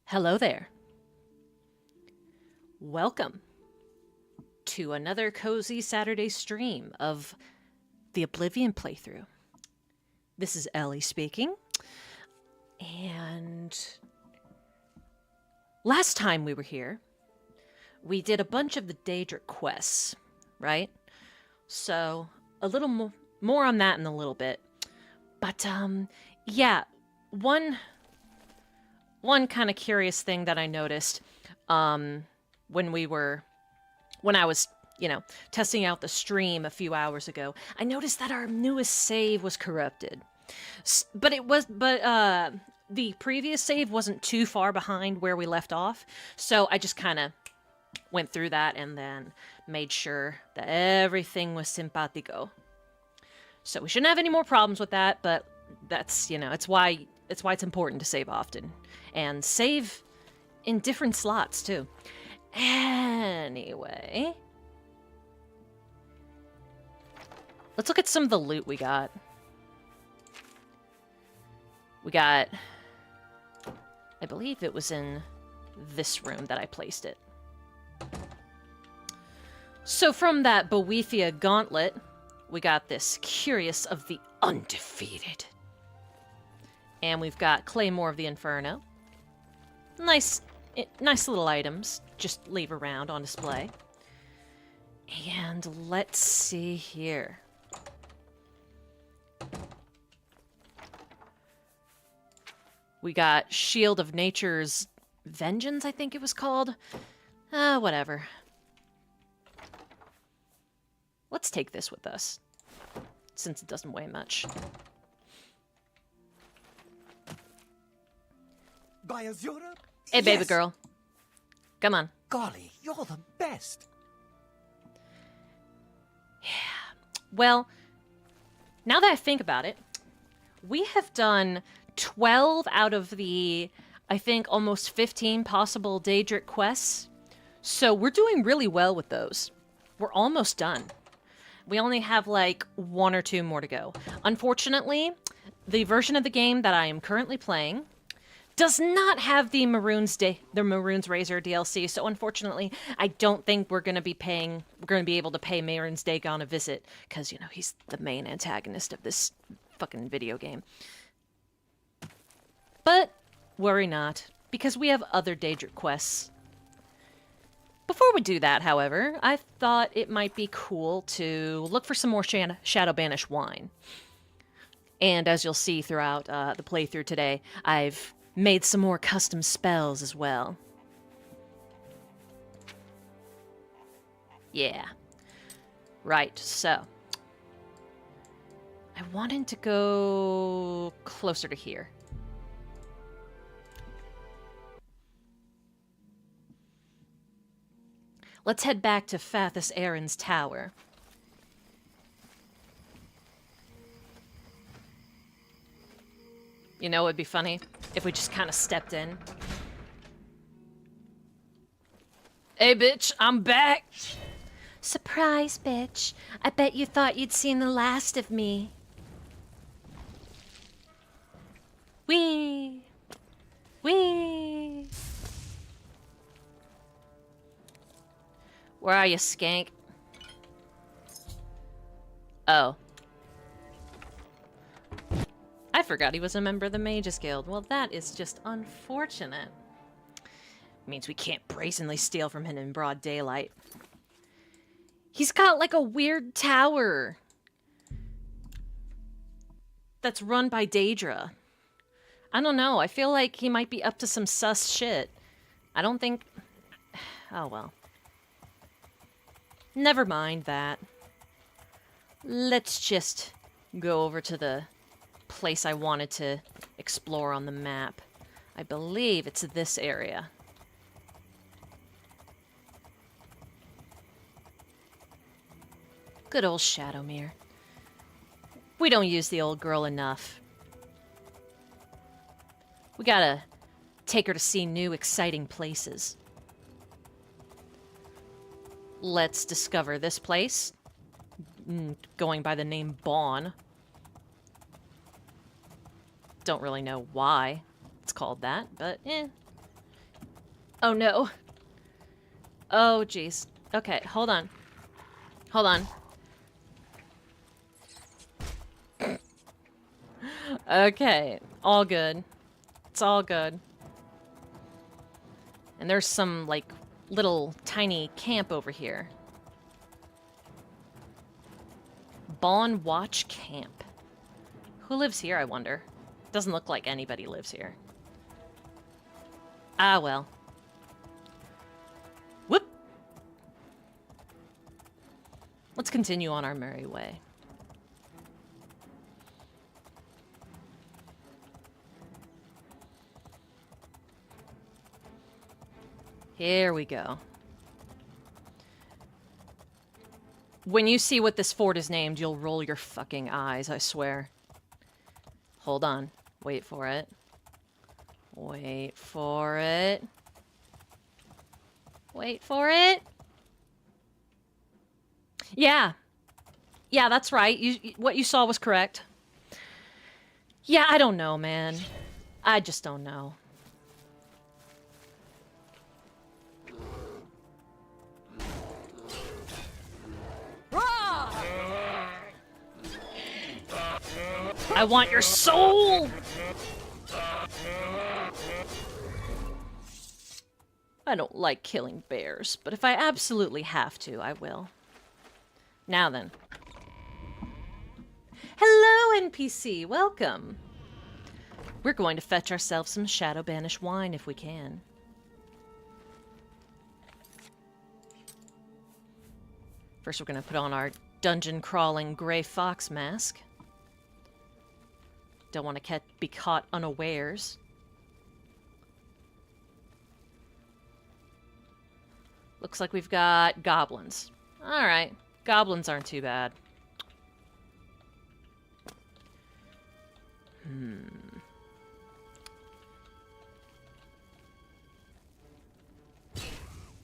Hello there. Welcome to another cozy Saturday stream of the Oblivion playthrough. This is Ellie speaking, and last time we were here, we did a bunch of the Daedric quests, right? So, a little more on that in a little bit. But, yeah, one kind of curious thing that I noticed when I was, testing out the stream a few hours ago, I noticed that our newest save was corrupted. But the previous save wasn't too far behind where we left off, so I just kind of went through that and then made sure that everything was simpatico. So we shouldn't have any more problems with that, but that's, it's why it's important to save often. And save in different slots, too. Anyway. Let's look at some of the loot we got. We got... I believe it was in this room that I placed it. So from that Boethia gauntlet, we got this Curious of the Undefeated. And we've got Claymore of the Inferno. Nice little items. Just leave around on display. And let's see here. We got Shield of Nature's Vengeance, I think it was called. Whatever. Let's take this with us, since it doesn't weigh much. By Azura? Hey, baby Yes. girl. Come on. Golly, you're the best. Well, now that I think about it, we have done 12 out of the, I think, almost 15 possible Daedric quests. So we're doing really well with those. We're almost done. We only have like 1 or 2 more to go. Unfortunately, the version of the game that I am currently playing does not have the Maroon's Razor DLC, so unfortunately, I don't think we're going to be able to pay Maroon's Dagon a visit, because, he's the main antagonist of this fucking video game. But worry not, because we have other Daedric quests. Before we do that, however, I thought it might be cool to look for some more Shadow Banish wine. And as you'll see throughout the playthrough today, I've made some more custom spells as well. Yeah. Right, so. I wanted to go closer to here. Let's head back to Fathus Aaron's tower. You know, it'd be funny if we just kind of stepped in. Hey, bitch, I'm back! Surprise, bitch. I bet you thought you'd seen the last of me. Whee! Whee! Where are you, skank? Oh. I forgot he was a member of the Mages Guild. Well, that is just unfortunate. Means we can't brazenly steal from him in broad daylight. He's got like a weird tower that's run by Daedra. I don't know. I feel like he might be up to some sus shit. I don't think... Oh, well. Never mind that. Let's just go over to the place I wanted to explore on the map. I believe it's this area. Good old Shadowmere. We don't use the old girl enough. We gotta take her to see new, exciting places. Let's discover this place. Going by the name Bawn. Don't really know why it's called that, but Oh no. Oh jeez. Okay, hold on. Hold on. Okay, all good. It's all good. And there's some, like, little tiny camp over here. Bawn Watch Camp. Who lives here, I wonder? Doesn't look like anybody lives here. Ah, well. Whoop! Let's continue on our merry way. Here we go. When you see what this fort is named, you'll roll your fucking eyes, I swear. Hold on. Wait for it. Wait for it. Wait for it. Yeah. Yeah, that's right. What you saw was correct. Yeah, I don't know, man. I just don't know. I want your soul! I don't like killing bears, but if I absolutely have to, I will. Now then. Hello, NPC! Welcome! We're going to fetch ourselves some Shadow Banish wine if we can. First, we're going to put on our dungeon-crawling gray fox mask. Don't want to be caught unawares. Looks like we've got goblins. Alright, goblins aren't too bad.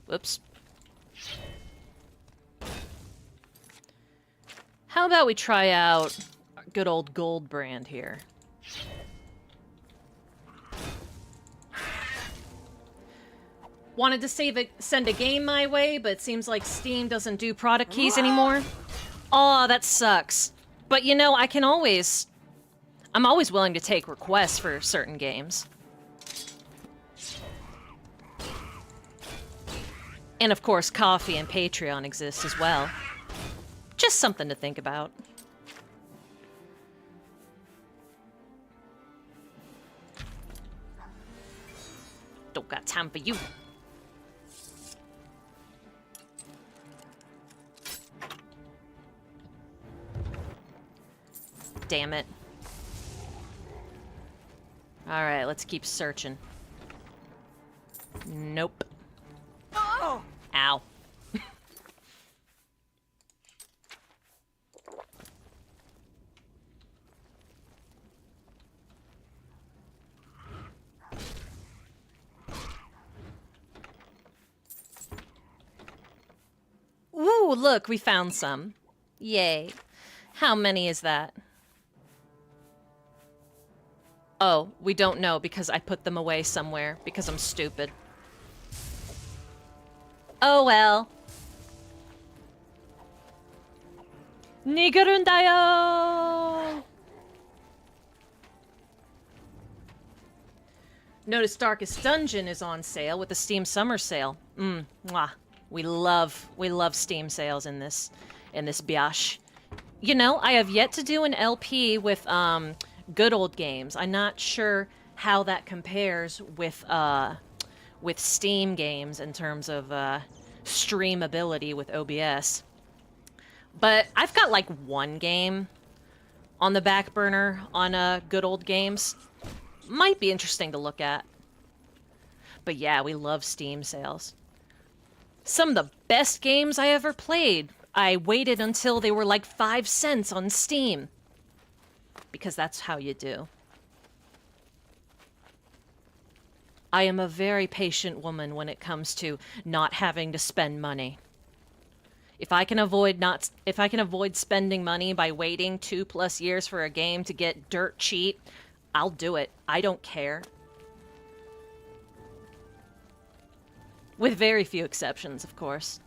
Whoops. How about we try out our good old gold brand here? Wanted to send a game my way, but it seems like Steam doesn't do product keys anymore. Aw, that sucks. But you know, I'm always willing to take requests for certain games. And of course, Coffee and Patreon exist as well. Just something to think about. Don't got time for you. Damn it. Alright, let's keep searching. Nope. Oh! Ow. Ooh, look, we found some. Yay. How many is that? Oh, we don't know because I put them away somewhere because I'm stupid. Oh well. 니그룬다요! Notice Darkest Dungeon is on sale with the Steam Summer Sale. Mwah. We love Steam sales in this biatch. You know, I have yet to do an LP with good old games. I'm not sure how that compares with Steam games in terms of streamability with OBS. But I've got like one game on the back burner on good old games. Might be interesting to look at. But yeah, we love Steam sales. Some of the best games I ever played, I waited until they were like 5 cents on Steam. Because that's how you do. I am a very patient woman when it comes to not having to spend money. If I can avoid spending money by waiting 2+ years for a game to get dirt cheap, I'll do it. I don't care. With very few exceptions, of course.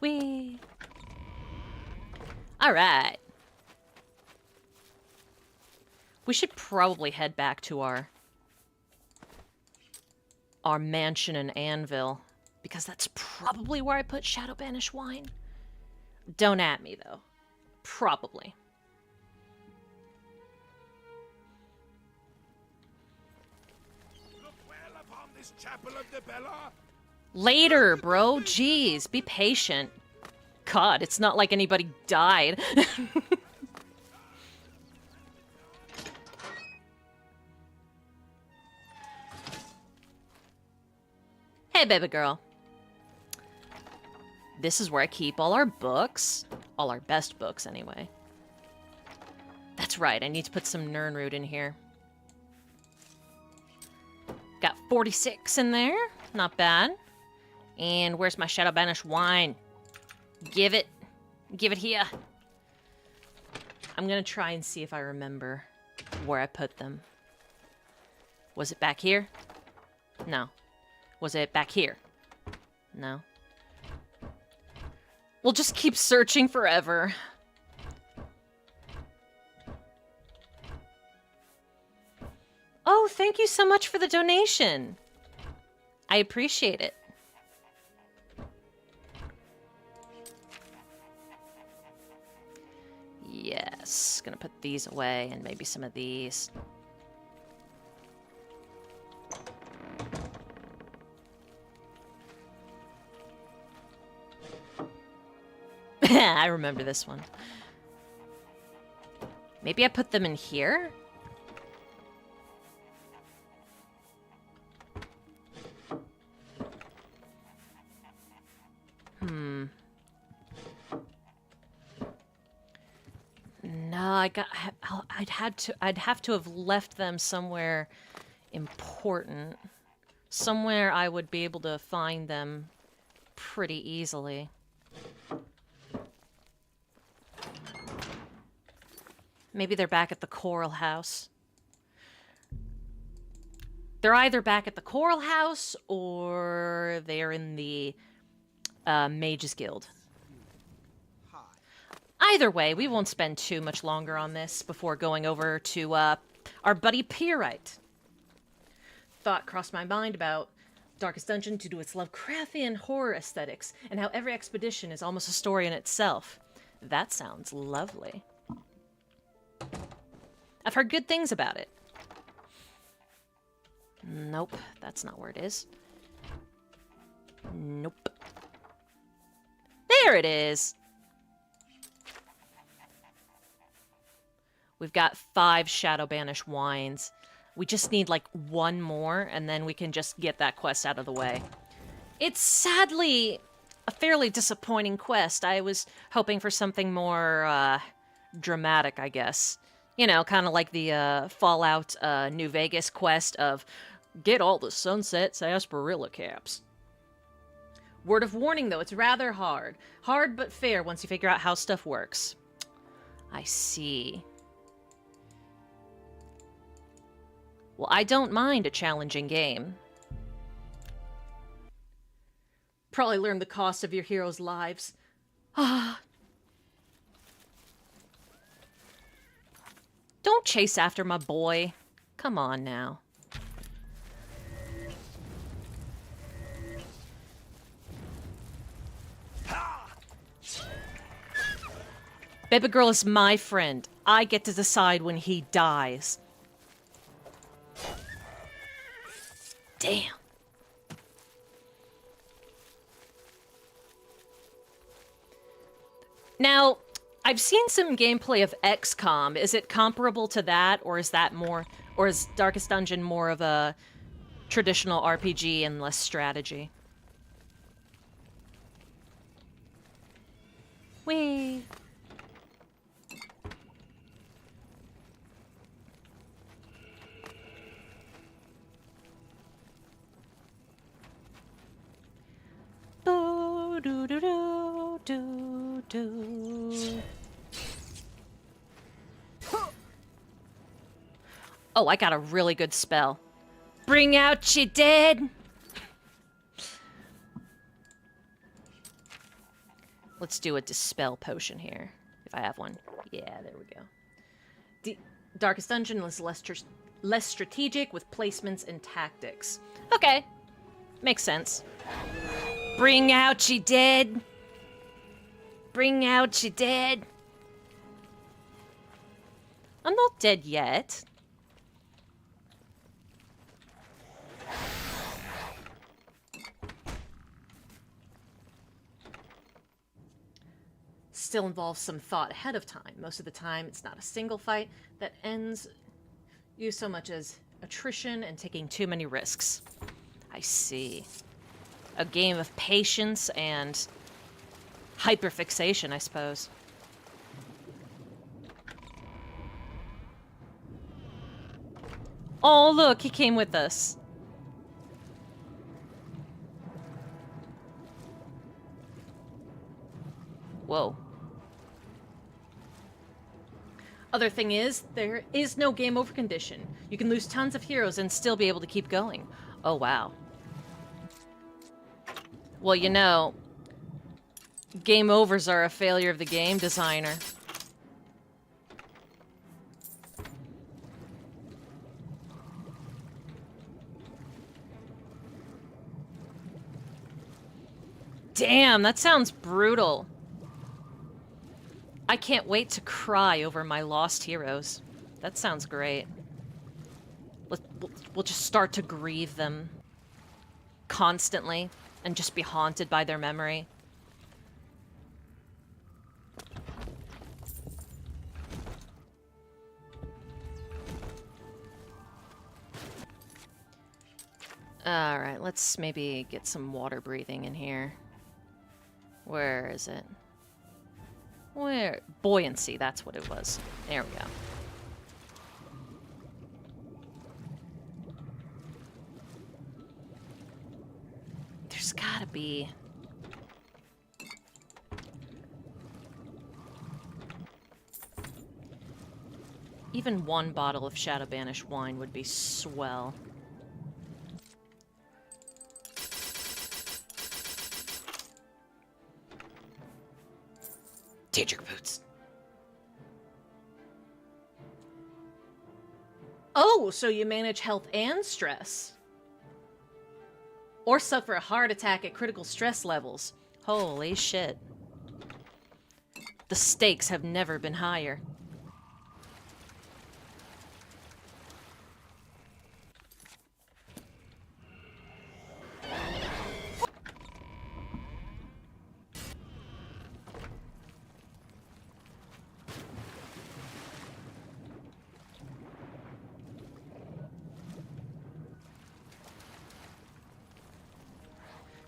Whee! Alright. We should probably head back to our mansion in Anvil, because that's probably where I put Shadow Banish Wine. Don't at me, though. Probably. Look well upon this chapel of the Bella. Later, bro. Jeez, be patient. God, it's not like anybody died. Hey, baby girl. This is where I keep all our books. All our best books, anyway. That's right, I need to put some Nirnroot in here. Got 46 in there. Not bad. And where's my Shadow Banish Wine? Give it. Give it here. I'm gonna try and see if I remember where I put them. Was it back here? No. Was it back here? No. We'll just keep searching forever. Oh, thank you so much for the donation. I appreciate it. Yes, gonna put these away and maybe some of these. I remember this one. Maybe I put them in here? No, I'd have to have left them somewhere important. Somewhere I would be able to find them pretty easily. Maybe they're back at the Coral House. They're either back at the Coral House or they're in the Mages Guild. Either way, we won't spend too much longer on this before going over to our buddy Pyrite. Thought crossed my mind about Darkest Dungeon due to its Lovecraftian horror aesthetics and how every expedition is almost a story in itself. That sounds lovely. I've heard good things about it. Nope, that's not where it is. Nope. There it is! We've got 5 Shadow Banish Wines. We just need, like, 1 more, and then we can just get that quest out of the way. It's sadly a fairly disappointing quest. I was hoping for something more, dramatic, I guess. You know, kind of like the, Fallout, New Vegas quest of get all the Sunset Sarsaparilla caps. Word of warning, though, it's rather hard. Hard but fair once you figure out how stuff works. I see. Well, I don't mind a challenging game. Probably learn the cost of your heroes' lives. Ah. Don't chase after my boy. Come on now. Baby girl is my friend. I get to decide when he dies. Damn. Now, I've seen some gameplay of XCOM. Is it comparable to that, or is that more, or is Darkest Dungeon more of a traditional RPG and less strategy? Whee! Oh, I got a really good spell. Bring out your dead! Let's do a dispel potion here, if I have one. Yeah, there we go. Darkest Dungeon was less strategic with placements and tactics. Okay, makes sense. Bring out ye dead. Bring out ye dead. I'm not dead yet. Still involves some thought ahead of time. Most of the time, it's not a single fight that ends you so much as attrition and taking too many risks. I see. A game of patience and hyperfixation, I suppose. Oh, look, he came with us. Whoa. Other thing is, there is no game over condition. You can lose tons of heroes and still be able to keep going. Oh, wow. Well, you know, game overs are a failure of the game designer. Damn, that sounds brutal. I can't wait to cry over my lost heroes. That sounds great. We'll just start to grieve them constantly and just be haunted by their memory. Alright, let's maybe get some water breathing in here. Where is it? Where? Buoyancy, that's what it was. There we go. There's gotta be... Even one bottle of Shadow Banish wine would be swell. Daedric boots. Oh, so you manage health and stress. Or suffer a heart attack at critical stress levels. Holy shit. The stakes have never been higher.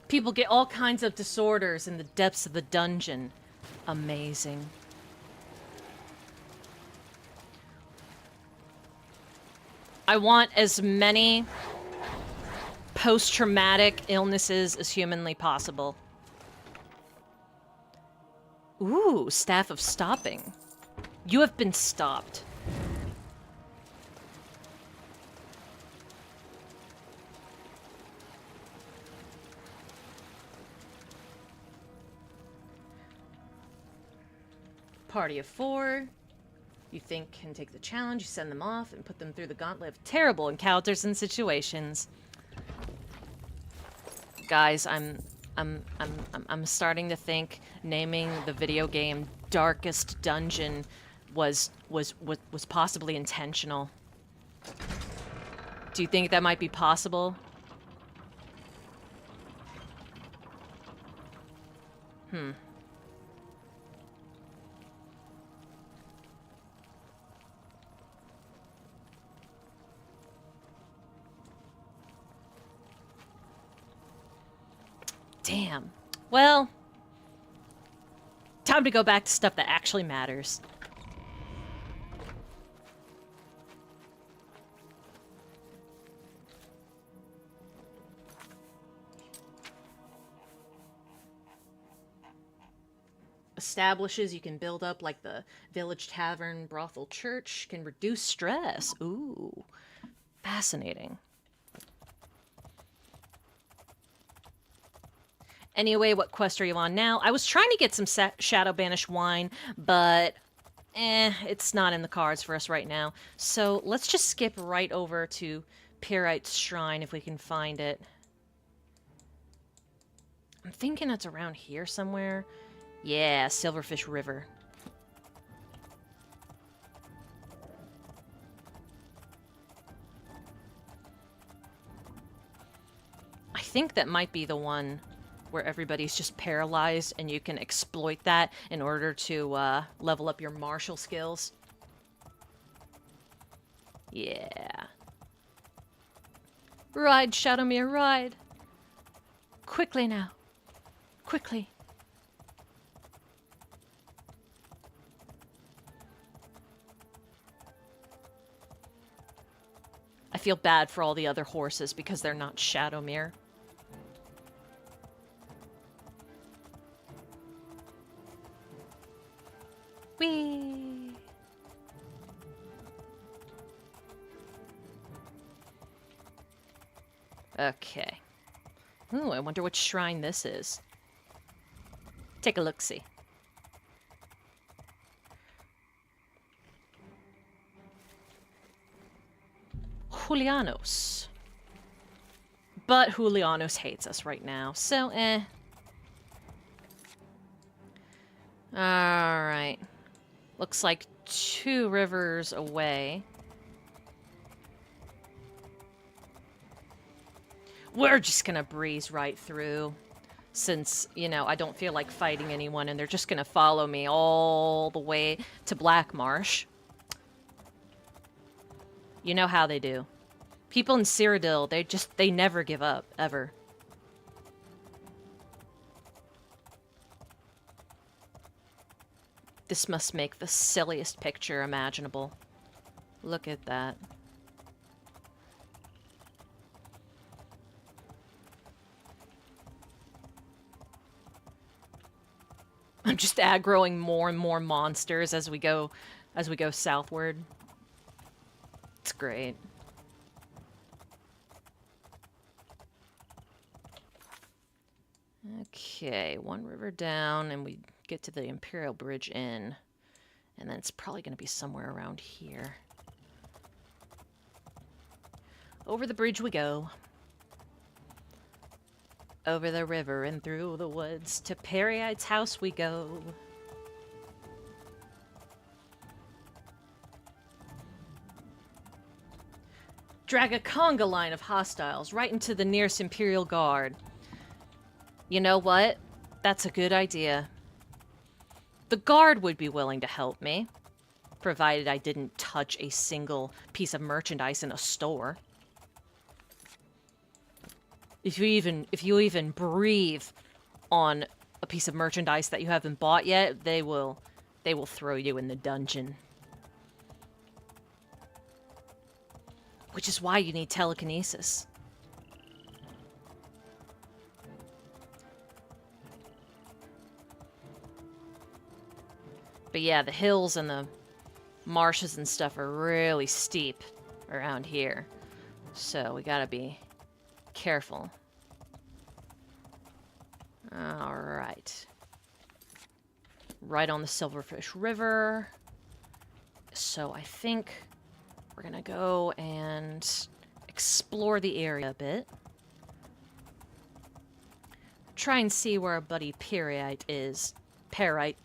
People get all kinds of disorders in the depths of the dungeon. Amazing. I want as many post-traumatic illnesses as humanly possible. Ooh, Staff of Stopping. You have been stopped. Party of 4. You think can take the challenge, you send them off and put them through the gauntlet of terrible encounters and situations. Guys, I'm starting to think naming the video game Darkest Dungeon was possibly intentional. Do you think that might be possible? Damn. Well, time to go back to stuff that actually matters. Establishes you can build up like the village tavern, brothel, church, can reduce stress. Ooh, fascinating. Anyway, what quest are you on now? I was trying to get some Shadow Banish wine, but it's not in the cards for us right now. So let's just skip right over to Pyrite's Shrine if we can find it. I'm thinking it's around here somewhere. Yeah, Silverfish River. I think that might be the one where everybody's just paralyzed and you can exploit that in order to level up your martial skills. Yeah. Ride, Shadowmere, ride! Quickly now. Quickly. I feel bad for all the other horses because they're not Shadowmere. Whee! Okay. Ooh, I wonder which shrine this is. Take a look-see. Julianos. But Julianos hates us right now, so Alright. Looks like 2 rivers away. We're just gonna breeze right through. Since, you know, I don't feel like fighting anyone and they're just gonna follow me all the way to Black Marsh. You know how they do. People in Cyrodiil, they never give up, ever. This must make the silliest picture imaginable. Look at that. I'm just aggroing more and more monsters as we go southward. It's great. Okay, 1 river down, and we get to the Imperial Bridge Inn. And then it's probably going to be somewhere around here. Over the bridge we go. Over the river and through the woods. To Perrite's house we go. Drag a conga line of hostiles right into the nearest Imperial Guard. You know what? That's a good idea. The guard would be willing to help me, provided I didn't touch a single piece of merchandise in a store. If you even breathe on a piece of merchandise that you haven't bought yet, they will throw you in the dungeon. Which is why you need telekinesis. But yeah, the hills and the marshes and stuff are really steep around here. So we gotta be careful. Alright. Right on the Silverfish River. So I think we're gonna go and explore the area a bit. Try and see where our buddy Pyrite is. Pyrite.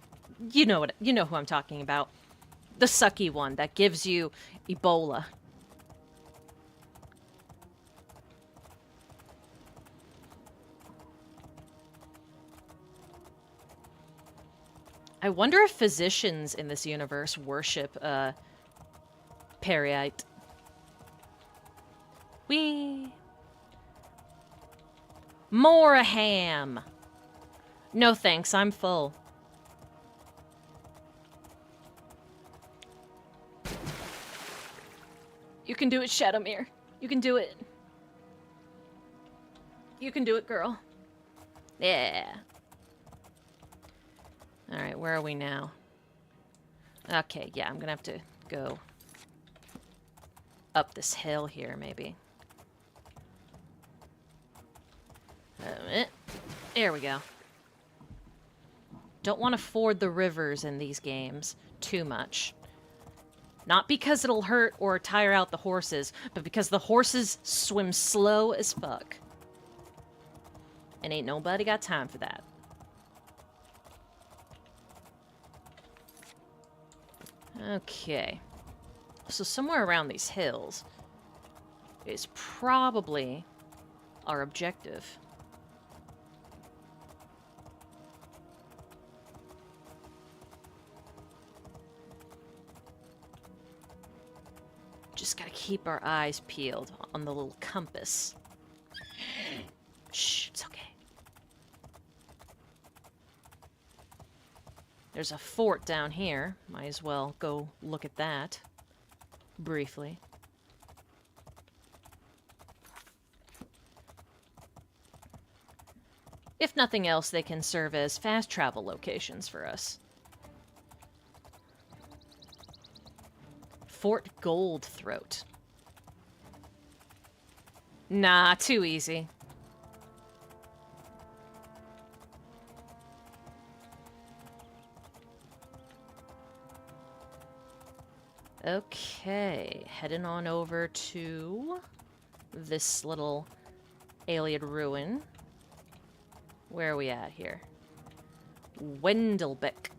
You know who I'm talking about. The sucky one that gives you Ebola. I wonder if physicians in this universe worship Pyrite. Whee! More a ham! No thanks, I'm full. You can do it, Shadowmere. You can do it. You can do it, girl. Yeah. Alright, where are we now? Okay, yeah, I'm gonna have to go up this hill here, maybe. There we go. Don't want to ford the rivers in these games too much. Not because it'll hurt or tire out the horses, but because the horses swim slow as fuck. And ain't nobody got time for that. Okay. So somewhere around these hills is probably our objective. Just gotta keep our eyes peeled on the little compass. Shh, it's okay. There's a fort down here. Might as well go look at that briefly. If nothing else, they can serve as fast travel locations for us. Fort Goldthroat. Nah, too easy. Okay, heading on over to this little alien ruin. Where are we at here? Wendelbeck.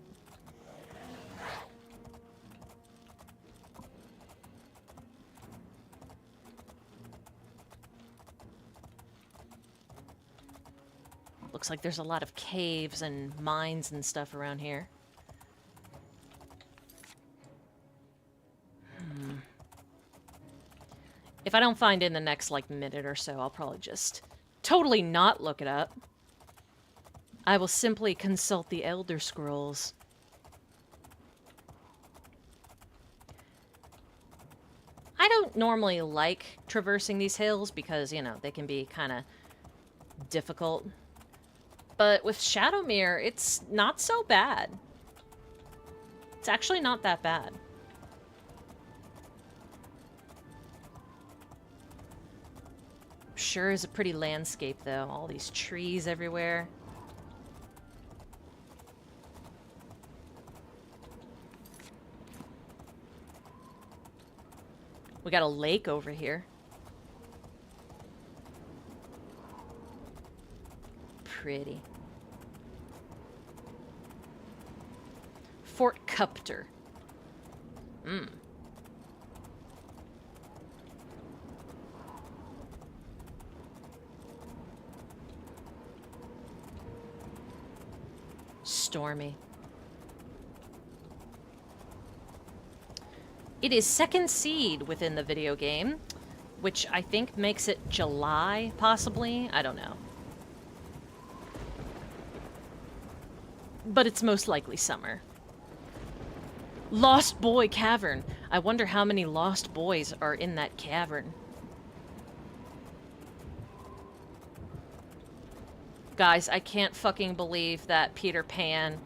Looks like there's a lot of caves and mines and stuff around here. If I don't find it in the next, like, minute or so, I'll probably just totally not look it up. I will simply consult the Elder Scrolls. I don't normally like traversing these hills because, you know, they can be kind of difficult. But with Shadowmere, it's not so bad. It's actually not that bad. Sure is a pretty landscape, though. All these trees everywhere. We got a lake over here. Pretty. Fort Cupter. Stormy. It is second seed within the video game, which I think makes it July, possibly. I don't know. But it's most likely summer. Lost Boy Cavern. I wonder how many lost boys are in that cavern. Guys, I can't fucking believe that Peter Pan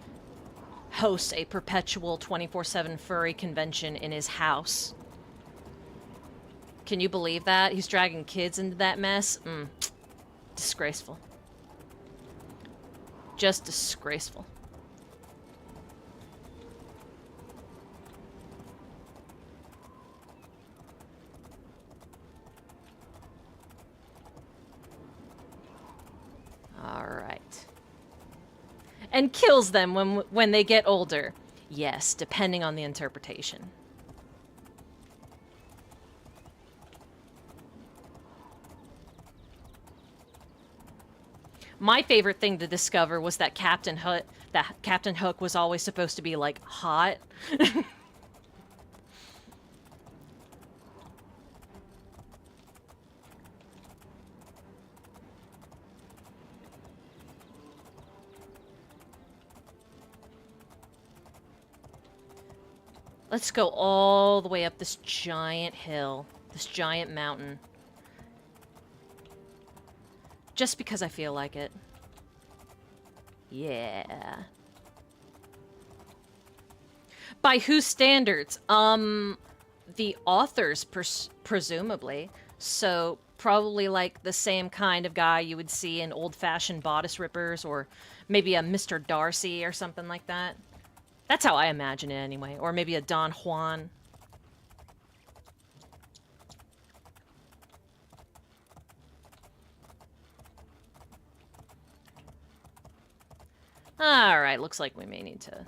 hosts a perpetual 24/7 furry convention in his house. Can you believe that? He's dragging kids into that mess? Disgraceful. Just disgraceful. Alright. And kills them when they get older. Yes, depending on the interpretation. My favorite thing to discover was that Captain Hook was always supposed to be, like, hot. Let's go all the way up this giant hill, this giant mountain. Just because I feel like it. Yeah. By whose standards? The authors, presumably. So, Probably like the same kind of guy you would see in old-fashioned bodice rippers, or maybe a Mr. Darcy or something like that. That's how I imagine it anyway. Or maybe a Don Juan. Alright, looks like we may need to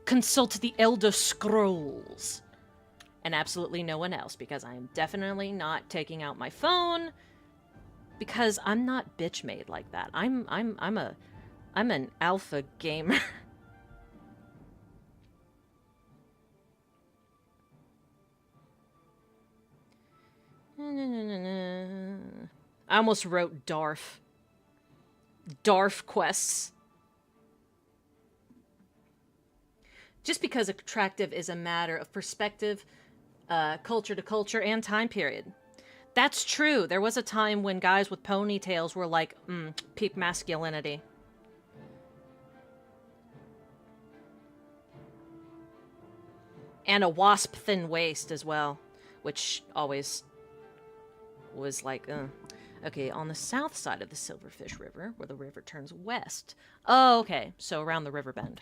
consult the Elder Scrolls. And absolutely no one else, because I am definitely not taking out my phone, because I'm not bitch made like that. I'm an alpha gamer. I almost wrote Darf. Darf quests. Just because attractive is a matter of perspective, culture to culture, and time period. That's true. There was a time when guys with ponytails were like, peak masculinity. And a wasp-thin waist as well, which always was like, Okay, on the south side of the Silverfish River, where the river turns west. Oh, okay, so around the river bend.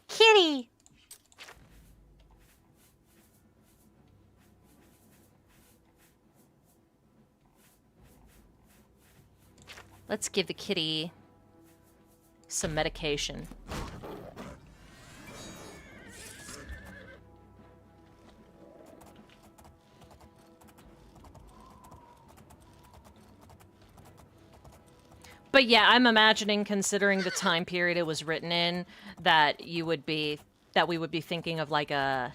Kitty! Let's give the kitty some medication. But yeah, I'm imagining, considering the time period it was written in, that we would be thinking of like a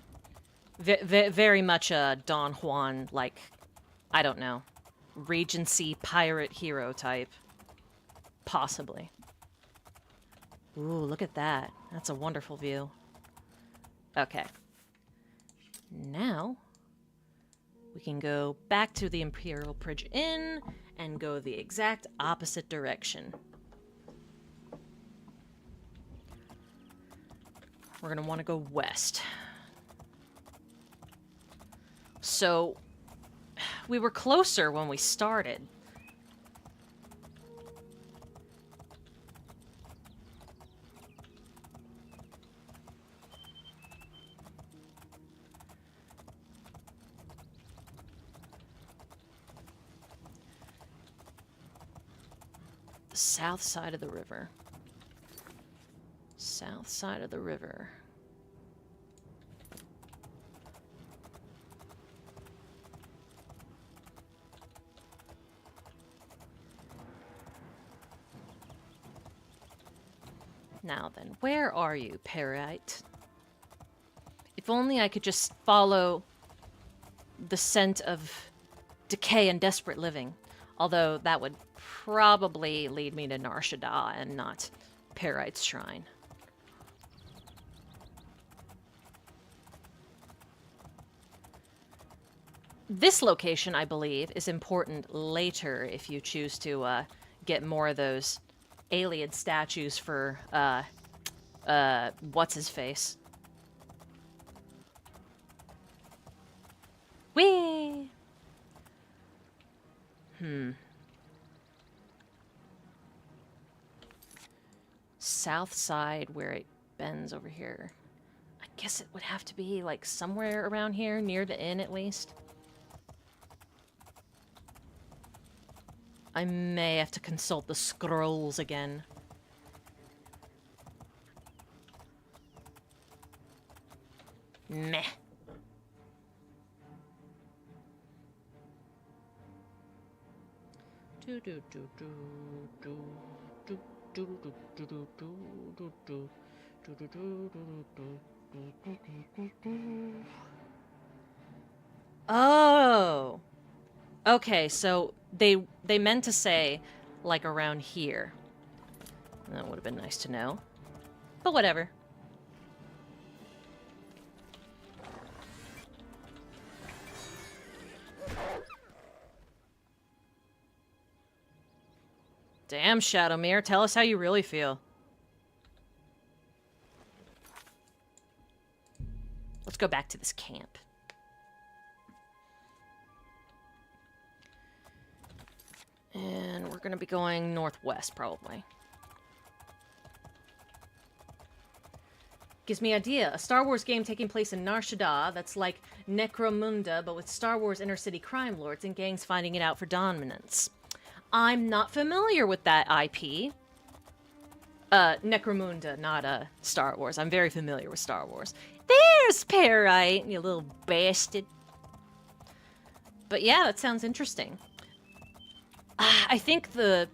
very much a Don Juan, like, I don't know, Regency pirate hero type. Possibly. Ooh, look at that. That's a wonderful view. Okay. Now, we can go back to the Imperial Bridge Inn and go the exact opposite direction. We're gonna want to go west. So, we were closer when we started. The south side of the river. South side of the river. Now then, where are you, Parite? If only I could just follow the scent of decay and desperate living. Although that would probably lead me to Nar Shaddaa and not Parite's Shrine. This location, I believe, is important later if you choose to get more of those alien statues for, what's-his-face. Whee! South side, where it bends over here. I guess it would have to be, like, somewhere around here, near the inn at least. I may have to consult the scrolls again. Meh. Oh. Okay, so they meant to say, like, around here. That would have been nice to know. But whatever. Damn, Shadowmere, tell us how you really feel. Let's go back to this camp. And we're gonna be going northwest, probably. Gives me idea. A Star Wars game taking place in Nar Shaddaa that's like Necromunda, but with Star Wars inner-city crime lords and gangs fighting it out for dominance. I'm not familiar with that IP. Necromunda, not Star Wars. I'm very familiar with Star Wars. There's Parite, you little bastard. But yeah, that sounds interesting. I think the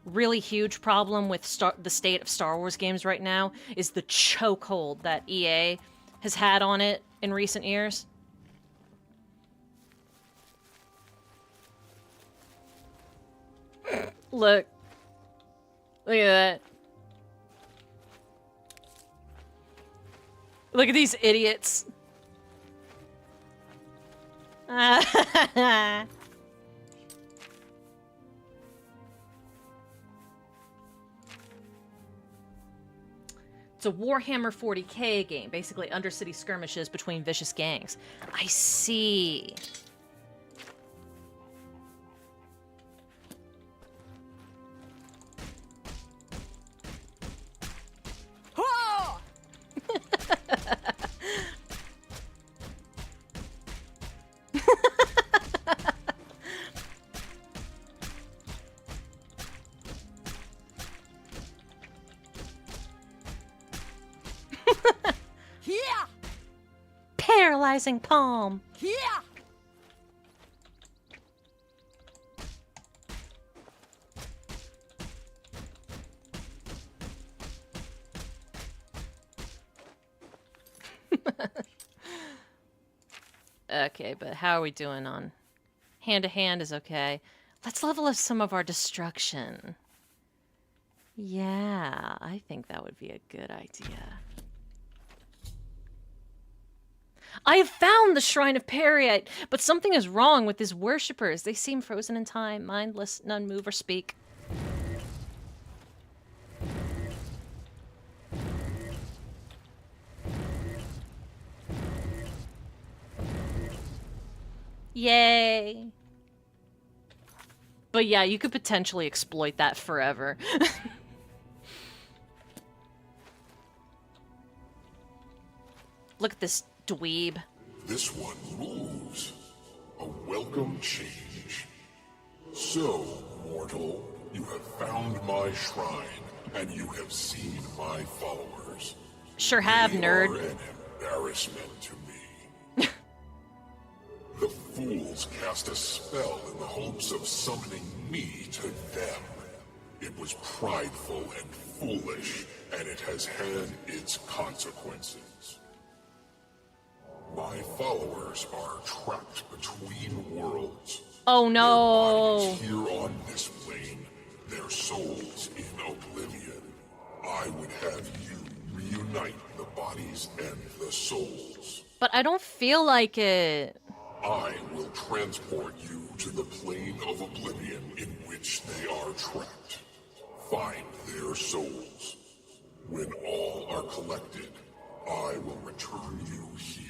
really huge problem with the state of Star Wars games right now is the chokehold that EA has had on it in recent years. Look. Look at that. Look at these idiots. It's a Warhammer 40k game, basically undercity skirmishes between vicious gangs. I see. Paralyzing palm. Yeah. Okay, but how are we doing on hand-to-hand is okay. Let's level up some of our destruction. Yeah, I think that would be a good idea. I have found the Shrine of Periite, but something is wrong with his worshippers. They seem frozen in time, mindless, none move or speak. Yay! But yeah, you could potentially exploit that forever. Look at this dweeb. This one moves. A welcome change. So, mortal, you have found my shrine, and you have seen my followers. Sure have, They nerd. are an embarrassment to me. The fools cast a spell in the hopes of summoning me to them. It was prideful and foolish, and it has had its consequences. My followers are trapped between worlds. Oh Their no! bodies here on this plane, their souls in Oblivion. I would have you reunite the bodies and the souls. But I don't feel like it. I will transport you to the plane of Oblivion in which they are trapped. Find their souls. When all are collected, I will return you here.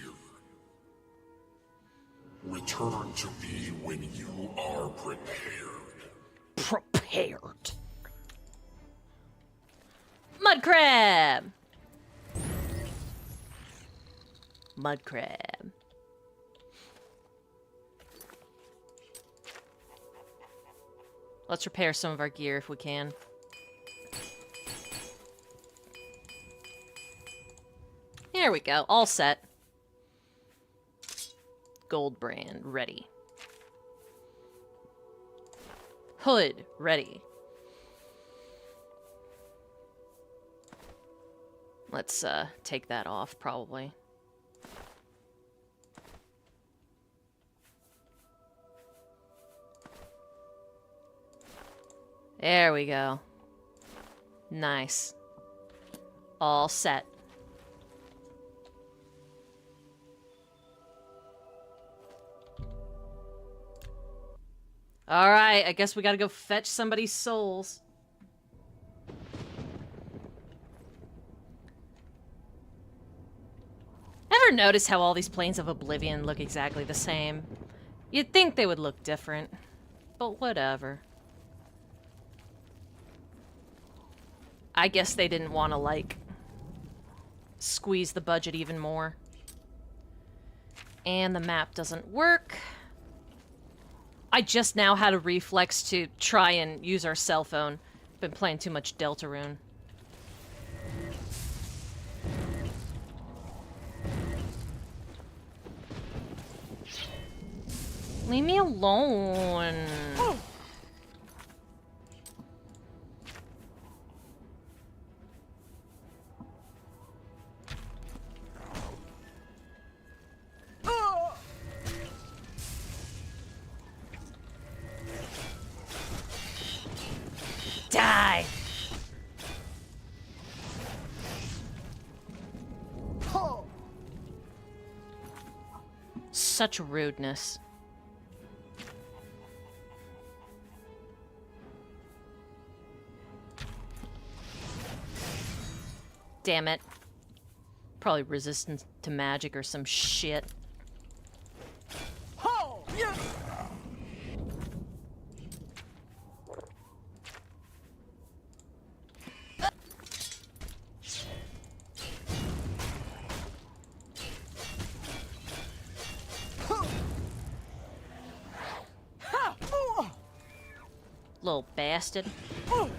Return to me when you are prepared. Prepared. Mud crab! Mud crab. Let's repair some of our gear if we can. There we go, all set. Gold brand, ready. Hood, ready. Let's take that off, probably. There we go. Nice. All set. Alright, I guess we gotta go fetch somebody's souls. Ever ever notice how all these planes of Oblivion look exactly the same? You'd think they would look different, but whatever. I guess they didn't want to, like, squeeze the budget even more. And the map doesn't work. I just now had a reflex to try and use our cell phone. Been playing too much Deltarune. Leave me alone. Die! Such rudeness. Damn it. Probably resistant to magic or some shit. Little bastard. Whew.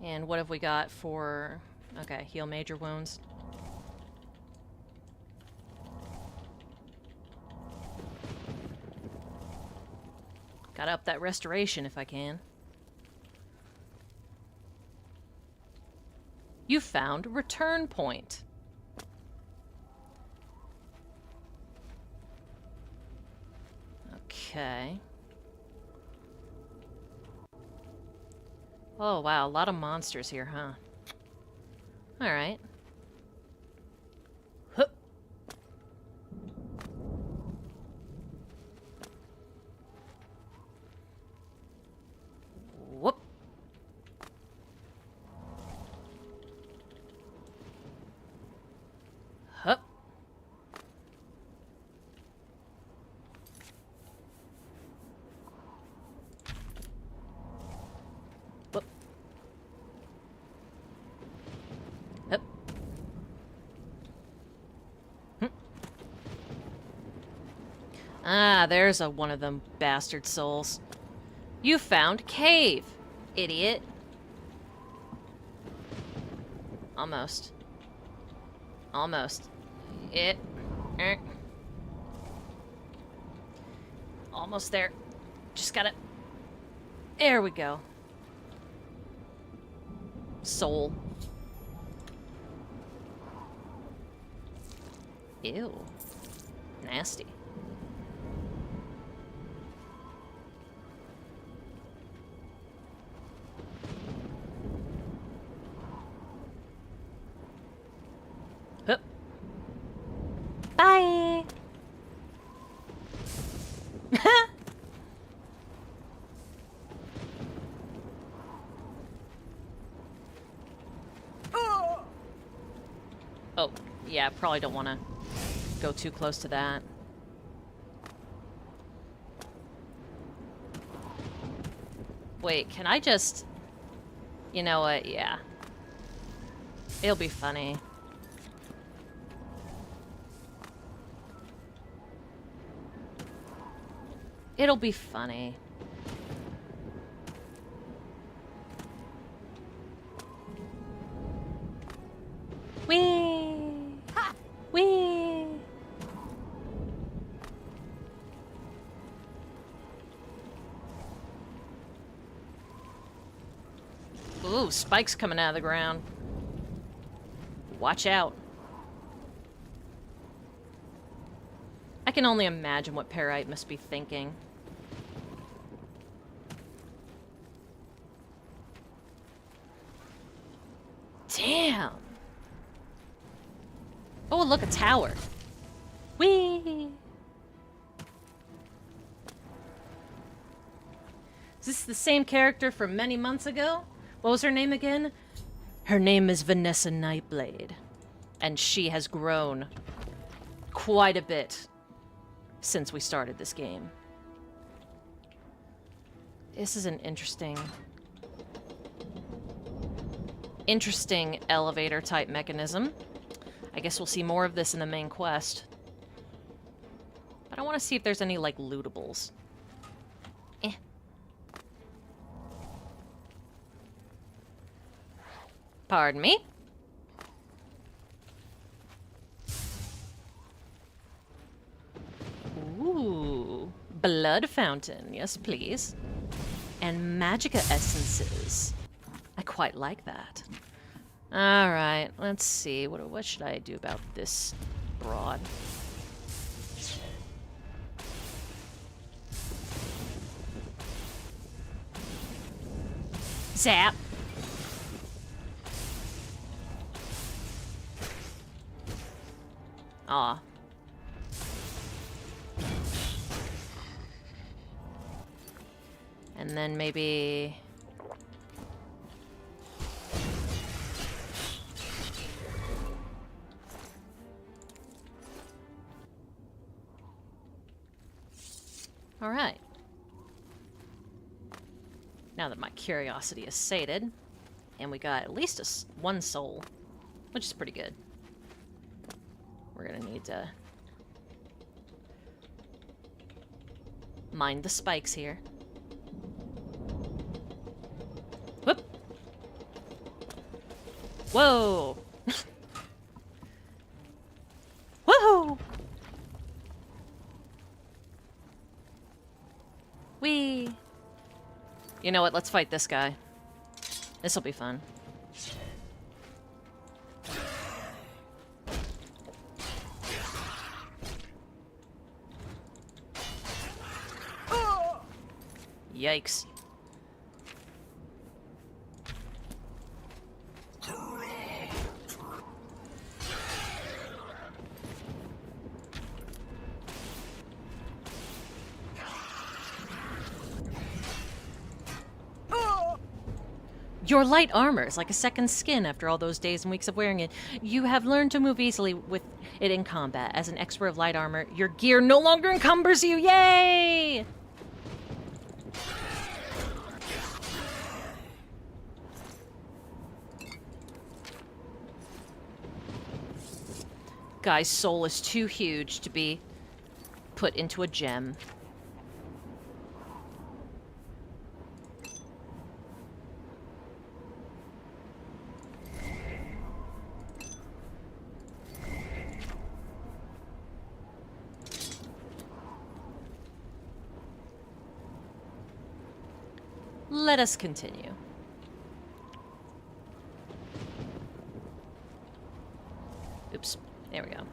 And what have we got for... Okay, heal major wounds. Gotta up that restoration if I can. You found return point. Okay. Oh, wow. A lot of monsters here, huh? Alright. Hup. Whoop. Hup. Whoop. Hup. Hm. Ah, there's one of them bastard souls. You found cave, idiot. Almost. Almost. Almost there. Just gotta... There we go. Soul. Ew. Nasty. Hup. Bye! Oh, yeah, probably don't want to go too close to that. Wait, can I just... You know what, yeah. It'll be funny. It'll be funny. Whee! Ha! Whee! Ooh, spikes coming out of the ground. Watch out. I can only imagine what Parite must be thinking. Damn! Oh, look, a tower. Whee! Is this the same character from many months ago? What was her name again? Her name is Vanessa Nightblade. And she has grown quite a bit since we started this game. This is an interesting elevator type mechanism. I guess we'll see more of this in the main quest. But I want to see if there's any, like, lootables. Pardon me? Ooh. Blood fountain. Yes, please. And magica essences. I quite like that. Alright, let's see. What should I do about this broad? Zap! Aw. And then maybe... Alright. Now that my curiosity is sated, and we got at least one soul, which is pretty good. We're gonna need to mind the spikes here. Whoop! Whoa! Whoa! Whee! You know what? Let's fight this guy. This'll be fun. Yikes. Your light armor is like a second skin after all those days and weeks of wearing it. You have learned to move easily with it in combat. As an expert of light armor, your gear no longer encumbers you. Yay! Guy's soul is too huge to be put into a gem. Let us continue. Oops. There we go.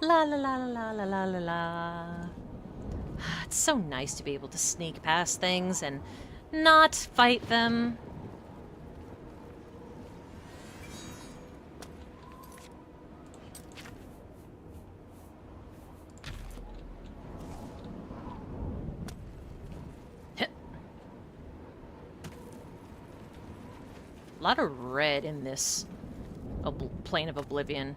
La la la la la la la la. It's so nice to be able to sneak past things and not fight them. A lot of red in this plane of Oblivion.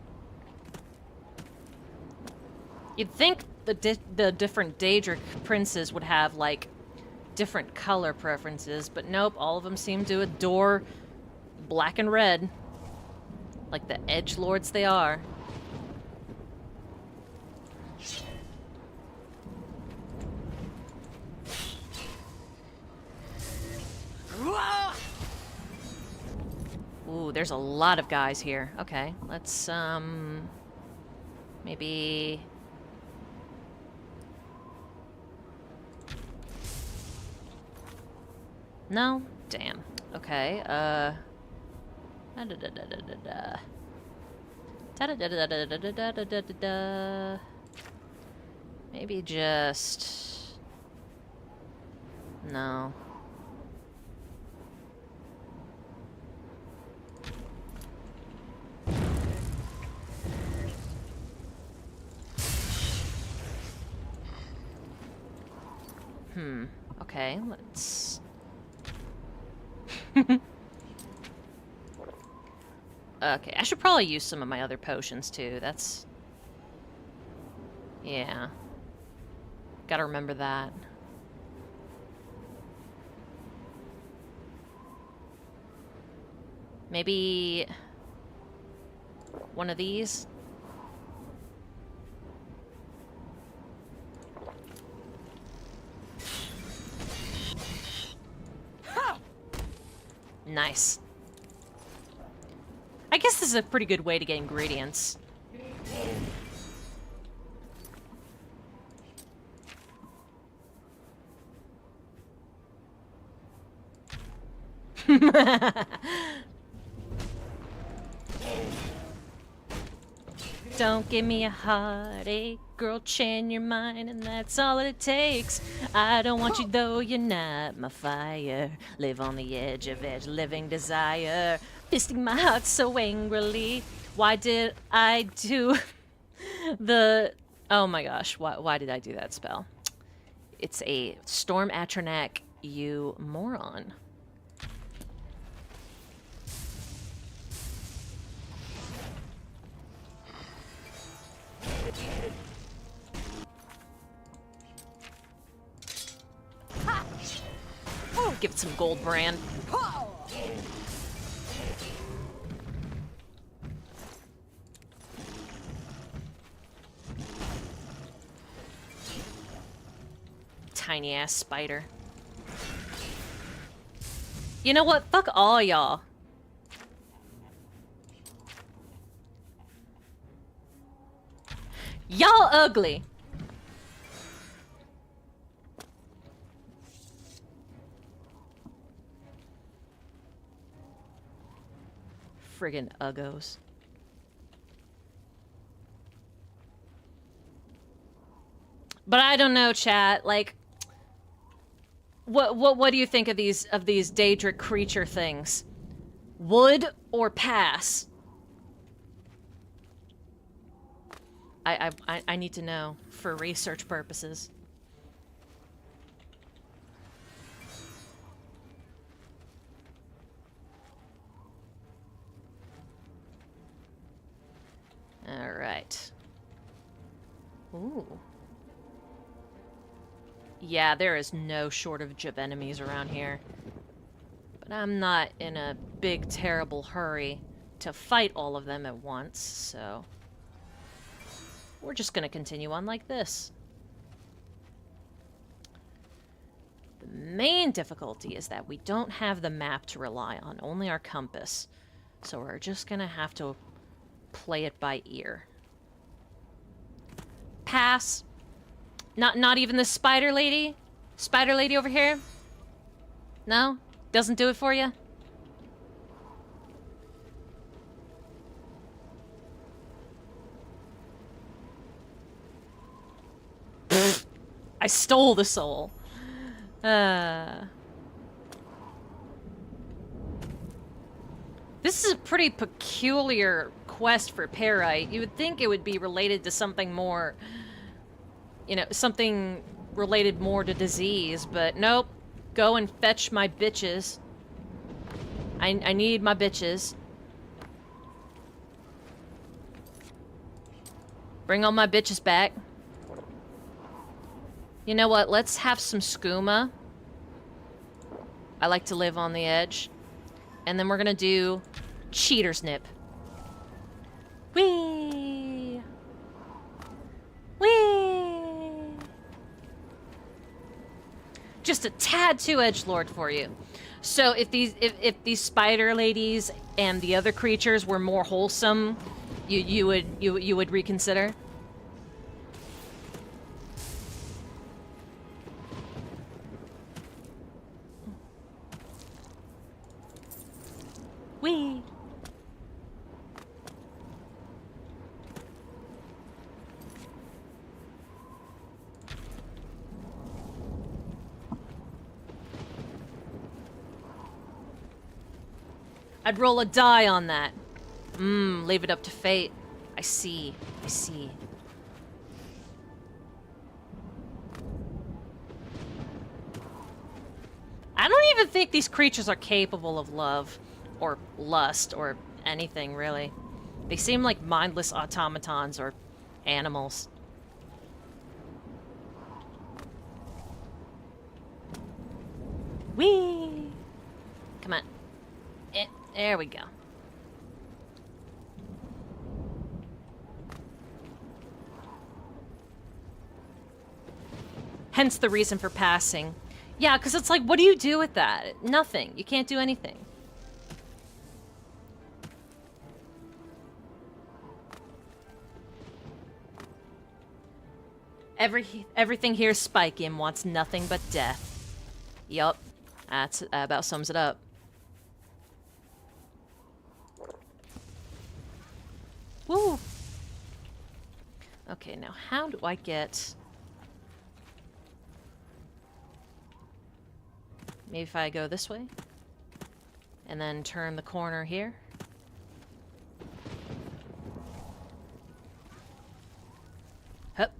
You'd think the different Daedric Princes would have, like, different color preferences, but nope, all of them seem to adore black and red. Like the edgelords they are. Ooh, there's a lot of guys here. Okay, let's, maybe... No? Damn. Okay, maybe just... No. Okay, let's... Okay, I should probably use some of my other potions, too. That's... Yeah. Gotta remember that. Maybe... one of these? Nice. I guess this is a pretty good way to get ingredients. Don't give me a heartache, girl, chain your mind, and that's all it takes. I don't want you though, you're not my fire. Live on the edge of living desire. Fisting my heart so angrily. Why did I do the... Oh my gosh, why did I do that spell? It's a Storm Atronak, you moron. Give it some gold brand. Tiny ass spider. You know what? Fuck all y'all. Y'all ugly. Friggin' uggos. But I don't know, chat. Like, what do you think of these Daedric creature things? Would or pass? I need to know for research purposes. All right. Ooh. Yeah, there is no shortage of enemies around here. But I'm not in a big, terrible hurry to fight all of them at once, so... we're just gonna continue on like this. The main difficulty is that we don't have the map to rely on, only our compass. So we're just gonna have to play it by ear. Pass. Not even the spider lady? Spider lady over here? No? Doesn't do it for you? I stole the soul. This is a pretty peculiar quest for Parite. You would think it would be related to something more... you know, something related more to disease, but nope. Go and fetch my bitches. I need my bitches. Bring all my bitches back. You know what? Let's have some skooma. I like to live on the edge. And then we're gonna do Cheater's Nip. Whee! Whee! Just a tad too edgelord for you. So if these spider ladies and the other creatures were more wholesome, you would reconsider. Whee! I'd roll a die on that. Leave it up to fate. I see. I see. I don't even think these creatures are capable of love, or lust, or anything, really. They seem like mindless automatons or animals. Whee! Come on. There we go. Hence the reason for passing. Yeah, because it's like, what do you do with that? Nothing. You can't do anything. Everything here is spiky and wants nothing but death. Yup. That about sums it up. Woo! Okay, now how do I get... Maybe if I go this way? And then turn the corner here? Hup.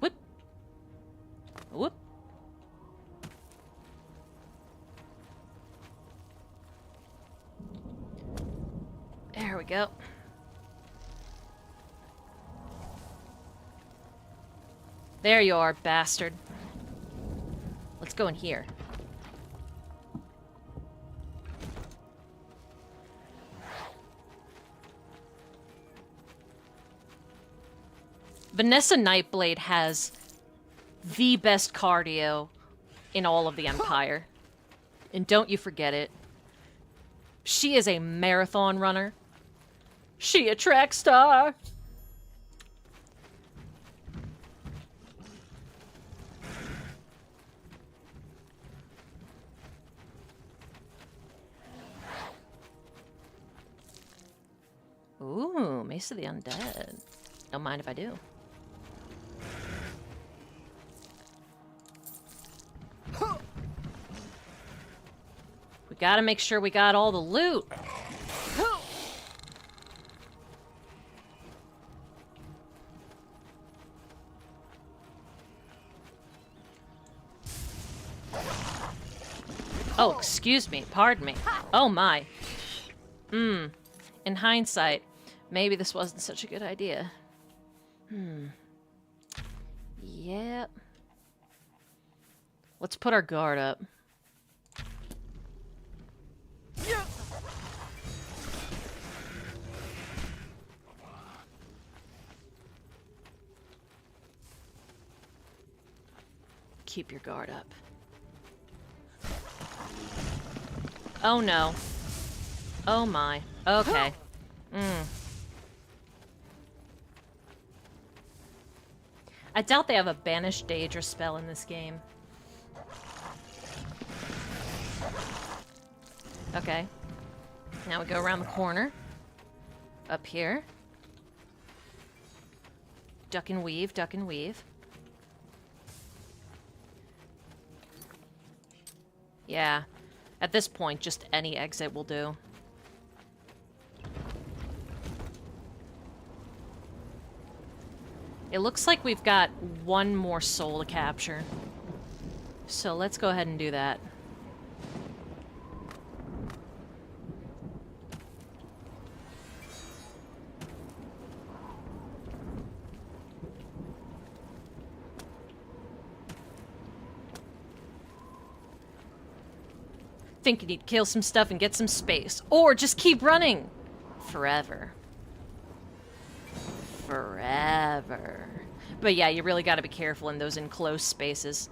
Whoop. Whoop. There we go. There you are, bastard. Let's go in here. Vanessa Nightblade has the best cardio in all of the Empire. And don't you forget it. She is a marathon runner. She a track star. Ooh, Mace of the Undead. Don't mind if I do. We gotta make sure we got all the loot. Oh, excuse me. Pardon me. Oh, my. In hindsight, maybe this wasn't such a good idea. Yep. Let's put our guard up. Keep your guard up. Oh no. Oh my. Okay. I doubt they have a Banish Daedra spell in this game. Okay. Now we go around the corner. Up here. Duck and weave, duck and weave. Yeah. At this point, just any exit will do. It looks like we've got one more soul to capture. So let's go ahead and do that. Think you need to kill some stuff and get some space. Or just keep running. Forever. Forever. But yeah, you really gotta be careful in those enclosed spaces.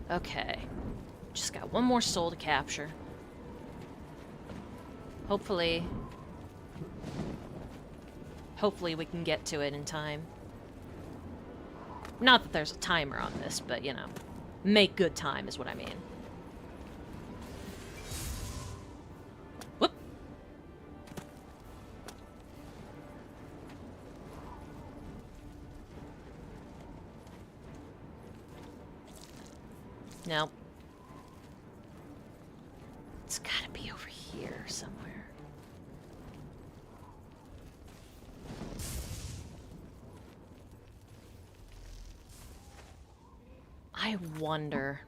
Okay. Just got one more soul to capture. Hopefully we can get to it in time. Not that there's a timer on this, but, you know, make good time is what I mean. Whoop! No. It's gotta be over here somewhere. I wonder.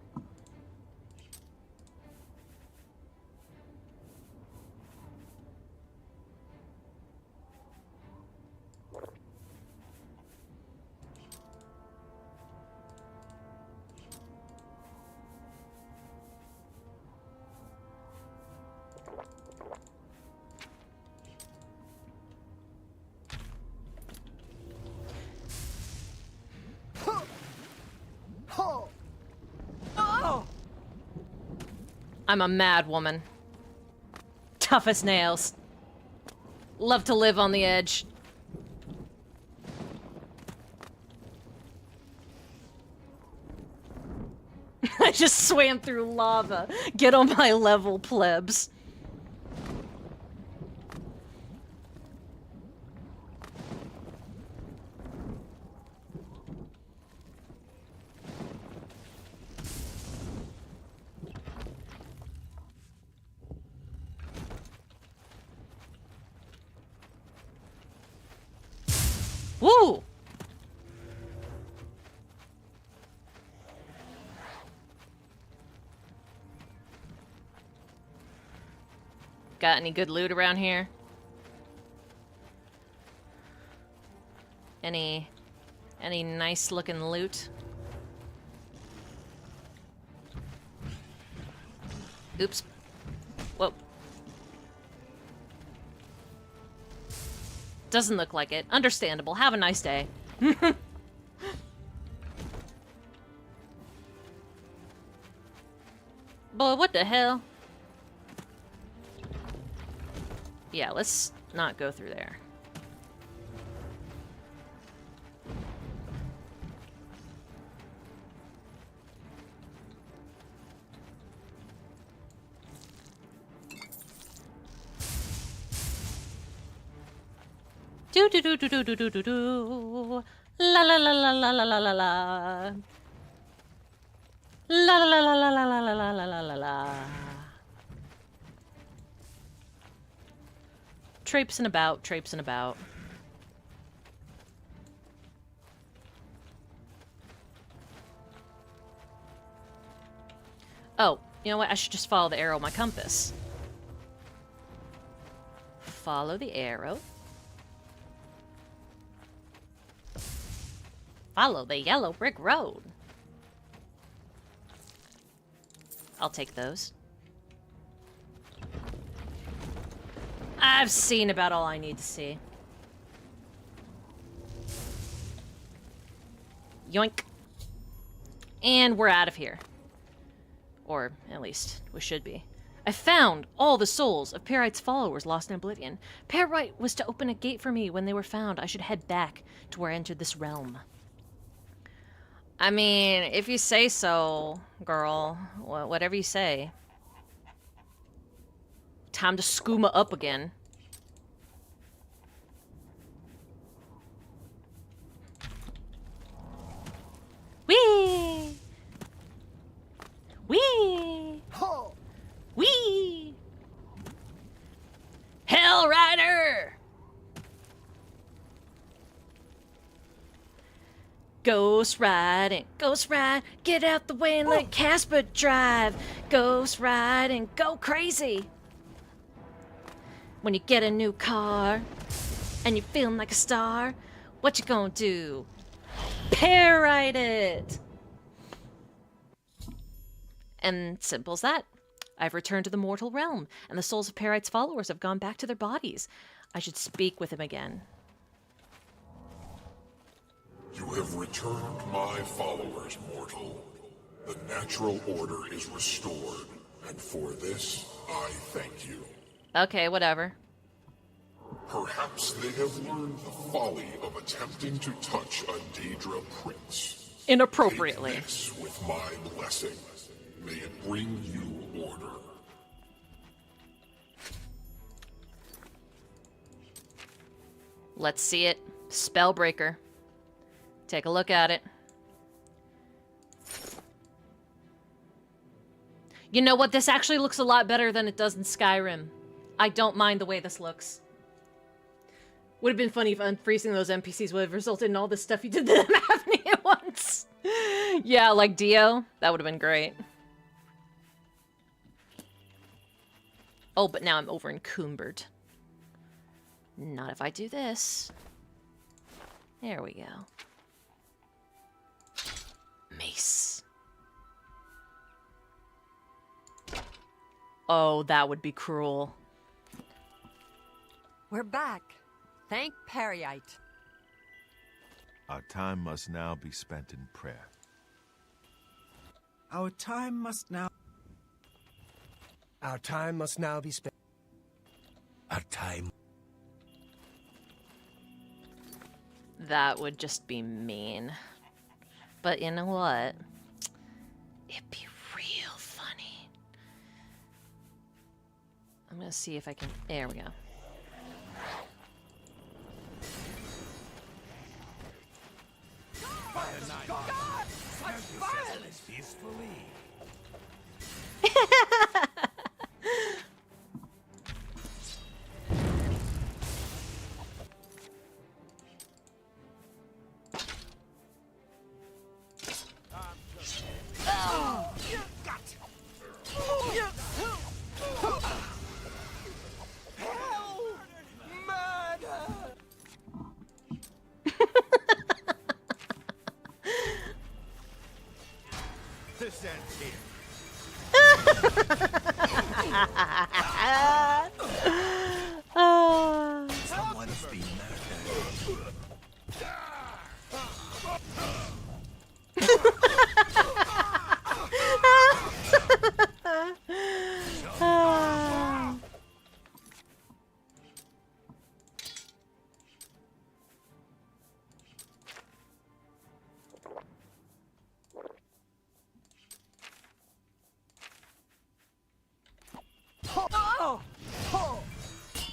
I'm a mad woman. Tough as nails. Love to live on the edge. I just swam through lava. Get on my level, plebs. Woo! Got any good loot around here? Any nice looking loot? Oops. Whoa. Doesn't look like it. Understandable. Have a nice day. Boy, what the hell? Yeah, let's not go through there. Do do do do do do do do do. La la la la la la la la la. La la la la la la la la la la la la. Traipsing about, traipsing about. Oh, you know what? I should just follow the arrow of my compass. Follow the arrow. Follow the yellow brick road. I'll take those. I've seen about all I need to see. Yoink. And we're out of here. Or, at least, we should be. I found all the souls of Perite's followers lost in Oblivion. Perite was to open a gate for me when they were found. I should head back to where I entered this realm. I mean, if you say so, girl. Whatever you say. Time to skooma up again. Whee! Whee! Whee! Hell Rider! Ghost riding, ghost ride, get out the way and let Casper drive. Ghost ride and go crazy. When you get a new car and you're feeling like a star, what you gonna do? Parrite it! And simple as that. I've returned to the mortal realm, and the souls of Perite's followers have gone back to their bodies. I should speak with him again. You have returned my followers, mortal. The natural order is restored, and for this, I thank you. Okay, whatever. Perhaps they have learned the folly of attempting to touch a Daedric Prince. Inappropriately. Take this with my blessing. May it bring you order. Let's see it. Spellbreaker. Take a look at it. You know what? This actually looks a lot better than it does in Skyrim. I don't mind the way this looks. Would have been funny if unfreezing those NPCs would have resulted in all this stuff you did to them happening at once. Yeah, like Dio. That would have been great. Oh, but now I'm over encumbered. Not if I do this. There we go. Mace. Oh, that would be cruel. We're back. Thank Periite. Our time must now be spent in prayer. Our time must now be spent. Our time. That would just be mean. But you know what? It'd be real funny. I'm gonna see if I can... There we go. Peacefully. This ends here. Someone's been murdered.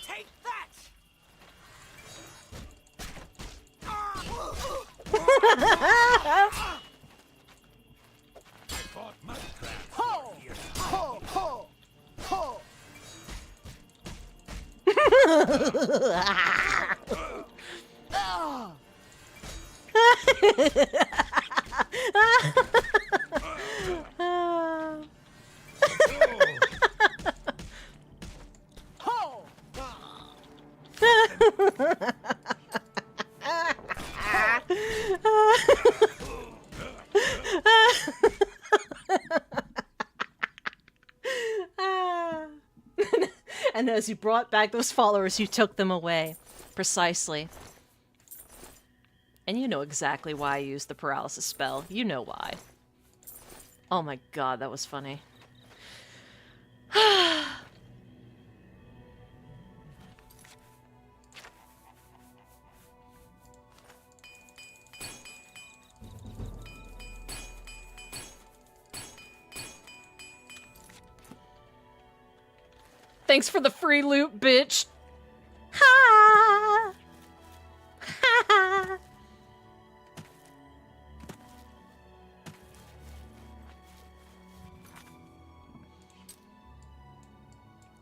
Take that! I fought muskrat. Ho! Ho! Ho! Ho! Ho! And as you brought back those followers, you took them away. Precisely. And you know exactly why I used the paralysis spell. You know why. Oh my god, that was funny. Thanks for the free loot, bitch. Ha! Ha!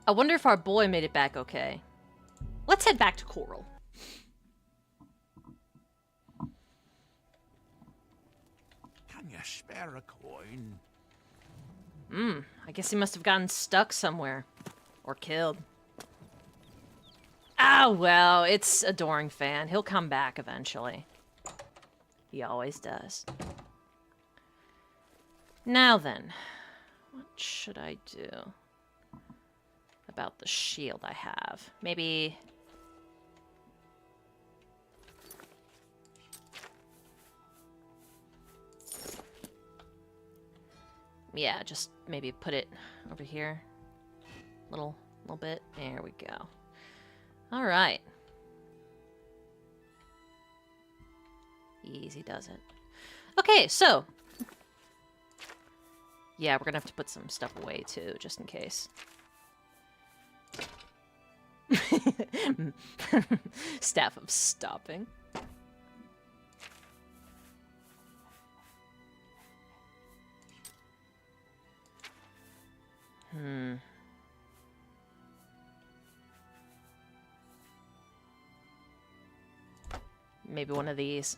I wonder if our boy made it back okay. Let's head back to Coral. Can you spare a coin? I guess he must have gotten stuck somewhere. Or killed. Ah, well, it's Adoring Fan. He'll come back eventually. He always does. Now then, what should I do about the shield I have? Maybe... yeah, just maybe put it over here. Little bit. There we go. All right. Easy does it. Okay, so. Yeah, we're gonna have to put some stuff away too, just in case. Staff of stopping. maybe one of these.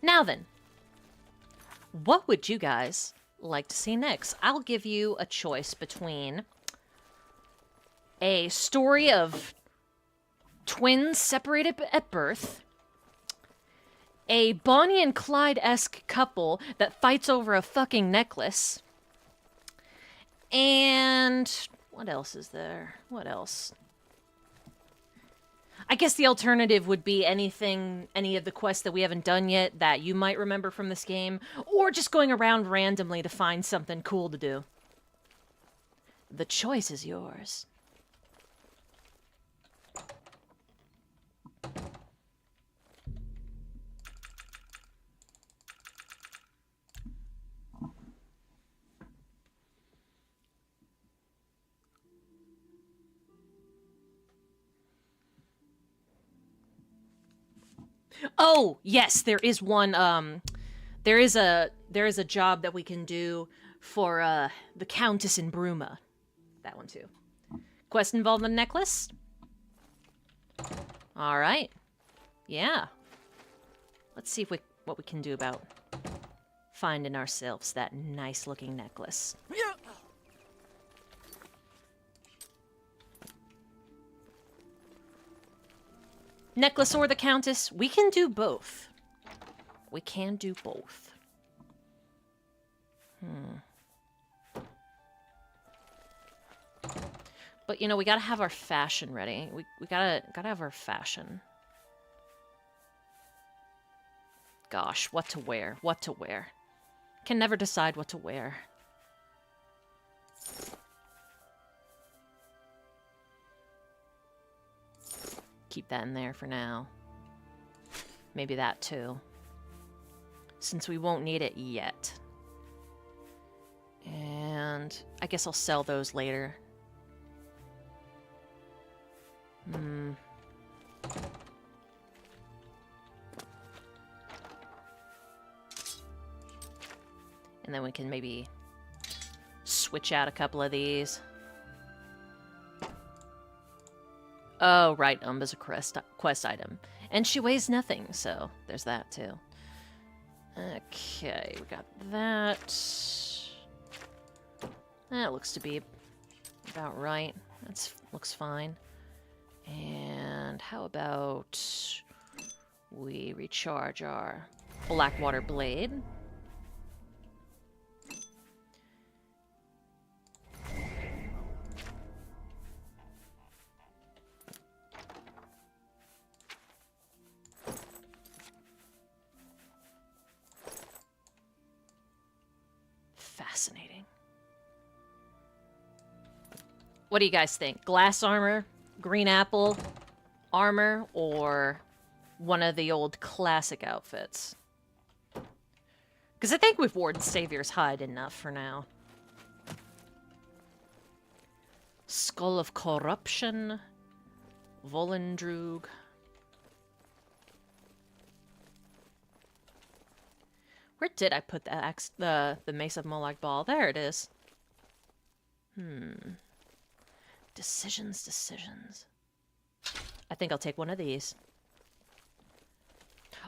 Now then, what would you guys like to see next? I'll give you a choice between a story of twins separated at birth, a Bonnie and Clyde-esque couple that fights over a fucking necklace, and what else is there? What else? I guess the alternative would be anything, any of the quests that we haven't done yet that you might remember from this game, or just going around randomly to find something cool to do. The choice is yours. Oh, yes, there is one, there is a job that we can do for, the Countess in Bruma. That one, too. Quest involving the necklace? Alright. Yeah. Let's see if what we can do about finding ourselves that nice-looking necklace. Necklace or the Countess, we can do both. We can do both. But, you know, we gotta have our fashion ready. We gotta have our fashion. Gosh, what to wear? What to wear? Can never decide what to wear. Keep that in there for now. Maybe that too. Since we won't need it yet. And I guess I'll sell those later. And then we can maybe switch out a couple of these. Oh, right, Umba's a quest item. And she weighs nothing, so there's that, too. Okay, we got that. That looks to be about right. That looks fine. And how about we recharge our Blackwater Blade? Fascinating. What do you guys think? Glass armor, green apple armor, or one of the old classic outfits? Because I think we've worn Savior's Hide enough for now. Skull of Corruption, Volendrug. Where did I put the axe, the Mace of Molag Bal? There it is. Decisions. I think I'll take one of these.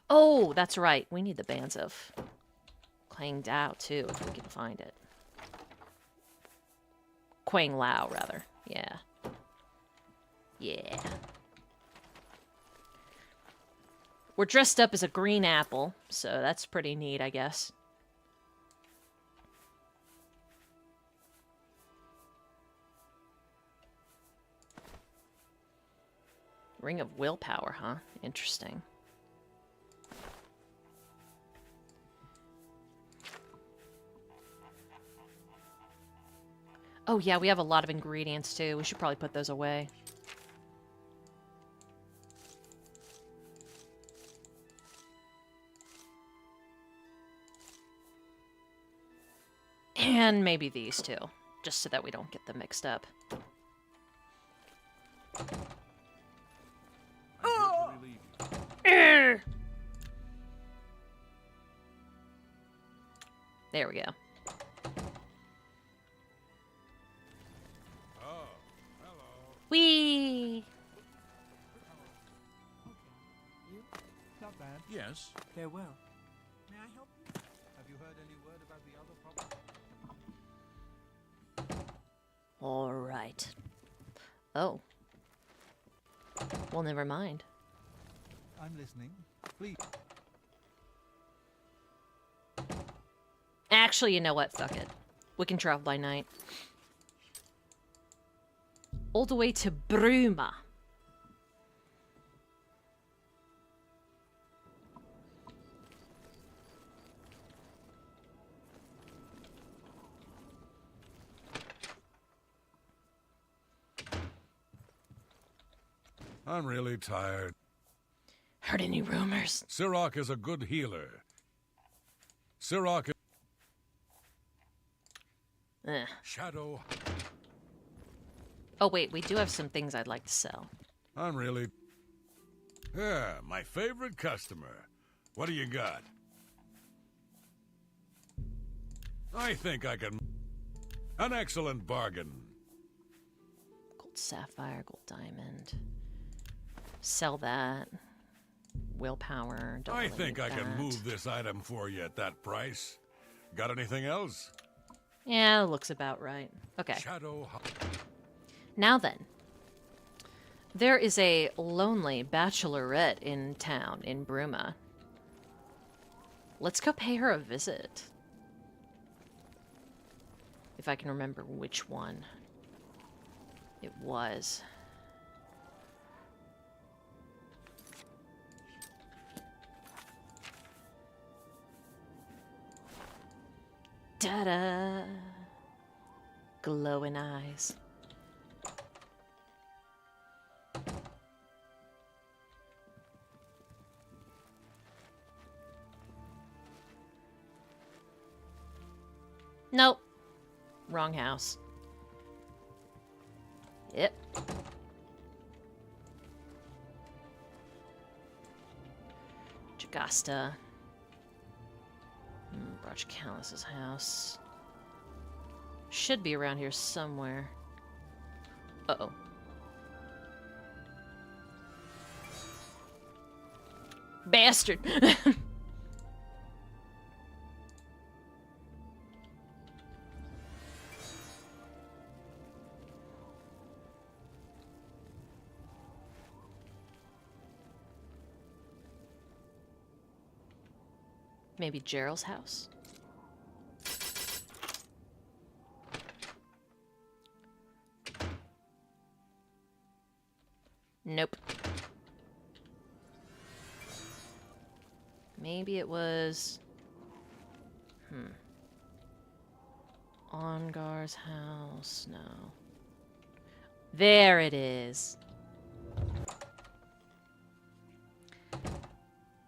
Oh, that's right. We need the Bands of Quang Dao, too, if we can find it. Quang Lao, rather. Yeah. Yeah. We're dressed up as a green apple, so that's pretty neat, I guess. Ring of Willpower, huh? Interesting. Oh yeah, we have a lot of ingredients too. We should probably put those away. And maybe these two, just so that we don't get them mixed up. There we go. Oh, hello. Whee! Yes. Farewell. May I help you? Have you heard any word about the other problem? All right. Oh. Well, never mind. I'm listening. Please. Actually, you know what? Fuck it. We can travel by night. All the way to Bruma. I'm really tired. Heard any rumors? Sirach is a good healer. Sirach is... Shadow... Oh, wait. We do have some things I'd like to sell. I'm really... Yeah, my favorite customer. What do you got? I think I can... An excellent bargain. Gold sapphire, gold diamond. Sell that. Willpower. Don't I really think need I can that. move this item for you at that price. Got anything else? Yeah, looks about right. Okay. Shadow... Now then. There is a lonely bachelorette in town in Bruma. Let's go pay her a visit. If I can remember which one it was. Da-da! Glowing eyes. Nope. Wrong house. Yep. Jagasta. Brotch Callus's house. Should be around here somewhere. Uh-oh. Bastard! Maybe Gerald's house? Nope. Maybe it was... Ongar's house? No. There it is.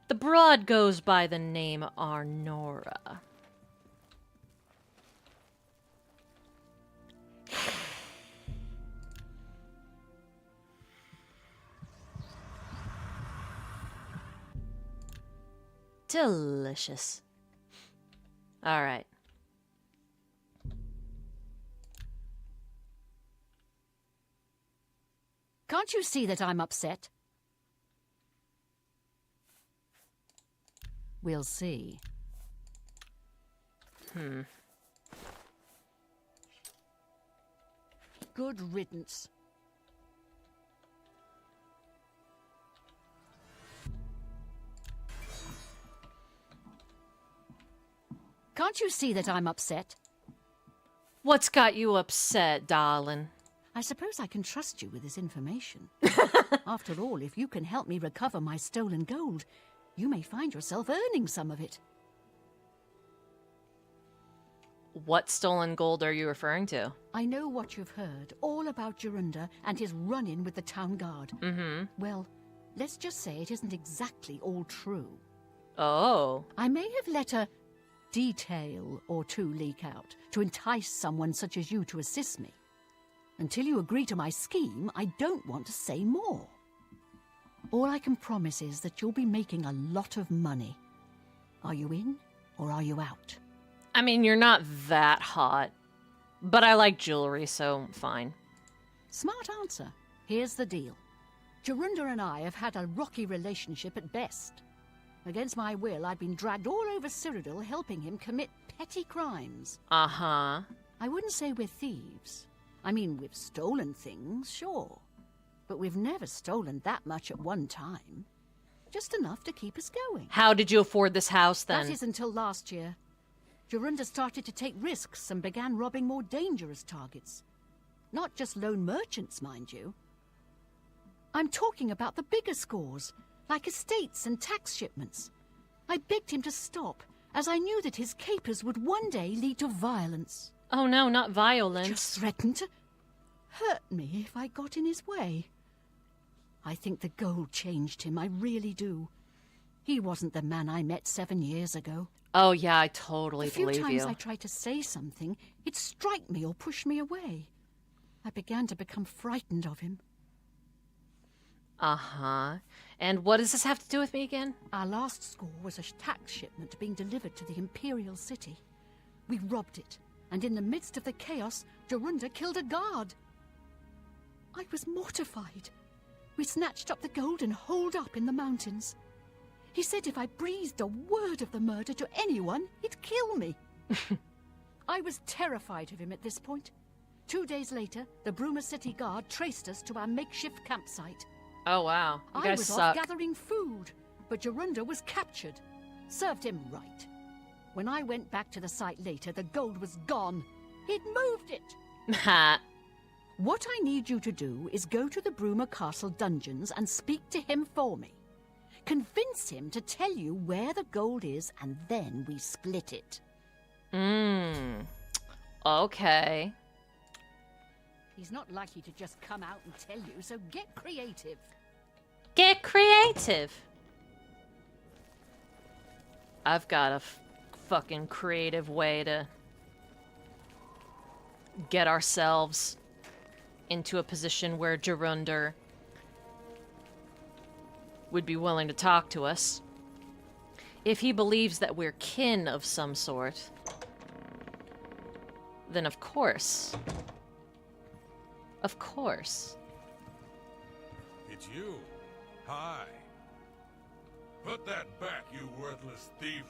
The broad goes by the name Arnora. Delicious. All right. Can't you see that I'm upset? We'll see. Good riddance. Can't you see that I'm upset? What's got you upset, darling? I suppose I can trust you with this information. After all, if you can help me recover my stolen gold, you may find yourself earning some of it. What stolen gold are you referring to? I know what you've heard, all about Jorunda and his run-in with the town guard. Well, let's just say it isn't exactly all true. Oh. I may have let a detail or two leak out to entice someone such as you to assist me. Until you agree to my scheme, I don't want to say more. All I can promise is that you'll be making a lot of money. Are you in or are you out? I mean, you're not that hot. But I like jewelry, so fine. Smart answer. Here's the deal. Jorunda and I have had a rocky relationship at best. Against my will, I'd been dragged all over Cyrodiil helping him commit petty crimes. Uh-huh. I wouldn't say we're thieves. I mean, we've stolen things, sure. But we've never stolen that much at one time. Just enough to keep us going. How did you afford this house, then? That is until last year. Jorunda started to take risks and began robbing more dangerous targets. Not just lone merchants, mind you. I'm talking about the bigger scores, like estates and tax shipments. I begged him to stop, as I knew that his capers would one day lead to violence. Oh no, not violence. Just threatened to hurt me if I got in his way. I think the gold changed him, I really do. He wasn't the man I met 7 years ago. Oh yeah, I totally believe you. A few times I tried to say something, he'd strike me or push me away. I began to become frightened of him. Uh-huh. And what does this have to do with me again? Our last score was a tax shipment being delivered to the Imperial City. We robbed it, and in the midst of the chaos, Jorunda killed a guard. I was mortified. We snatched up the gold and holed up in the mountains. He said if I breathed a word of the murder to anyone, he'd kill me. I was terrified of him at this point. 2 days later, the Bruma City Guard traced us to our makeshift campsite. Oh wow, you I guys was suck. off gathering food, but Jorunda was captured. Served him right. When I went back to the site later, the gold was gone. He'd moved it. Ha. What I need you to do is go to the Bruma Castle dungeons and speak to him for me. Convince him to tell you where the gold is, and then we split it. Okay. He's not likely to just come out and tell you, so get creative. Get creative. I've got a fucking creative way to get ourselves into a position where Jorunda would be willing to talk to us. If he believes that we're kin of some sort, then of course. Of course. It's you. Hi. Put that back, you worthless thief.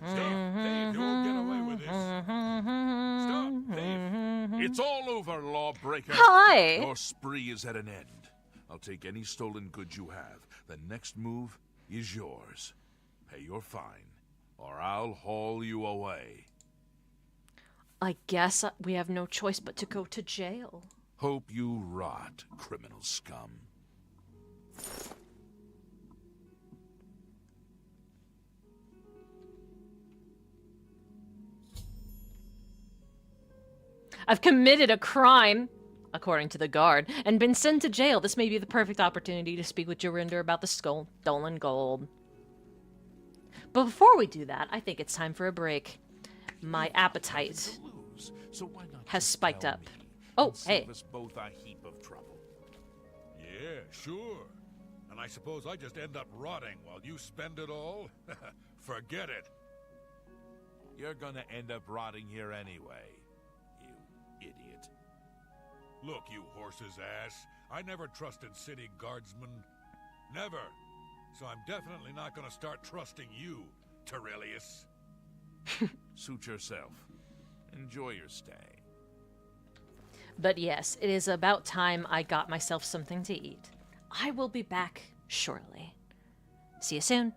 Stop, thief. You won't get away with this. Stop, thief. It's all over, lawbreaker. Hi. Your spree is at an end. I'll take any stolen goods you have. The next move is yours. Pay your fine, or I'll haul you away. I guess we have no choice but to go to jail. Hope you rot, criminal scum. I've committed a crime, according to the guard, and been sent to jail. This may be the perfect opportunity to speak with Jorunda about the stolen gold. But before we do that, I think it's time for a break. My appetite has spiked up. Oh, hey. Save us both a heap of trouble. Yeah, sure. And I suppose I just end up rotting while you spend it all? Forget it. You're gonna end up rotting here anyway, you idiot. Look, you horse's ass. I never trusted city guardsmen. Never. So I'm definitely not gonna start trusting you, Terrelius. Suit yourself. Enjoy your stay. But yes, it is about time I got myself something to eat. I will be back shortly. See you soon.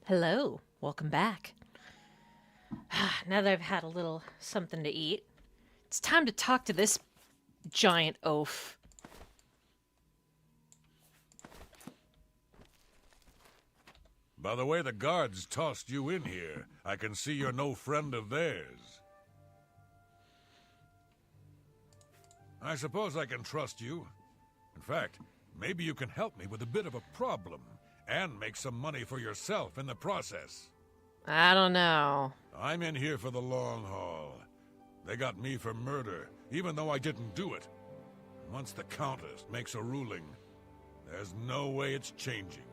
Hello, welcome back. Now that I've had a little something to eat, it's time to talk to this giant oaf. By the way the guards tossed you in here, I can see you're no friend of theirs. I suppose I can trust you. In fact, maybe you can help me with a bit of a problem, and make some money for yourself in the process. I don't know. I'm in here for the long haul. They got me for murder, even though I didn't do it. Once the Countess makes a ruling, there's no way it's changing.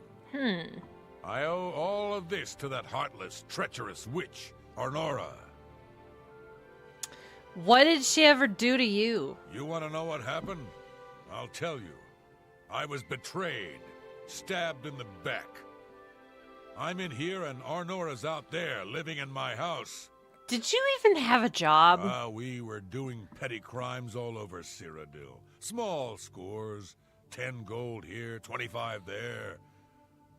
I owe all of this to that heartless, treacherous witch, Arnora. What did she ever do to you? You want to know what happened? I'll tell you. I was betrayed, stabbed in the back. I'm in here and Arnora's out there, living in my house. Did you even have a job? We were doing petty crimes all over Cyrodiil. Small scores, 10 gold here, 25 there.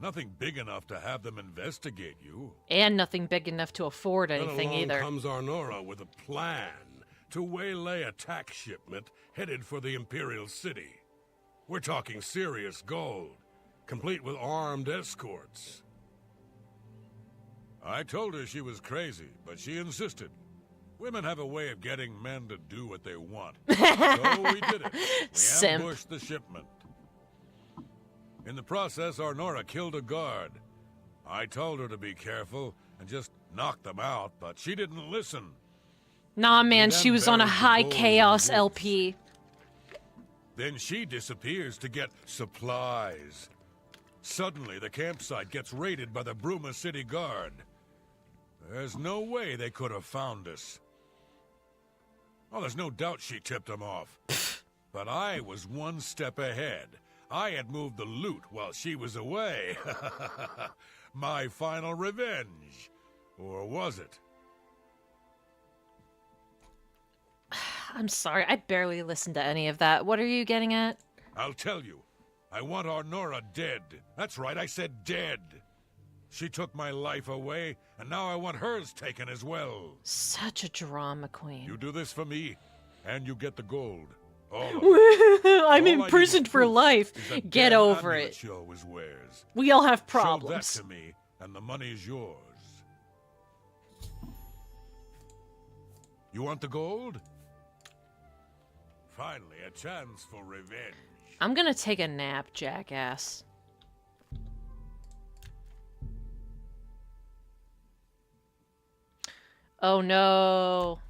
Nothing big enough to have them investigate you. And nothing big enough to afford Then anything along either. comes Arnora with a plan to waylay a tax shipment headed for the Imperial City. We're talking serious gold, complete with armed escorts. I told her she was crazy, but she insisted. Women have a way of getting men to do what they want. So we did it. We Simp. ambushed the shipment. In the process, Arnora killed a guard. I told her to be careful and just knock them out, but she didn't listen. Nah, man, Then she was on a buried the high gold in chaos the woods. LP. Then she disappears to get supplies. Suddenly, the campsite gets raided by the Bruma City Guard. There's no way they could have found us. Oh, there's no doubt she tipped them off. But I was one step ahead. I had moved the loot while she was away. My final revenge. Or was it? I'm sorry, I barely listened to any of that. What are you getting at? I'll tell you. I want Arnora dead. That's right, I said dead. She took my life away, and now I want hers taken as well. Such a drama queen. You do this for me, and you get the gold. All of it. I'm All I need imprisoned is for proof life. is that Get damn over amulet it. she always wears. We all have Show problems. that to me, and the money's yours. You want the gold? Finally, a chance for revenge. I'm gonna take a nap, jackass. Oh no.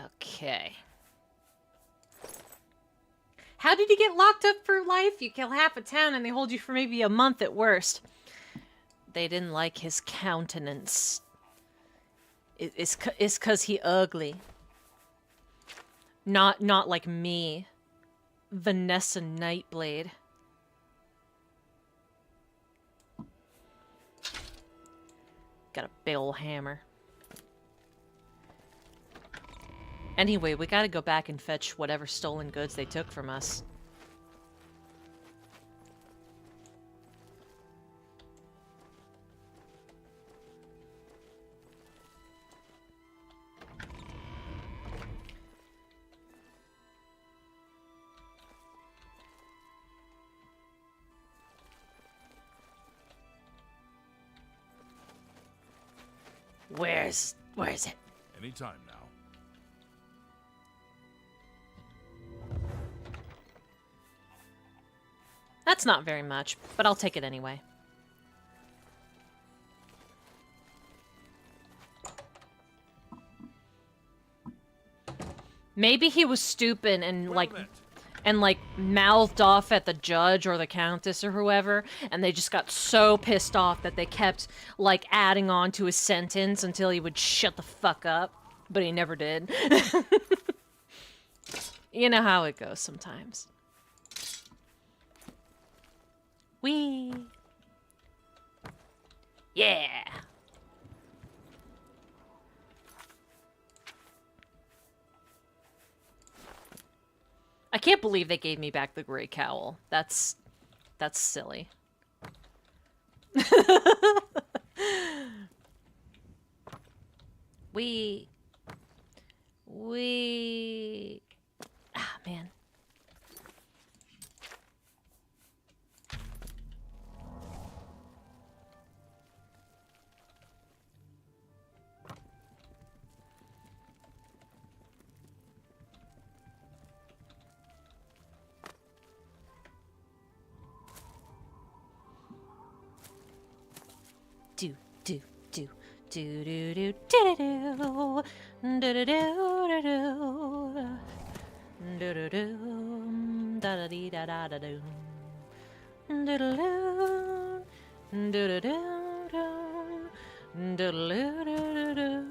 Okay. How did you get locked up for life? You kill half a town and they hold you for maybe a month at worst. They didn't like his countenance. It's 'cause he ugly. Not like me. Vanessa Nightblade. Got a big ol' hammer. Anyway, we gotta go back and fetch whatever stolen goods they took from us. Where is it? Anytime now. That's not very much, but I'll take it anyway. Maybe he was stupid and like mouthed off at the judge or the countess or whoever, and they just got so pissed off that they kept like adding on to his sentence until he would shut the fuck up, but he never did. You know how it goes sometimes. Whee! Yeah! can't believe they gave me back the gray cowl. That's silly. We... Ah, man. Do, do, do. Do do do do do do do do do do do da da dee da da da do do do do do do do do do do do.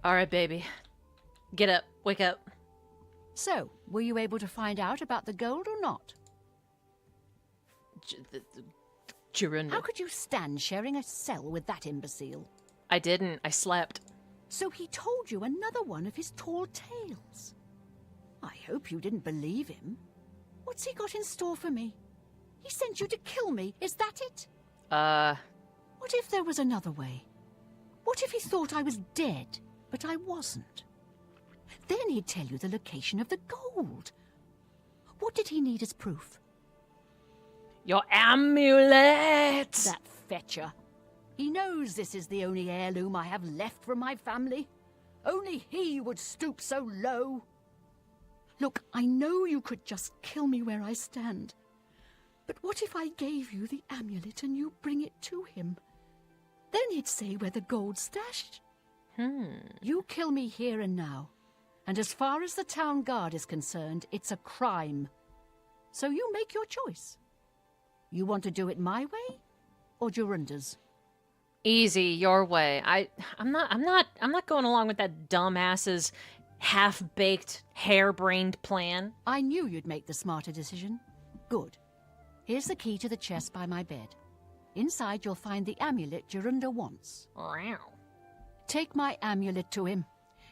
All right, baby. Get up. Wake up. So, were you able to find out about the gold or not? Jorunda. How could you stand sharing a cell with that imbecile? I didn't. I slept. So he told you another one of his tall tales. I hope you didn't believe him. What's he got in store for me? He sent you to kill me, is that it? What if there was another way? What if he thought I was dead, but I wasn't? Then he'd tell you the location of the gold. What did he need as proof? Your amulet! That fetcher. He knows this is the only heirloom I have left from my family. Only he would stoop so low. Look, I know you could just kill me where I stand. But what if I gave you the amulet and you bring it to him? Then he'd say where the gold's stashed. You kill me here and now. And as far as the town guard is concerned, it's a crime. So you make your choice. You want to do it my way or Jorunda's? Easy, your way. I'm not going along with that dumbass's half-baked, harebrained plan. I knew you'd make the smarter decision. Good. Here's the key to the chest by my bed. Inside you'll find the amulet Jorunda wants. Wow. Take my amulet to him.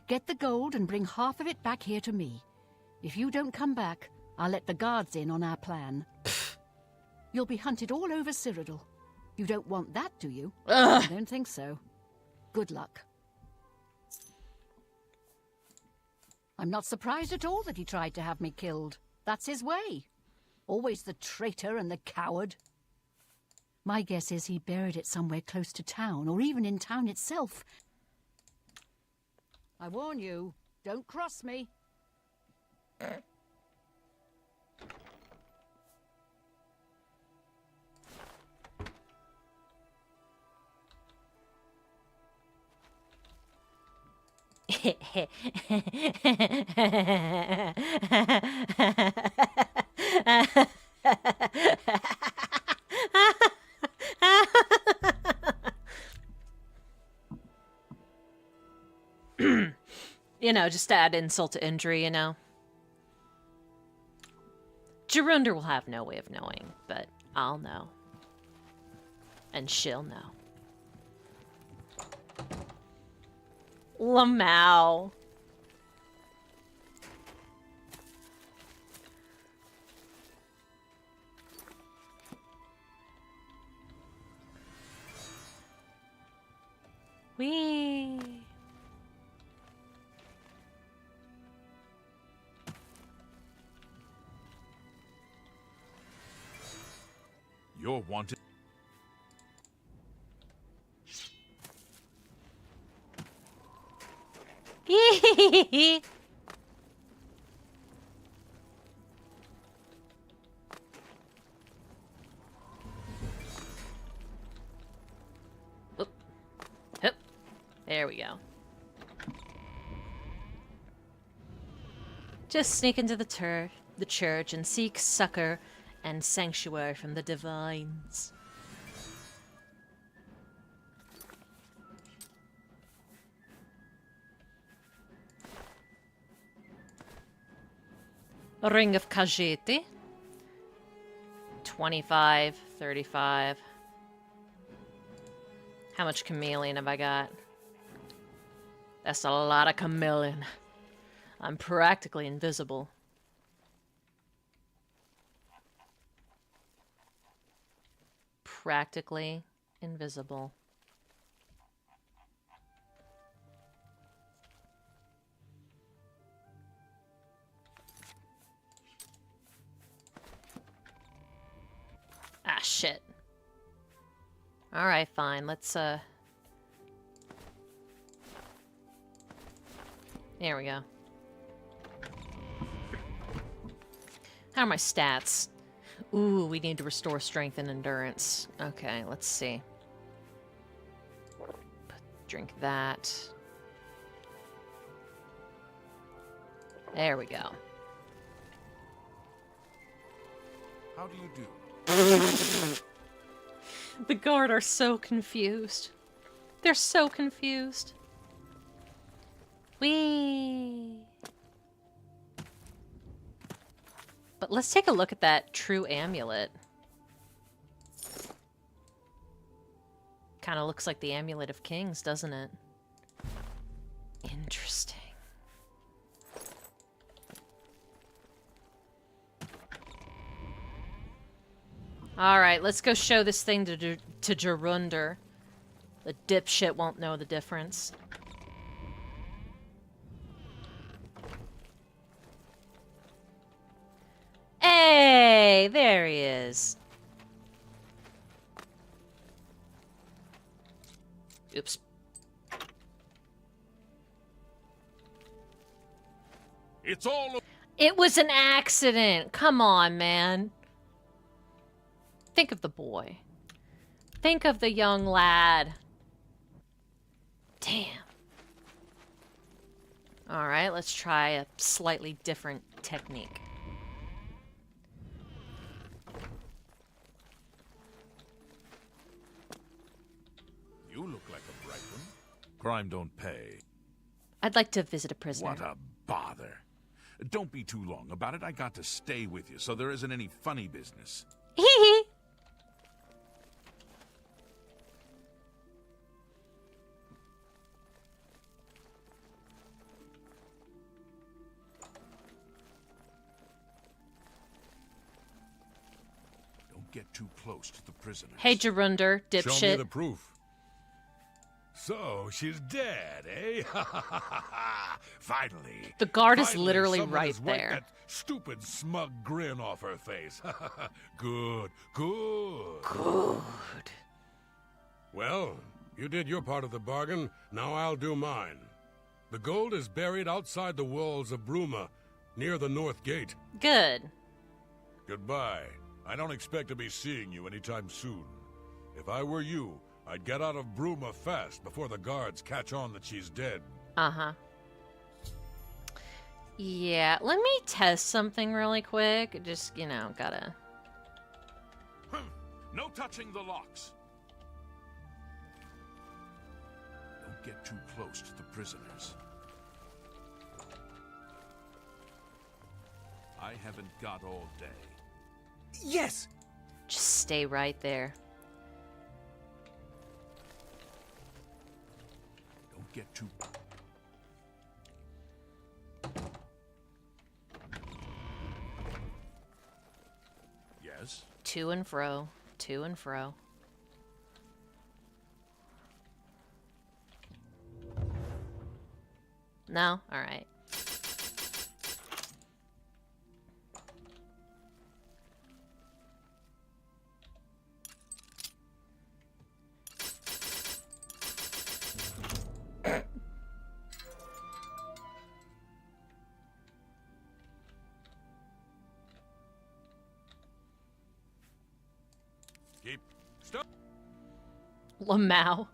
Get the gold and bring half of it back here to me. If you don't come back, I'll let the guards in on our plan. You'll be hunted all over Cyrodiil. You don't want that, do you? Ugh. I don't think so. Good luck. I'm not surprised at all that he tried to have me killed. That's his way. Always the traitor and the coward. My guess is he buried it somewhere close to town, or even in town itself. I warn you, don't cross me. You know, just to add insult to injury, you know. Jorunda will have no way of knowing, but I'll know. And she'll know. Lamau. Whee! You're wanted. Oop. Hup. There we go. Just sneak into the church and seek succor and sanctuary from the divines. Ring of Khajiit. 25, 35. How much chameleon have I got? That's a lot of chameleon. I'm practically invisible. Practically invisible. Ah, shit. Alright, fine. Let's, There we go. How are my stats? Ooh, we need to restore strength and endurance. Okay, let's see. Drink that. There we go. How do you do? The guard are so confused. They're so confused. Whee! But let's take a look at that true amulet. Kind of looks like the Amulet of Kings, doesn't it? Interesting. Alright, let's go show this thing to Gerunder. The dipshit won't know the difference. Hey, there he is. Oops. It's all... It was an accident. Come on, man. Think of the boy. Think of the young lad. Damn. Alright, let's try a slightly different technique. You look like a bright one. Crime don't pay. I'd like to visit a prisoner. What a bother. Don't be too long about it. I got to stay with you, so there isn't any funny business. Hee hee. Don't get too close to the prisoners. Hey, Gerunder, Show me dipshit. the proof. So, she's dead, eh? Finally. The guard is Finally, literally someone right has wiped there. that stupid, smug grin off her face. Good, good. Good. Well, you did your part of the bargain. Now I'll do mine. The gold is buried outside the walls of Bruma, near the North Gate. Good. Goodbye. I don't expect to be seeing you anytime soon. If I were you, I'd get out of Bruma fast before the guards catch on that she's dead. Uh-huh. Yeah, let me test something really quick. Just, you know, gotta... No touching the locks. Don't get too close to the prisoners. I haven't got all day. Yes! Just stay right there. Don't get too... Yes? To and fro. To and fro. No? Alright. Keep... Stop! Lamau.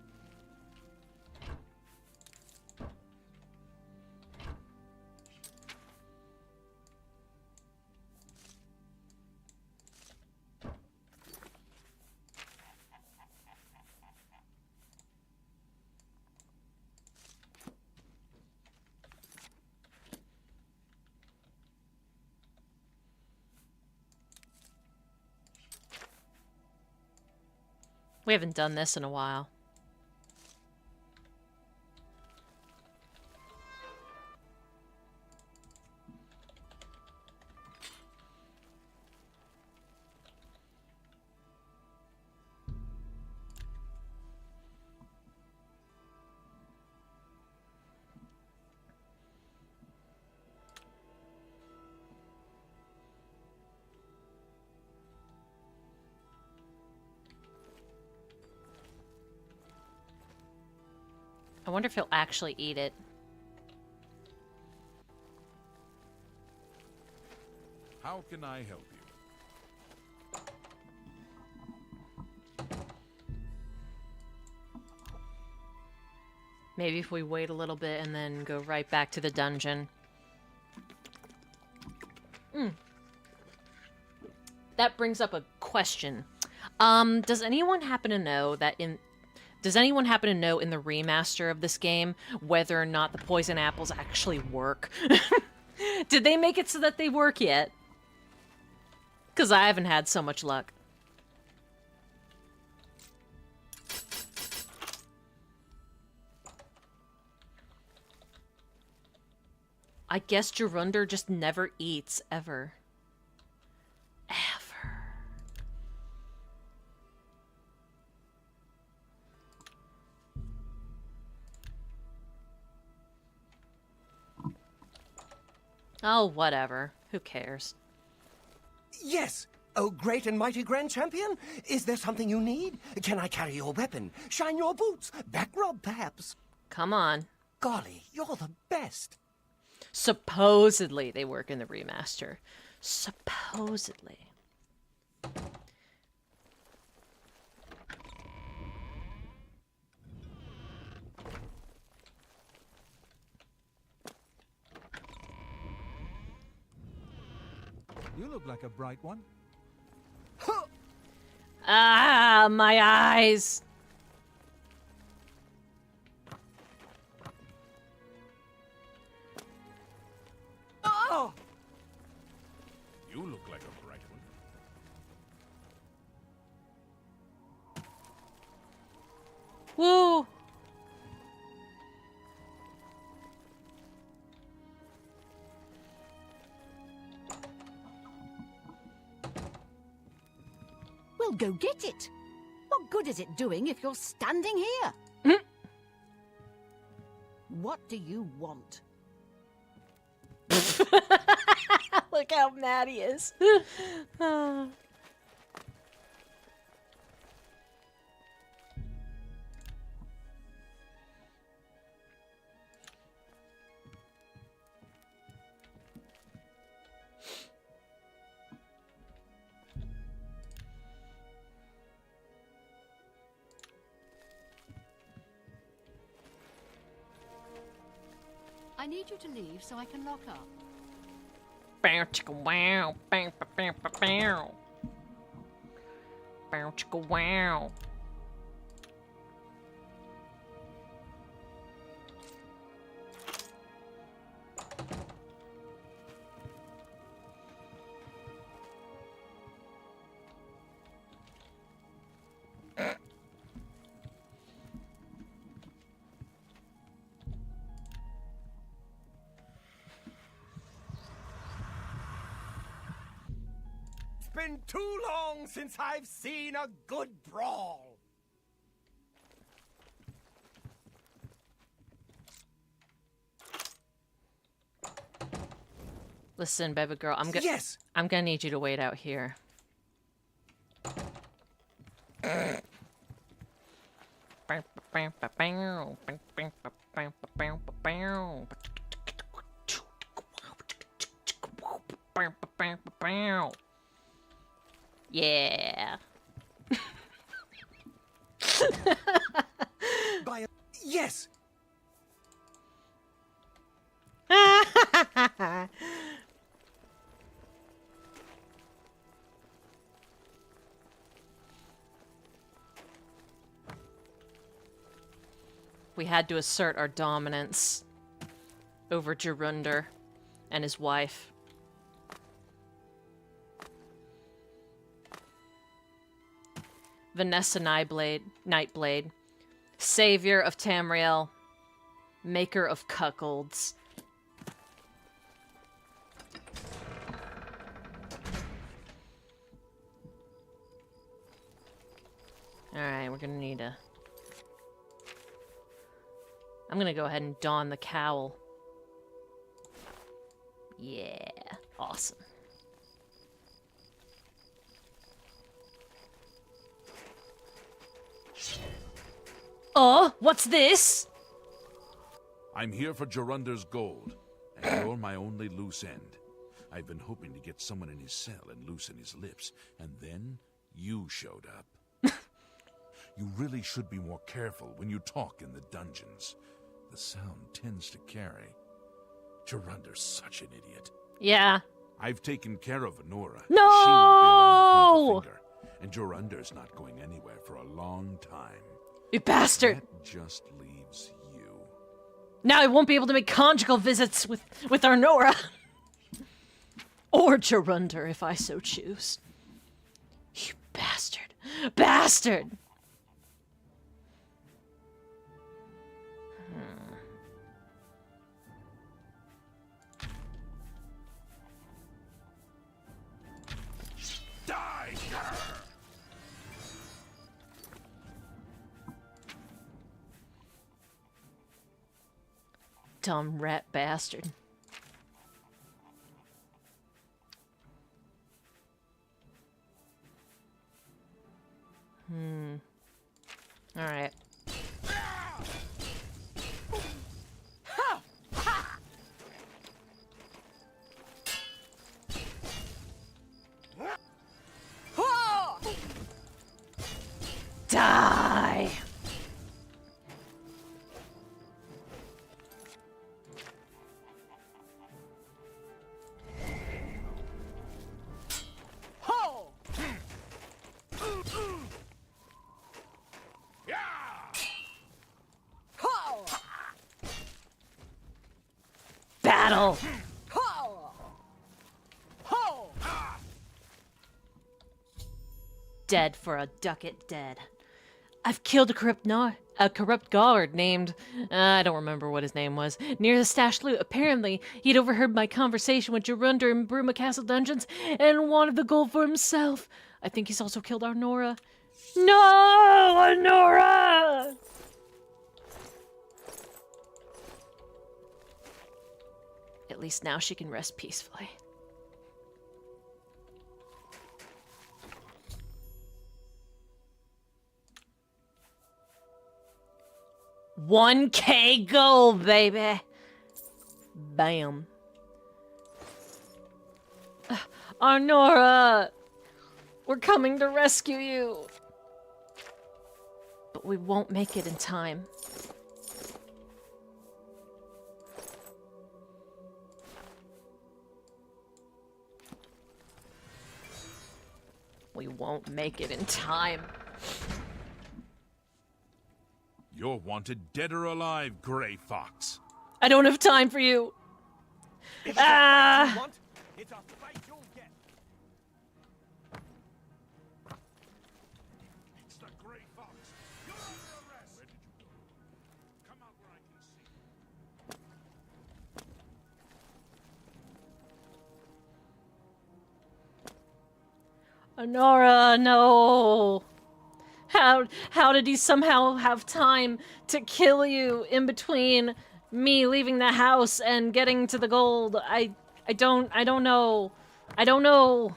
We haven't done this in a while. I wonder if he'll actually eat it. How can I help you? Maybe if we wait a little bit and then go right back to the dungeon. That brings up a question. Does anyone happen to know that in the remaster of this game whether or not the poison apples actually work? Did they make it so that they work yet? Because I haven't had so much luck. I guess Gerunder just never eats, ever. Ever. Oh, whatever. Who cares? Yes! Oh, great and mighty Grand Champion! Is there something you need? Can I carry your weapon? Shine your boots? Back rub, perhaps? Come on. Golly, you're the best! Supposedly they work in the remaster. Supposedly. You look like a bright one. Ah, my eyes! Oh! You look like a bright one. Woo! Well, go get it. What good is it doing if you're standing here? What do you want? Look how mad he is. I need you to leave so I can lock up. Bow chicka wow, bow bow bow bow bow. Bow chicka wow. It's been too long since I've seen a good brawl. Listen, baby girl, Yes! I'm gonna need you to wait out here. Yeah. Yes! We had to assert our dominance over Gerunder and his wife. Vanessa Nightblade. Savior of Tamriel. Maker of cuckolds. Alright, we're gonna need a... I'm gonna go ahead and don the cowl. Yeah, awesome. Oh, what's this? I'm here for Jorunder's gold, and you're my only loose end. I've been hoping to get someone in his cell and loosen his lips, and then you showed up. You really should be more careful when you talk in the dungeons. The sound tends to carry. Jorunder's such an idiot. Yeah. I've taken care of Honora. No! She won't be around to point the finger, and Jorunder's not going anywhere for a long time. You bastard! That just leaves you. Now I won't be able to make conjugal visits with Arnora. Or Jorunder, if I so choose. You bastard. Bastard! Die! Dumb rat bastard. Alright. Die! Battle! Dead for a ducat dead. I've killed a corrupt guard named... I don't remember what his name was. Near the stashed loot. Apparently, he'd overheard my conversation with Jorunder in Bruma Castle dungeons and wanted the gold for himself. I think he's also killed Arnora. No! Arnora! At least now she can rest peacefully. $1K gold, baby! Bam. Arnora! We're coming to rescue you! But we won't make it in time. We won't make it in time. You're wanted dead or alive, Grey Fox. I don't have time for you. Is that what you want? It's a fight you'll get. It's the Grey Fox. You're under arrest. Where did you go? Come out where I can see. Honora, no. How did he somehow have time to kill you in between me leaving the house and getting to the gold? I don't know. I don't know.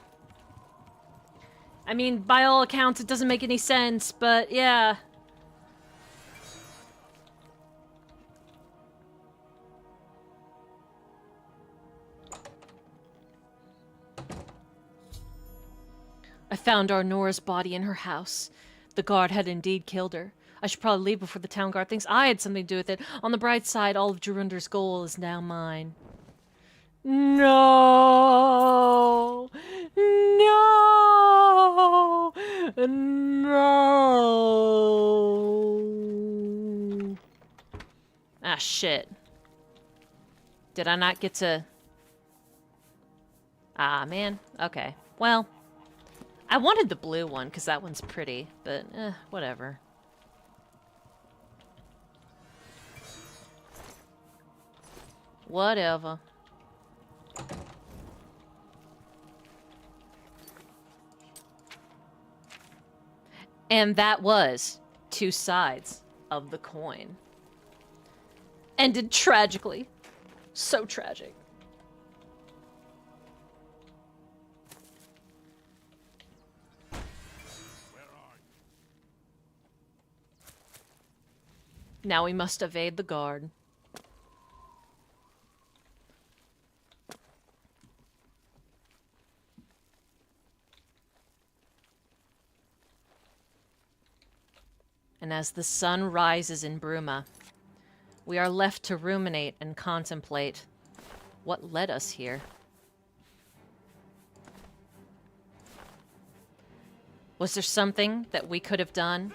I mean, by all accounts, it doesn't make any sense, but yeah. I found Arnora's body in her house. The guard had indeed killed her. I should probably leave before the town guard thinks I had something to do with it. On the bright side, all of Jorunder's gold is now mine. No! No! No! Ah, shit. Did I not get to... Ah, man. Okay. Well... I wanted the blue one because that one's pretty, but whatever. Whatever. And that was two sides of the coin. Ended tragically. So tragic. Now we must evade the guard. And as the sun rises in Bruma, we are left to ruminate and contemplate what led us here. Was there something that we could have done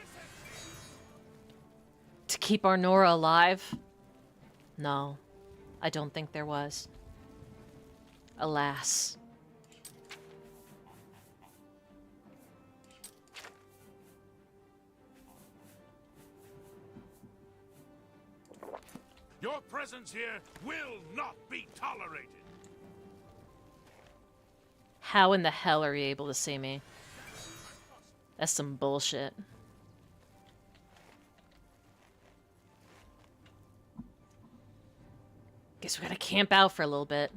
to keep our Nora alive? No, I don't think there was. Alas. Your presence here will not be tolerated. How in the hell are you able to see me? That's some bullshit. Guess we gotta camp out for a little bit.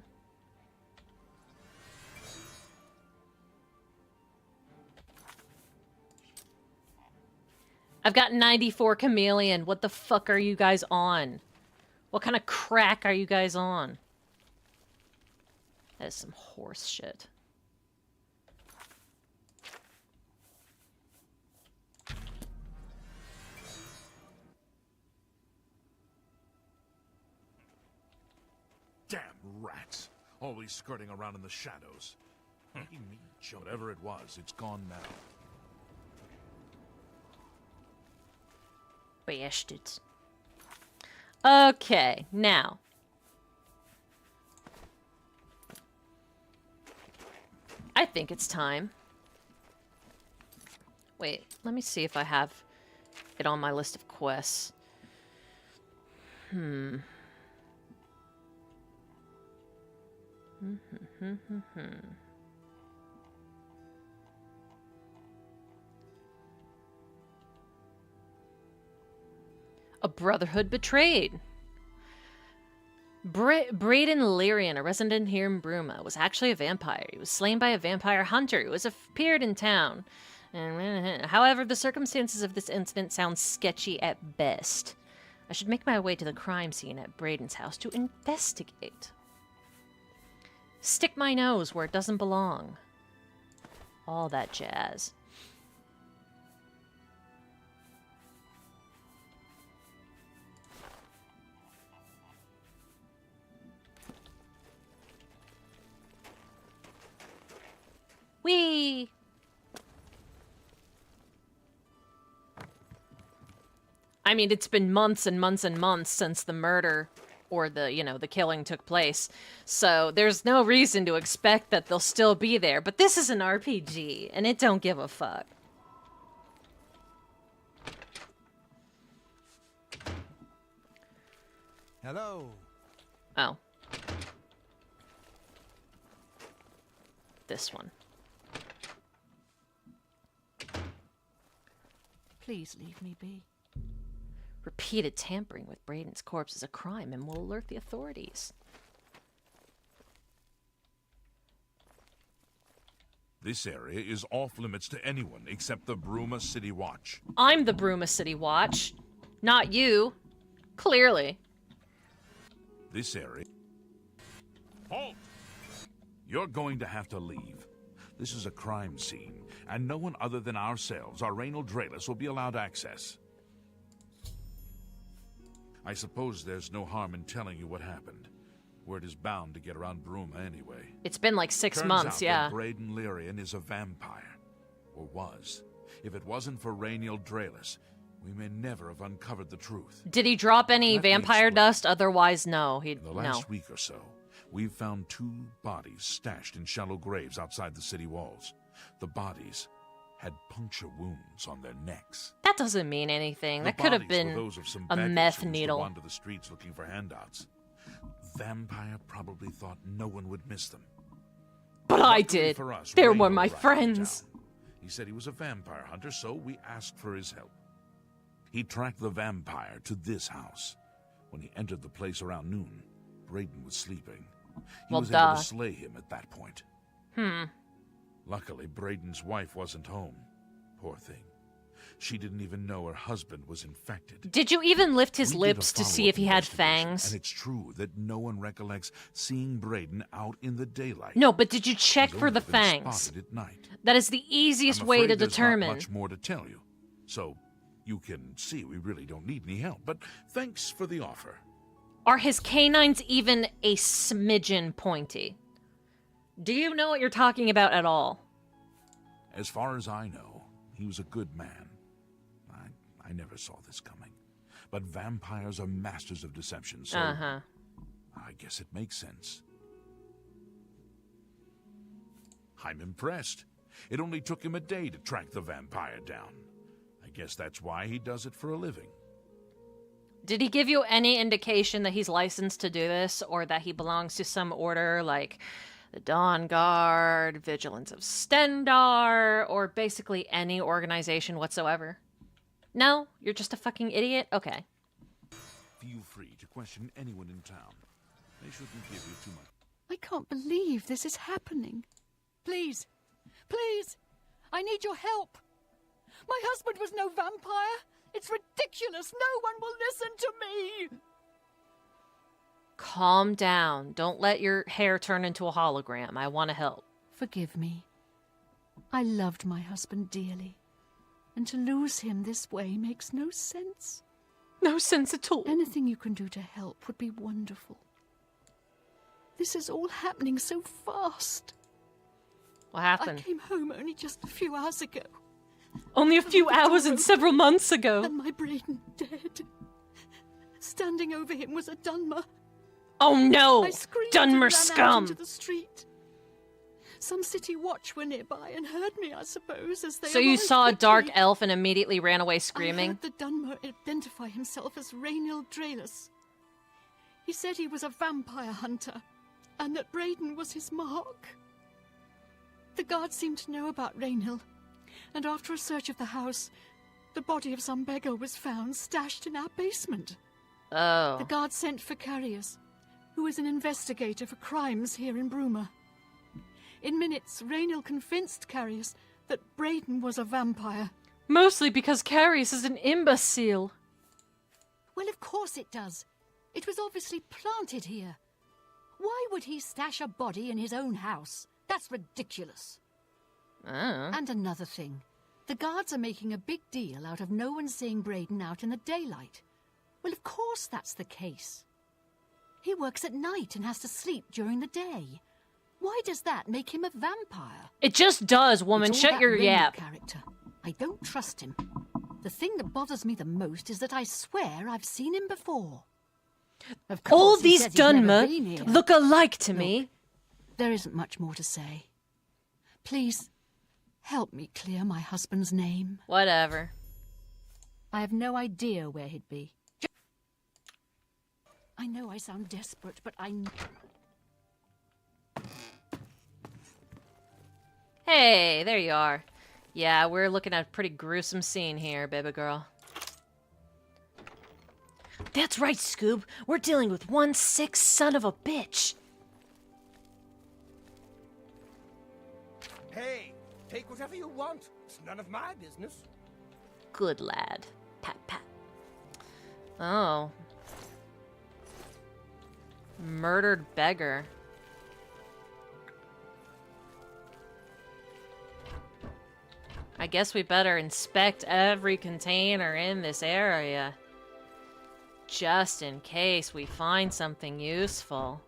I've got 94 chameleon. What the fuck are you guys on? What kind of crack are you guys on? That is some horse shit. Damn rats. Always skirting around in the shadows. Whatever it was, it's gone now. Bastards. Okay, now. I think it's time. Wait, let me see if I have it on my list of quests. A brotherhood betrayed. Braden Lyrian, a resident here in Bruma, was actually a vampire. He was slain by a vampire hunter who appeared in town. However, the circumstances of this incident sound sketchy at best. I should make my way to the crime scene at Braden's house to investigate. Stick my nose where it doesn't belong. All that jazz. Whee! I mean, it's been months and months and months since the murder or the killing took place. So there's no reason to expect that they'll still be there. But this is an RPG, and it don't give a fuck. Hello. Oh. This one. Please leave me be. Repeated tampering with Braden's corpse is a crime and will alert the authorities. This area is off limits to anyone except the Bruma City Watch. I'm the Bruma City Watch, not you. Clearly. This area... Halt! You're going to have to leave. This is a crime scene, and no one other than ourselves, our Raynal Draelus, will be allowed access. I suppose there's no harm in telling you what happened. Word is bound to get around Bruma anyway. It's been like 6 Turns months, out yeah. that Braden Lyrian is a vampire. Or was. If it wasn't for Raynal Draelus, we may never have uncovered the truth. Did he drop any Let me vampire explain. dust? Otherwise, no. In the last week or so, we've found 2 bodies stashed in shallow graves outside the city walls. The bodies had puncture wounds on their necks. That doesn't mean anything. The That could have bodies were been those of some a beggars meth who used to needle. wander the streets looking for handouts. Vampire probably thought no one would miss them. But I Luckily did. for us, They were Raynor my arrived in friends. town. He said he was a vampire hunter, so we asked for his help. He tracked the vampire to this house. When he entered the place around noon, Braden was sleeping. He Well, was able duh. to slay him at that point. Luckily, Braden's wife wasn't home. Poor thing. She didn't even know her husband was infected. Did you even lift his We did a lips to see if he had follow-up investigation, fangs? And it's true that no one recollects seeing Braden out in the daylight. No, but did you check He's for the only been fangs? spotted at night. That is the easiest I'm way to afraid there's determine. Not much more to tell you. So you can see we really don't need any help. But thanks for the offer. Are his canines even a smidgen pointy? Do you know what you're talking about at all? As far as I know, he was a good man. I never saw this coming. But vampires are masters of deception, so Uh-huh. I guess it makes sense. I'm impressed. It only took him a day to track the vampire down. I guess that's why he does it for a living. Did he give you any indication that he's licensed to do this, or that he belongs to some order like the Dawn Guard, Vigilance of Stendar, or basically any organization whatsoever? No? You're just a fucking idiot? Okay. Feel free to question anyone in town. They shouldn't give you too much. I can't believe this is happening. Please, please, I need your help. My husband was no vampire. It's ridiculous. No one will listen to me. Calm down. Don't let your hair turn into a hologram. I want to help. Forgive me. I loved my husband dearly, and to lose him this way makes no sense. No sense at all. Anything you can do to help would be wonderful. This is all happening so fast. What I happened? came home only just a few hours ago, Only a few hours and several months ago. and my Braden dead. Standing over him was a Dunmer. Oh no! I screamed and Dunmer ran out scum! into the street. Some city watch were nearby and heard me, I suppose, as they So you arrived saw a quickly. dark elf and immediately ran away I screaming? heard the Dunmer identify himself as Raynil Draelus. He said he was a vampire hunter, and that Braden was his mark. The guards seemed to know about Raynil, and after a search of the house, the body of some beggar was found stashed in our basement. Oh. The guards sent for Carius, who is an investigator for crimes here in Bruma. In minutes, Raynil convinced Carius that Braden was a vampire. Mostly because Carius is an imbecile. Well, of course it does. It was obviously planted here. Why would he stash a body in his own house? That's ridiculous. Oh. And another thing. The guards are making a big deal out of no one seeing Braden out in the daylight. Well, of course that's the case. He works at night and has to sleep during the day. Why does that make him a vampire? It just does, woman. It's all Shut that your Raynil yap. character. I don't trust him. The thing that bothers me the most is that I swear I've seen him before. Of course, All he these says he's never Dunmer been here. look alike to me. There isn't much more to say. Please, help me clear my husband's name. Whatever. I have no idea where he'd be. I know I sound desperate, but Hey, there you are. Yeah, we're looking at a pretty gruesome scene here, baby girl. That's right, Scoob. We're dealing with one sick son of a bitch. Hey, take whatever you want. It's none of my business. Good lad. Pat, pat. Oh. Murdered beggar. I guess we better inspect every container in this area. Just in case we find something useful.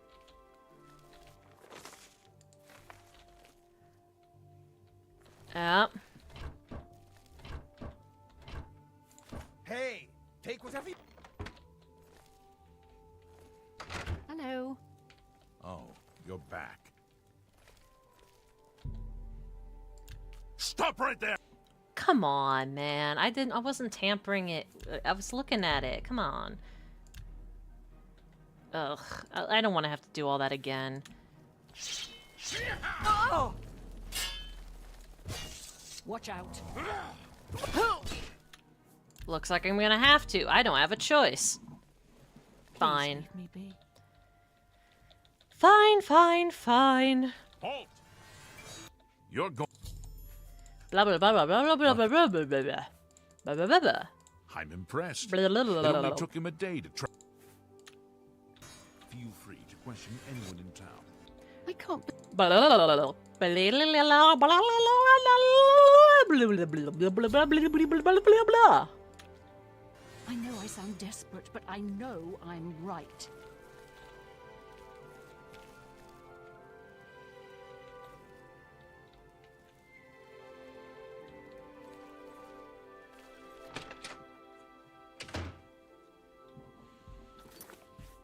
Yep. Hey, take whatever you... Hello. Oh, you're back. Stop right there! Come on, man. I wasn't tampering it. I was looking at it. Come on. Ugh. I don't want to have to do all that again. Oh! Watch out. Looks like I'm gonna have to. I don't have a choice. Fine. Please leave me be. Fine, fine, fine. Halt! You're going. Blah blah blah blah blah blah blah blah blah blah blah blah blah blah blah. I'm impressed. Blah, blah, blah, It blah, only blah. took him a day to try. Feel free to question anyone in town. I can't. Blah, blah, blah, blah, blah. Blah, blah, blah, blah, blah, blah, blah. I know I sound desperate, but I know I'm right.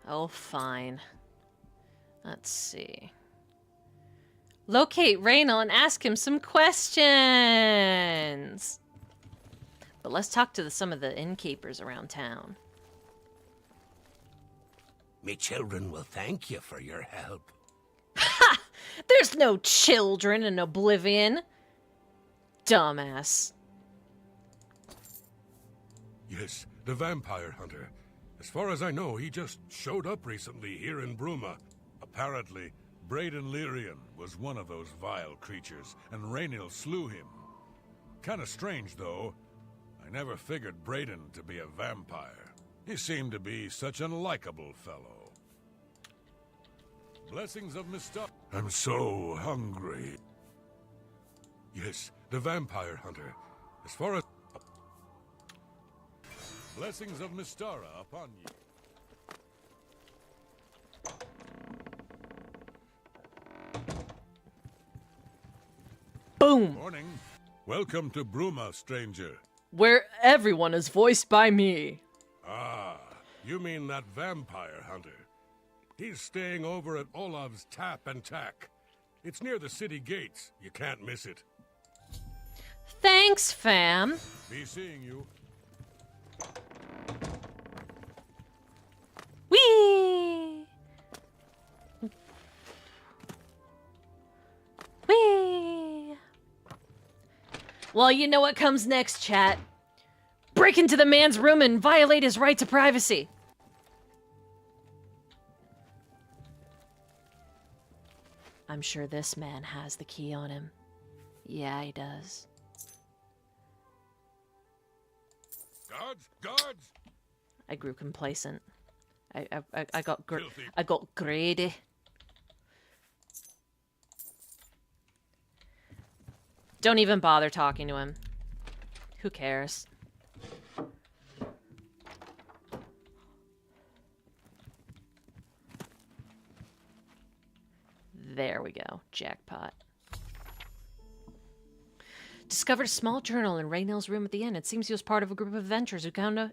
Oh, fine. Let's see. Locate Raynal and ask him some questions. But let's talk to some of the innkeepers around town. Me children will thank you for your help. Ha! There's no children in Oblivion. Dumbass. Yes, the vampire hunter. As far as I know, he just showed up recently here in Bruma. Apparently, Braden Lyrian was one of those vile creatures, and Raynal slew him. Kinda strange, though. I never figured Braden to be a vampire. He seemed to be such an likable fellow. Blessings of Mr. I'm so hungry. Yes, the vampire hunter. As far as... Blessings of Mystara upon you. Boom! Morning. Welcome to Bruma, stranger. Where everyone is voiced by me. Ah, you mean that vampire hunter. He's staying over at Olav's Tap and Tack. It's near the city gates. You can't miss it. Thanks, fam. Be seeing you. Whee! Whee! Well, you know what comes next, chat. Break into the man's room and violate his right to privacy. I'm sure this man has the key on him. Yeah, he does. Guards! Guards! I grew complacent. I got Filthy. I got greedy. Don't even bother talking to him. Who cares? There we go. Jackpot. Discovered a small journal in Raynal's room at the inn. It seems he was part of a group of adventurers who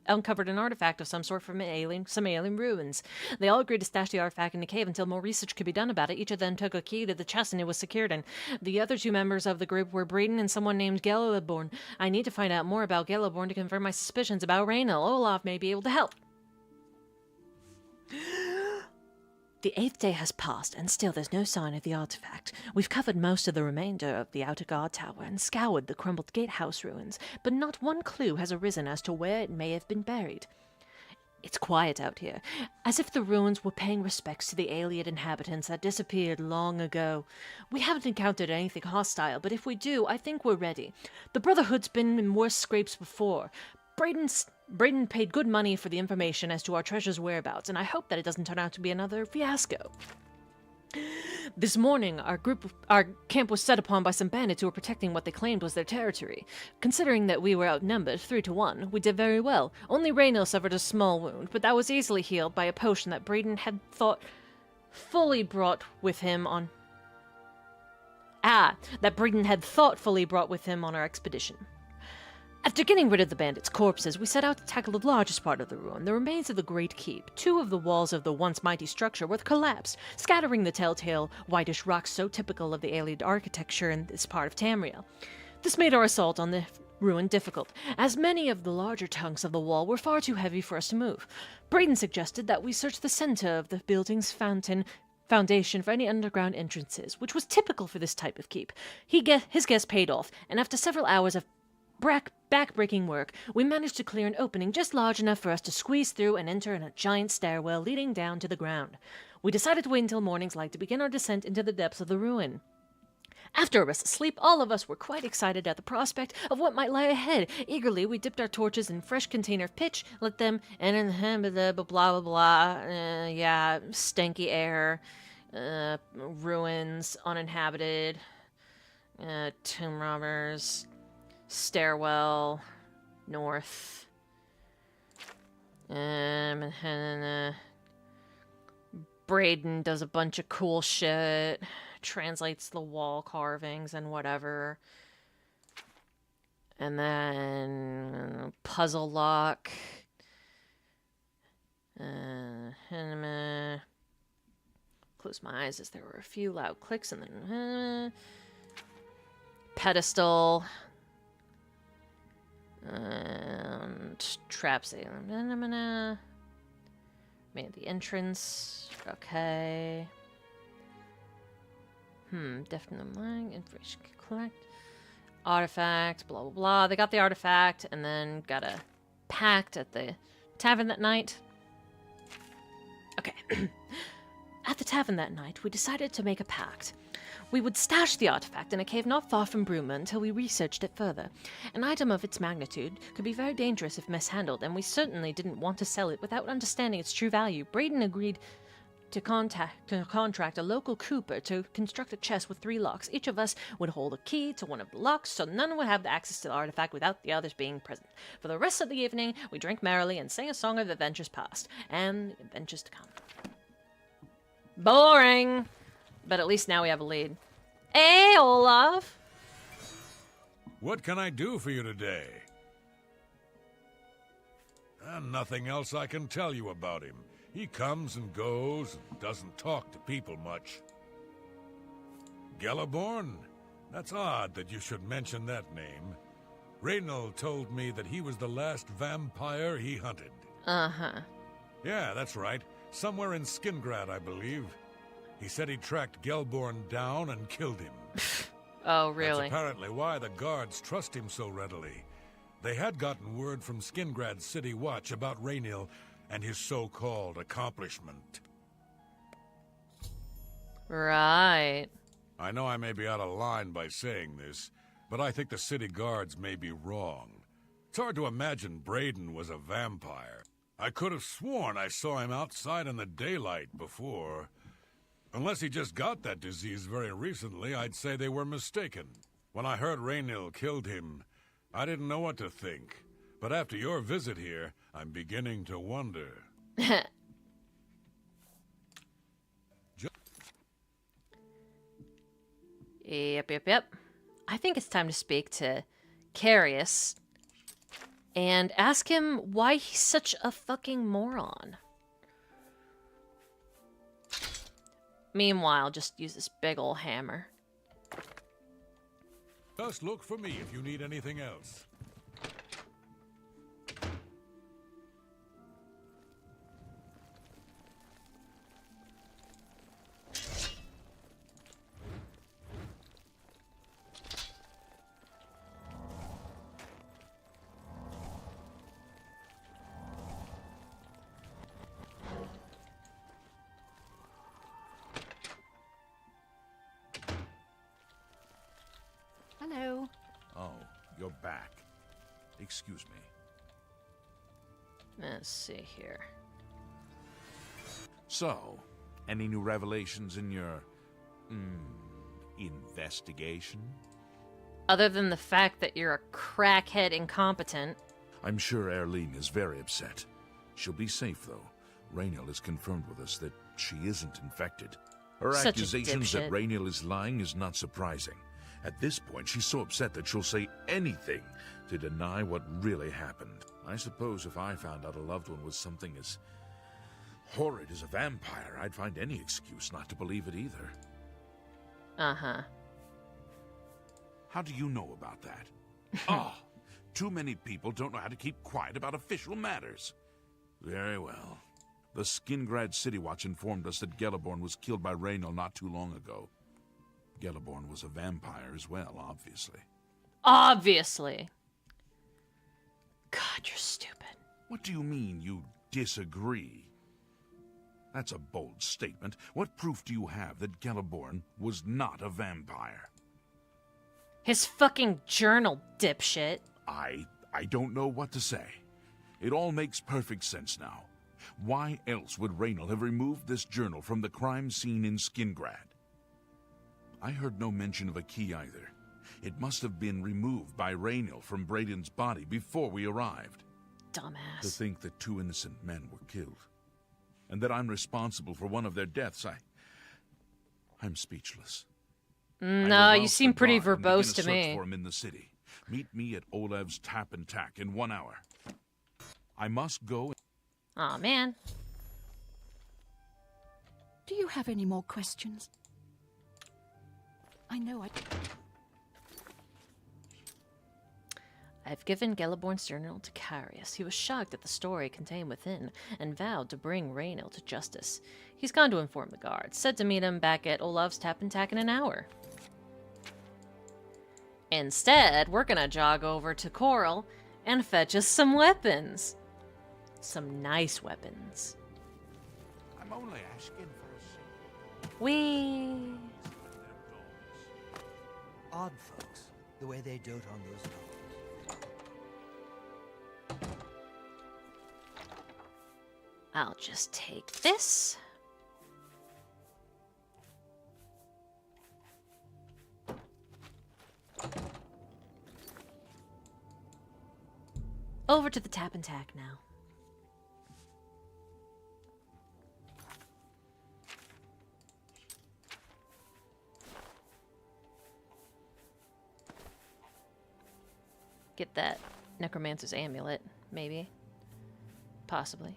uncovered an artifact of some sort from some alien ruins. They all agreed to stash the artifact in the cave until more research could be done about it. Each of them took a key to the chest and it was secured in. The other two members of the group were Braden and someone named Galaborn. I need to find out more about Galaborn to confirm my suspicions about Raynal. Olaf may be able to help. The 8th day has passed, and still there's no sign of the artifact. We've covered most of the remainder of the outer guard tower and scoured the crumbled gatehouse ruins, but not one clue has arisen as to where it may have been buried. It's quiet out here, as if the ruins were paying respects to the alien inhabitants that disappeared long ago. We haven't encountered anything hostile, but if we do, I think we're ready. The Brotherhood's been in worse scrapes before. Braden paid good money for the information as to our treasure's whereabouts, and I hope that it doesn't turn out to be another fiasco. This morning, our camp was set upon by some bandits who were protecting what they claimed was their territory. Considering that we were outnumbered 3-1, we did very well. Only Raynal suffered a small wound, but that was easily healed by a potion that Braden had thoughtfully brought with him on our expedition. After getting rid of the bandits' corpses, we set out to tackle the largest part of the ruin, the remains of the Great Keep. 2 of the walls of the once mighty structure were collapsed, scattering the telltale whitish rocks so typical of the alien architecture in this part of Tamriel. This made our assault on the ruin difficult, as many of the larger chunks of the wall were far too heavy for us to move. Braden suggested that we search the center of the building's foundation for any underground entrances, which was typical for this type of keep. His guess paid off, and after several hours of back-breaking work, we managed to clear an opening just large enough for us to squeeze through and enter in a giant stairwell leading down to the ground. We decided to wait until morning's light to begin our descent into the depths of the ruin. After a rest's sleep, all of us were quite excited at the prospect of what might lie ahead. Eagerly, we dipped our torches in a fresh container of pitch, lit them, and blah blah blah blah, stanky air, ruins, uninhabited, tomb robbers, stairwell, north, Braden does a bunch of cool shit, translates the wall carvings and whatever, and then puzzle lock, close my eyes as there were a few loud clicks, and then pedestal, and traps. Made the entrance. Okay. Definitely information collect. Artifact, blah blah blah. They got the artifact and then got a pact at the tavern that night. Okay. At the tavern that night, we decided to make a pact. We would stash the artifact in a cave not far from Bruma until we researched it further. An item of its magnitude could be very dangerous if mishandled, and we certainly didn't want to sell it without understanding its true value. Braden agreed to contract a local cooper to construct a chest with 3 locks. Each of us would hold a key to one of the locks, so none would have access to the artifact without the others being present. For the rest of the evening, we drank merrily and sang a song of adventures past, and adventures to come. Boring! But at least now we have a lead. Hey, Olaf! What can I do for you today? Nothing else I can tell you about him. He comes and goes and doesn't talk to people much. Gelliborn? That's odd that you should mention that name. Raynal told me that he was the last vampire he hunted. Uh-huh. Yeah, that's right. Somewhere in Skingrad, I believe. He said he tracked Gelborn down and killed him. Oh, really? That's apparently why the guards trust him so readily. They had gotten word from Skingrad's City Watch about Raynil and his so-called accomplishment. Right. I know I may be out of line by saying this, but I think the city guards may be wrong. It's hard to imagine Braden was a vampire. I could have sworn I saw him outside in the daylight before. Unless he just got that disease very recently, I'd say they were mistaken. When I heard Raynil killed him, I didn't know what to think. But after your visit here, I'm beginning to wonder. Yep. I think it's time to speak to Carius and ask him why he's such a fucking moron. Meanwhile, just use this big ol' hammer. Just look for me if you need anything else. Hello. Oh, you're back. Excuse me. Let's see here. So, any new revelations in your, investigation? Other than the fact that you're a crackhead incompetent. I'm sure Erlene is very upset. She'll be safe, though. Raynil has confirmed with us that she isn't infected. Her Such a accusations that dipshit. Raynil is lying is not surprising. At this point, she's so upset that she'll say anything to deny what really happened. I suppose if I found out a loved one was something as horrid as a vampire, I'd find any excuse not to believe it either. Uh-huh. How do you know about that? Oh, too many people don't know how to keep quiet about official matters. Very well. The Skingrad City Watch informed us that Geliborn was killed by Raynor not too long ago. Geliborn was a vampire as well, obviously. Obviously. God, you're stupid. What do you mean you disagree? That's a bold statement. What proof do you have that Geliborn was not a vampire? His fucking journal, dipshit. I don't know what to say. It all makes perfect sense now. Why else would Raynor have removed this journal from the crime scene in Skingrad? I heard no mention of a key either. It must have been removed by Raynor from Braden's body before we arrived. Dumbass. To think that 2 innocent men were killed, and that I'm responsible for one of their deaths, I'm speechless. No, you seem pretty verbose to me. For him in the city. Meet me at Olev's Tap and Tack in 1 hour. I must go. Aw, man. Do you have any more questions? I know I've given Geliborn's journal to Carius. He was shocked at the story contained within, and vowed to bring Raynor to justice. He's gone to inform the guards, said to meet him back at Olaf's Tap and Tack in an hour. Instead, we're gonna jog over to Coral and fetch us some weapons. Some nice weapons. I'm only asking for a Whee! Odd folks, the way they dote on those novels. I'll just take this. Over to the Tap and Tack now. Get that Necromancer's amulet, maybe. Possibly.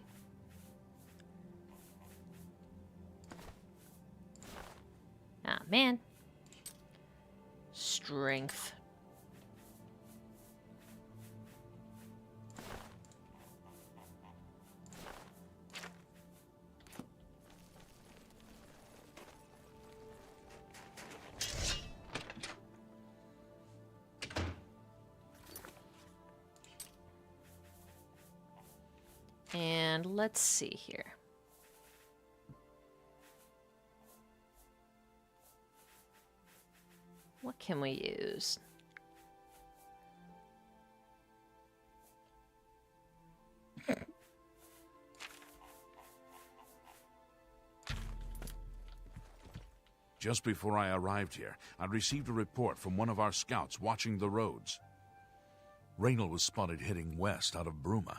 Ah, man. Strength. And let's see here. What can we use? Just before I arrived here, I received a report from one of our scouts watching the roads. Raynor was spotted heading west out of Bruma.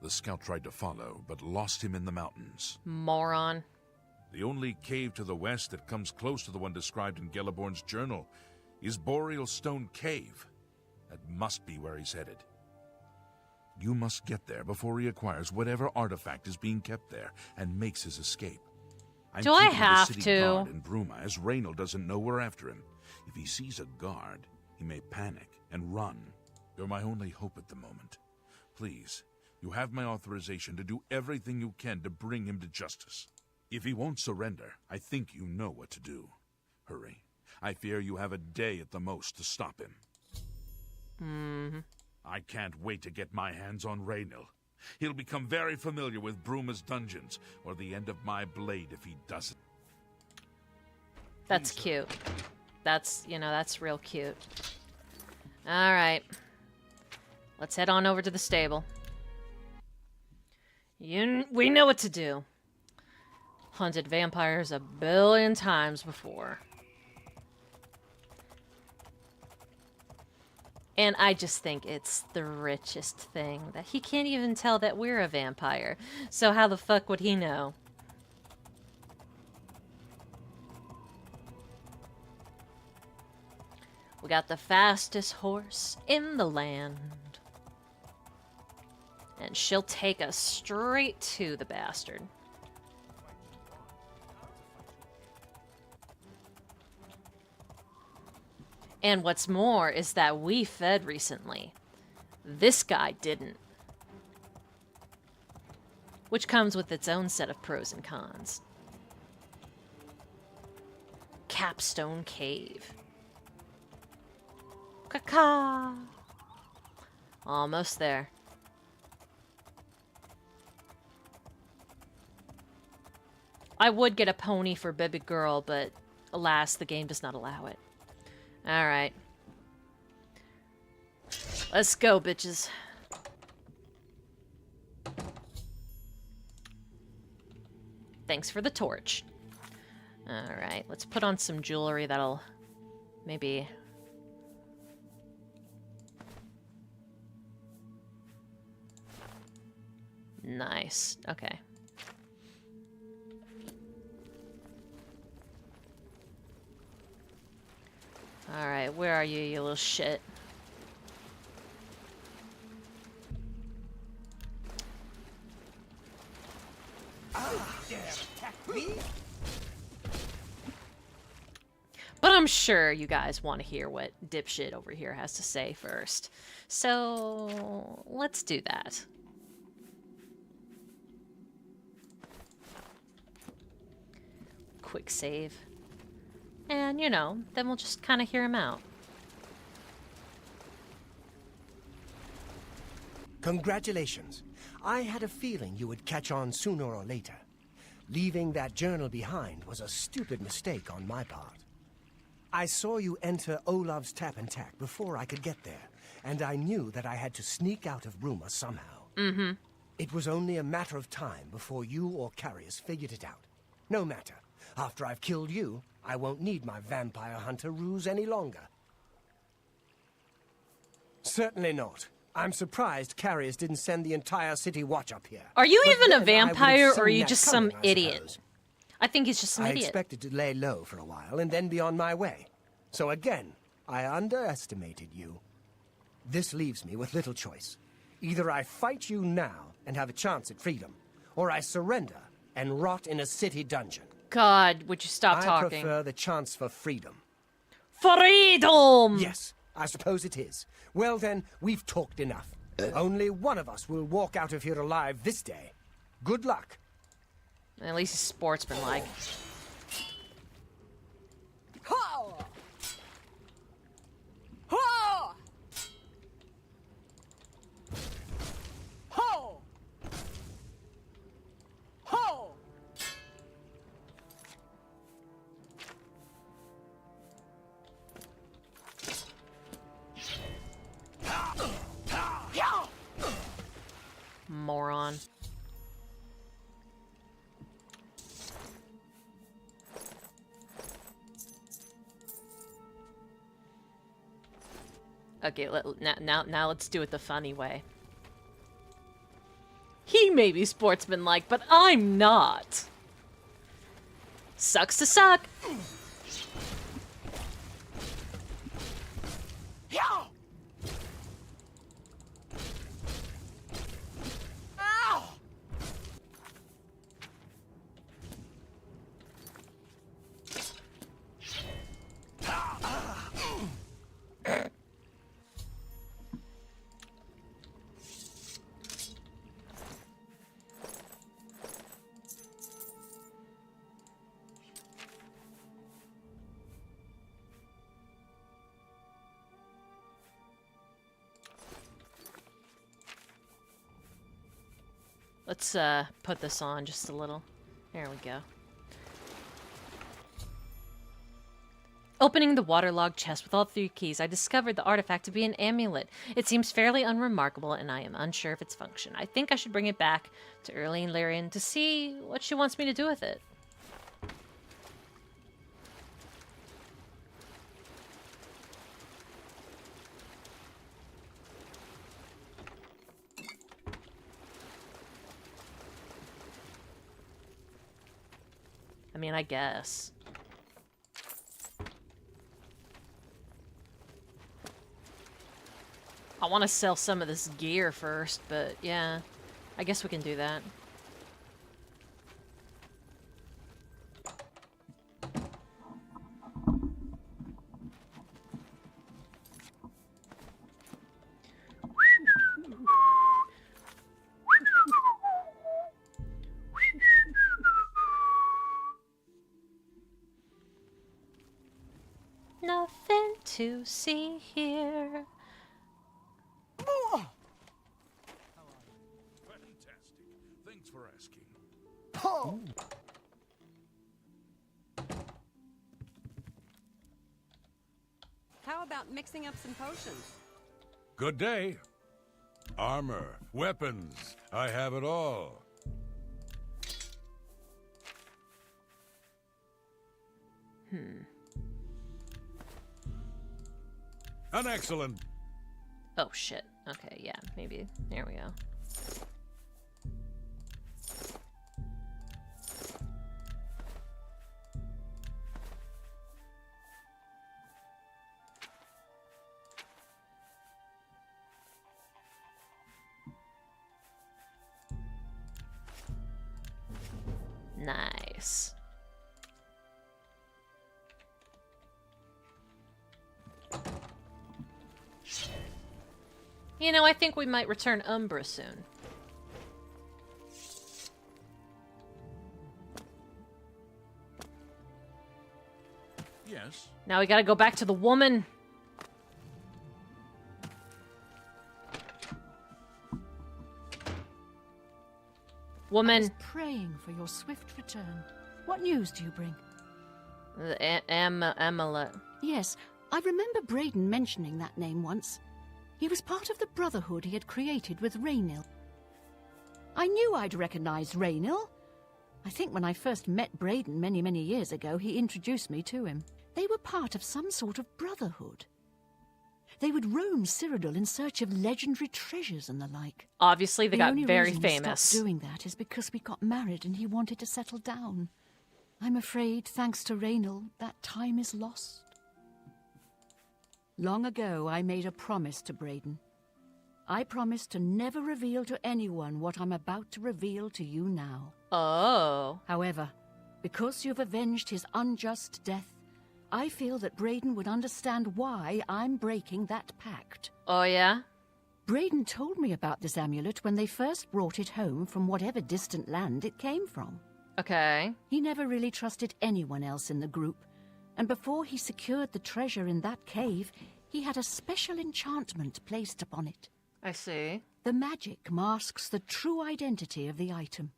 The scout tried to follow, but lost him in the mountains. Moron. The only cave to the west that comes close to the one described in Geliborn's journal is Boreal Stone Cave. That must be where he's headed. You must get there before he acquires whatever artifact is being kept there and makes his escape. I'm Do I keeping the have city to? guard in Bruma, as Raynor doesn't know we're after him. If he sees a guard, he may panic and run. You're my only hope at the moment. Please, you have my authorization to do everything you can to bring him to justice. If he won't surrender, I think you know what to do. Hurry. I fear you have a day at the most to stop him. I can't wait to get my hands on Raynor. He'll become very familiar with Bruma's dungeons, or the end of my blade if he doesn't. That's cute. That's, that's real cute. Alright. Let's head on over to the stable. We know what to do. Hunted vampires a billion times before. And I just think it's the richest thing that he can't even tell that we're a vampire. So how the fuck would he know? We got the fastest horse in the land. And she'll take us straight to the bastard. And what's more is that we fed recently. This guy didn't. Which comes with its own set of pros and cons. Capstone Cave. Caca. Almost there. I would get a pony for baby girl, but alas, the game does not allow it. Alright. Let's go, bitches. Thanks for the torch. Alright, let's put on some jewelry that'll maybe... Nice. Okay. Alright, where are you, you little shit? But I'm sure you guys want to hear what dipshit over here has to say first. So, let's do that. Quick save. And, you know, then we'll just kind of hear him out. Congratulations. I had a feeling you would catch on sooner or later. Leaving that journal behind was a stupid mistake on my part. I saw you enter Olaf's Tap and Tack before I could get there, and I knew that I had to sneak out of Bruma somehow. Mm-hmm. It was only a matter of time before you or Carius figured it out. No matter. After I've killed you, I won't need my vampire hunter ruse any longer. Certainly not. I'm surprised Carius didn't send the entire city watch up here. Are you But even a then I would've vampire, or seen are you that just coming, some I idiot? suppose. I think he's just an I idiot. expected to lay low for a while and then be on my way. So again, I underestimated you. This leaves me with little choice. Either I fight you now and have a chance at freedom, or I surrender and rot in a city dungeon. God, would you stop I talking? prefer the chance for freedom. Freedom! Yes, I suppose it is. Well then, we've talked enough. Only one of us will walk out of here alive this day. Good luck. At least he's sportsmanlike. Ho! Ho! Ho! Ho! Moron. Okay, now let's do it the funny way. He may be sportsmanlike, but I'm not. Sucks to suck. Let's put this on just a little. There we go. Opening the waterlogged chest with all 3 keys, I discovered the artifact to be an amulet. It seems fairly unremarkable, and I am unsure of its function. I think I should bring it back to Erlene Larian to see what she wants me to do with it. I mean, I guess. I want to sell some of this gear first, but yeah, I guess we can do that. to see here. Fantastic. Thanks for asking. Ho! How about mixing up some potions? Good day. Armor, weapons, I have it all. An excellent. Oh shit. Okay, yeah, maybe. There we go. Nice. You know, I think we might return Umbra soon. Yes. Now we gotta go back to the woman. I Woman. was praying for your swift return. What news do you bring? The amulet. Yes, I remember Braden mentioning that name once. He was part of the brotherhood he had created with Raynil. I knew I'd recognized Raynil. I think when I first met Braden many, many years ago, he introduced me to him. They were part of some sort of brotherhood. They would roam Cyrodiil in search of legendary treasures and the like. Obviously, they The got only very reason famous. He stopped doing that is because we got married and he wanted to settle down. I'm afraid, thanks to Raynil, that time is lost. Long ago, I made a promise to Braden. I promised to never reveal to anyone what I'm about to reveal to you now. Oh. However, because you've avenged his unjust death, I feel that Braden would understand why I'm breaking that pact. Oh, yeah? Braden told me about this amulet when they first brought it home from whatever distant land it came from. Okay. He never really trusted anyone else in the group, and before he secured the treasure in that cave, he had a special enchantment placed upon it. I see. The magic masks the true identity of the item.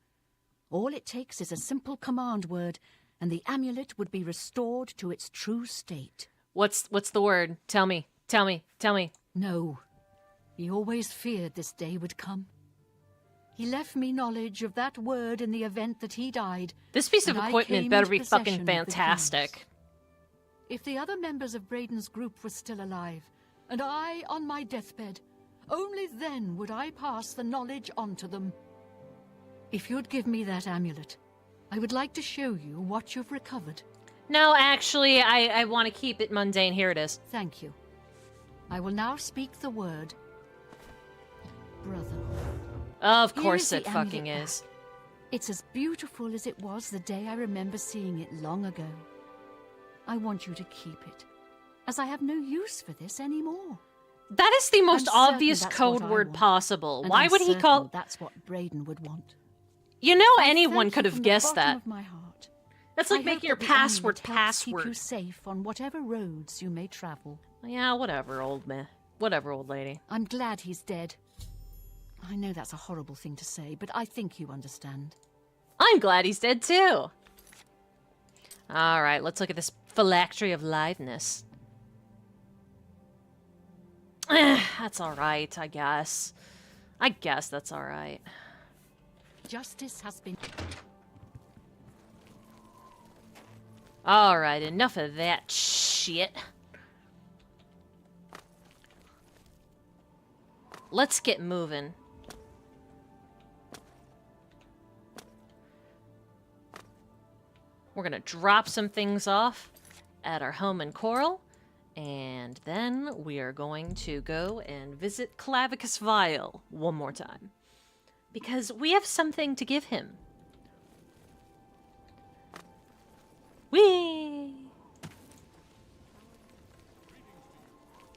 All it takes is a simple command word, and the amulet would be restored to its true state. What's the word? Tell me. Tell me. Tell me. No. He always feared this day would come. He left me knowledge of that word in the event that he died. This piece of and I equipment came better into be fucking possession of the fantastic. keys. If the other members of Braden's group were still alive, and I on my deathbed, only then would I pass the knowledge on to them. If you'd give me that amulet, I would like to show you what you've recovered. No, actually, I want to keep it mundane. Here it is. Thank you. I will now speak the word brotherhood. Of Here course is the it fucking amulet is. It's as beautiful as it was the day I remember seeing it long ago. I want you to keep it, as I have no use for this anymore. That is the most I'm certain obvious that's code what I word want, possible. and Why I'm would he certain call... That's what Braden would want. You know, I anyone thank could you have from guessed the bottom that. of my heart. That's I like hope making your that the password amulet helps keep you password. safe on whatever roads you may travel. Yeah, whatever, old man. Whatever, old lady. I'm glad he's dead. I know that's a horrible thing to say, but I think you understand. I'm glad he's dead, too. All right, let's look at this phylactery of liveness. That's all right, I guess. I guess that's all right. Justice has been... All right, enough of that shit. Let's get moving. We're gonna drop some things off at our home in Coral, and then we are going to go and visit Clavicus Vile one more time. Because we have something to give him. Whee!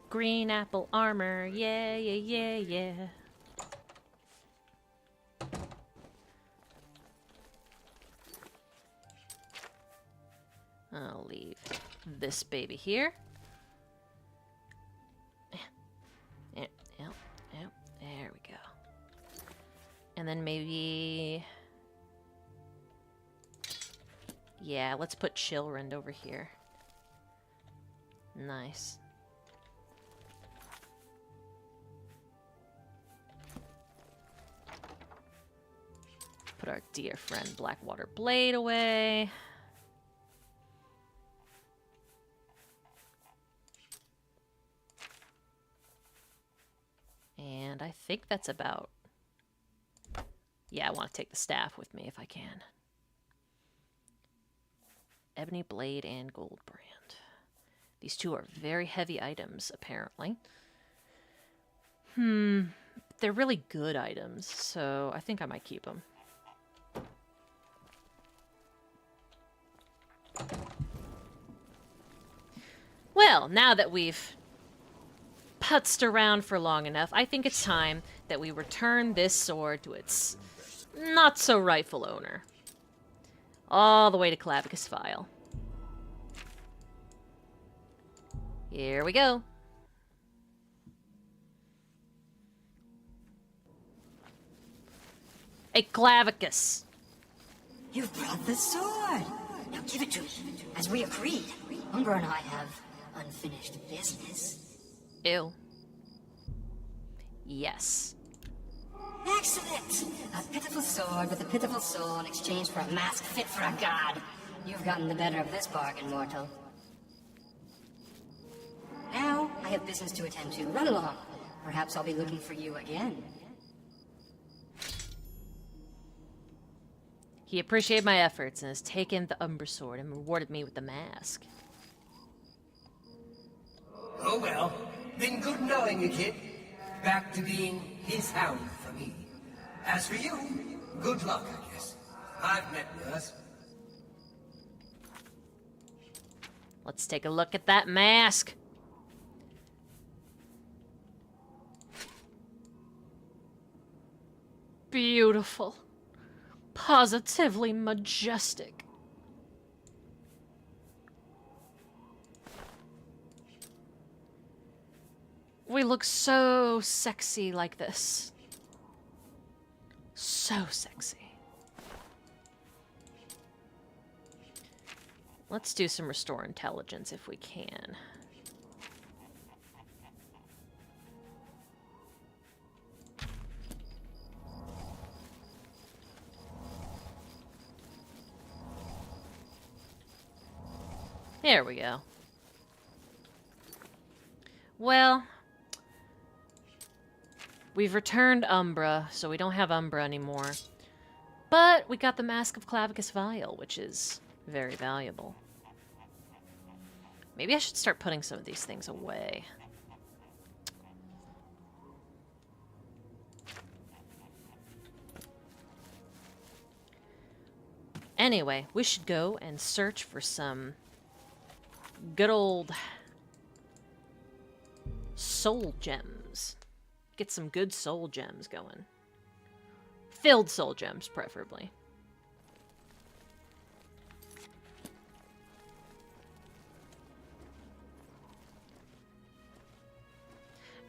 Green apple armor, yeah, yeah, yeah, yeah. I'll leave this baby here. And then maybe... Yeah, let's put Chillrend over here. Nice. Put our dear friend Blackwater Blade away. And I think that's about... Yeah, I want to take the staff with me if I can. Ebony Blade and Gold Brand. These two are very heavy items, apparently. They're really good items, so I think I might keep them. Well, now that we've putzed around for long enough, I think it's time that we return this sword to its not-so-rightful owner. All the way to Clavicus File. Here we go. A Clavicus. You've brought the sword. Now give it to me. As we agreed, Umbra and I have unfinished business. Ew. Yes. Excellent! A pitiful sword with a pitiful soul in exchange for a mask fit for a god. You've gotten the better of this bargain, mortal. Now, I have business to attend to. Run along. Perhaps I'll be looking for you again. He appreciated my efforts and has taken the Umbra Sword and rewarded me with the mask. Oh well, been good knowing you, kid. Back to being his hound for me. As for you, good luck, I guess. I've met worse. Let's take a look at that mask. Beautiful. Positively majestic. We look so sexy like this. So sexy. Let's do some Restore Intelligence if we can. There we go. Well, we've returned Umbra, so we don't have Umbra anymore. But we got the Mask of Clavicus Vial, which is very valuable. Maybe I should start putting some of these things away. Anyway, we should go and search for some good old soul gems. Get some good soul gems going. Filled soul gems, preferably.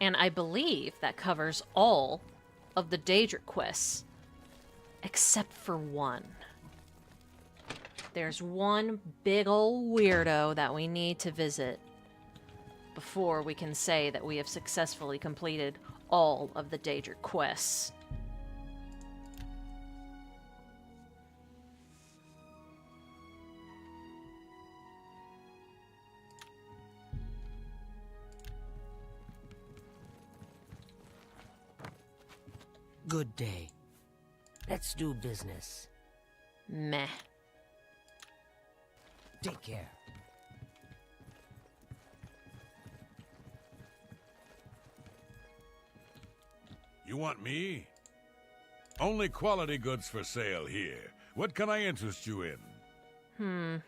And I believe that covers all of the Daedric quests, except for one. There's one big old weirdo that we need to visit before we can say that we have successfully completed all of the Daedric quests. Good day. Let's do business. Meh. Take care. You want me? Only quality goods for sale here. What can I interest you in?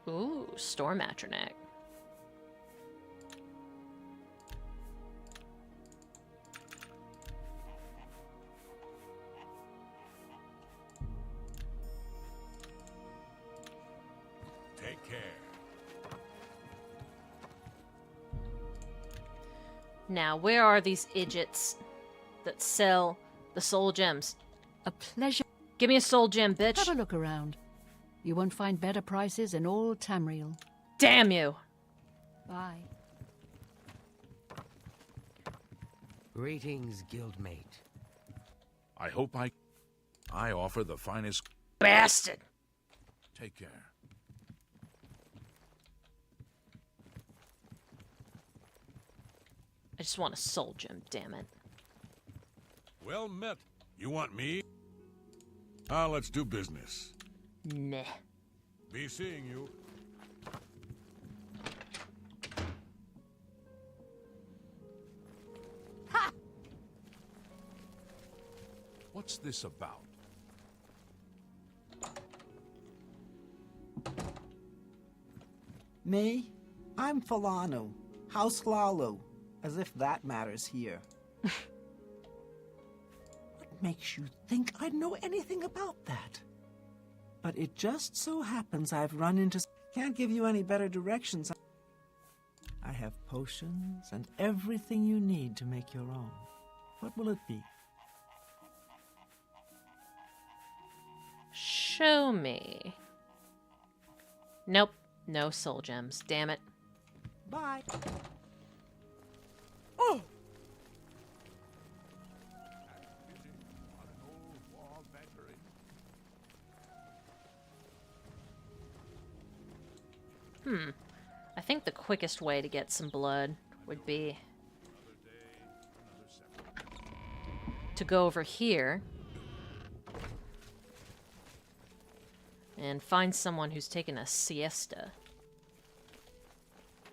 Ooh, Storm Atronac. Take care. Now, where are these idiots that sell the soul gems? A pleasure. Give me a soul gem, bitch. Have a look around. You won't find better prices in all Tamriel. Damn you. Bye. Greetings, guildmate. I hope I offer the finest. Bastard. Take care. I just want a soul gem, damn it. Well met. You want me? Let's do business. Nah. Be seeing you. What's this about? Me? I'm Falano, House Lalo, as if that matters here. What makes you think I'd know anything about that? But it just so happens I've run into... Can't give you any better directions. I have potions and everything you need to make your own. What will it be? Show me. Nope. No soul gems. Damn it. Bye. Oh! I think the quickest way to get some blood would be to go over here and find someone who's taking a siesta.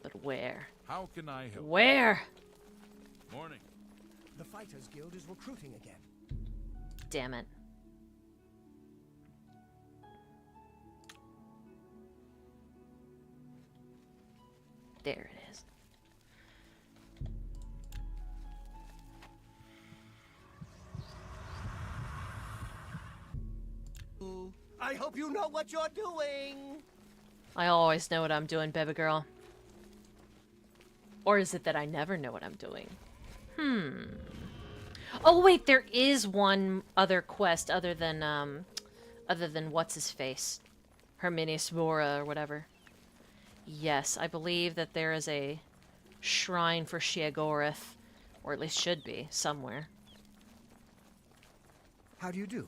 But where? How can I help? Where? Morning. The Fighters Guild is recruiting again. Damn it. There it is. I hope you know what you're doing. I always know what I'm doing, baby girl. Or is it that I never know what I'm doing? Oh wait, there is one other quest other than what's his face, Herminius Mora or whatever. Yes, I believe that there is a shrine for Sheogorath, or at least should be somewhere. How do you do?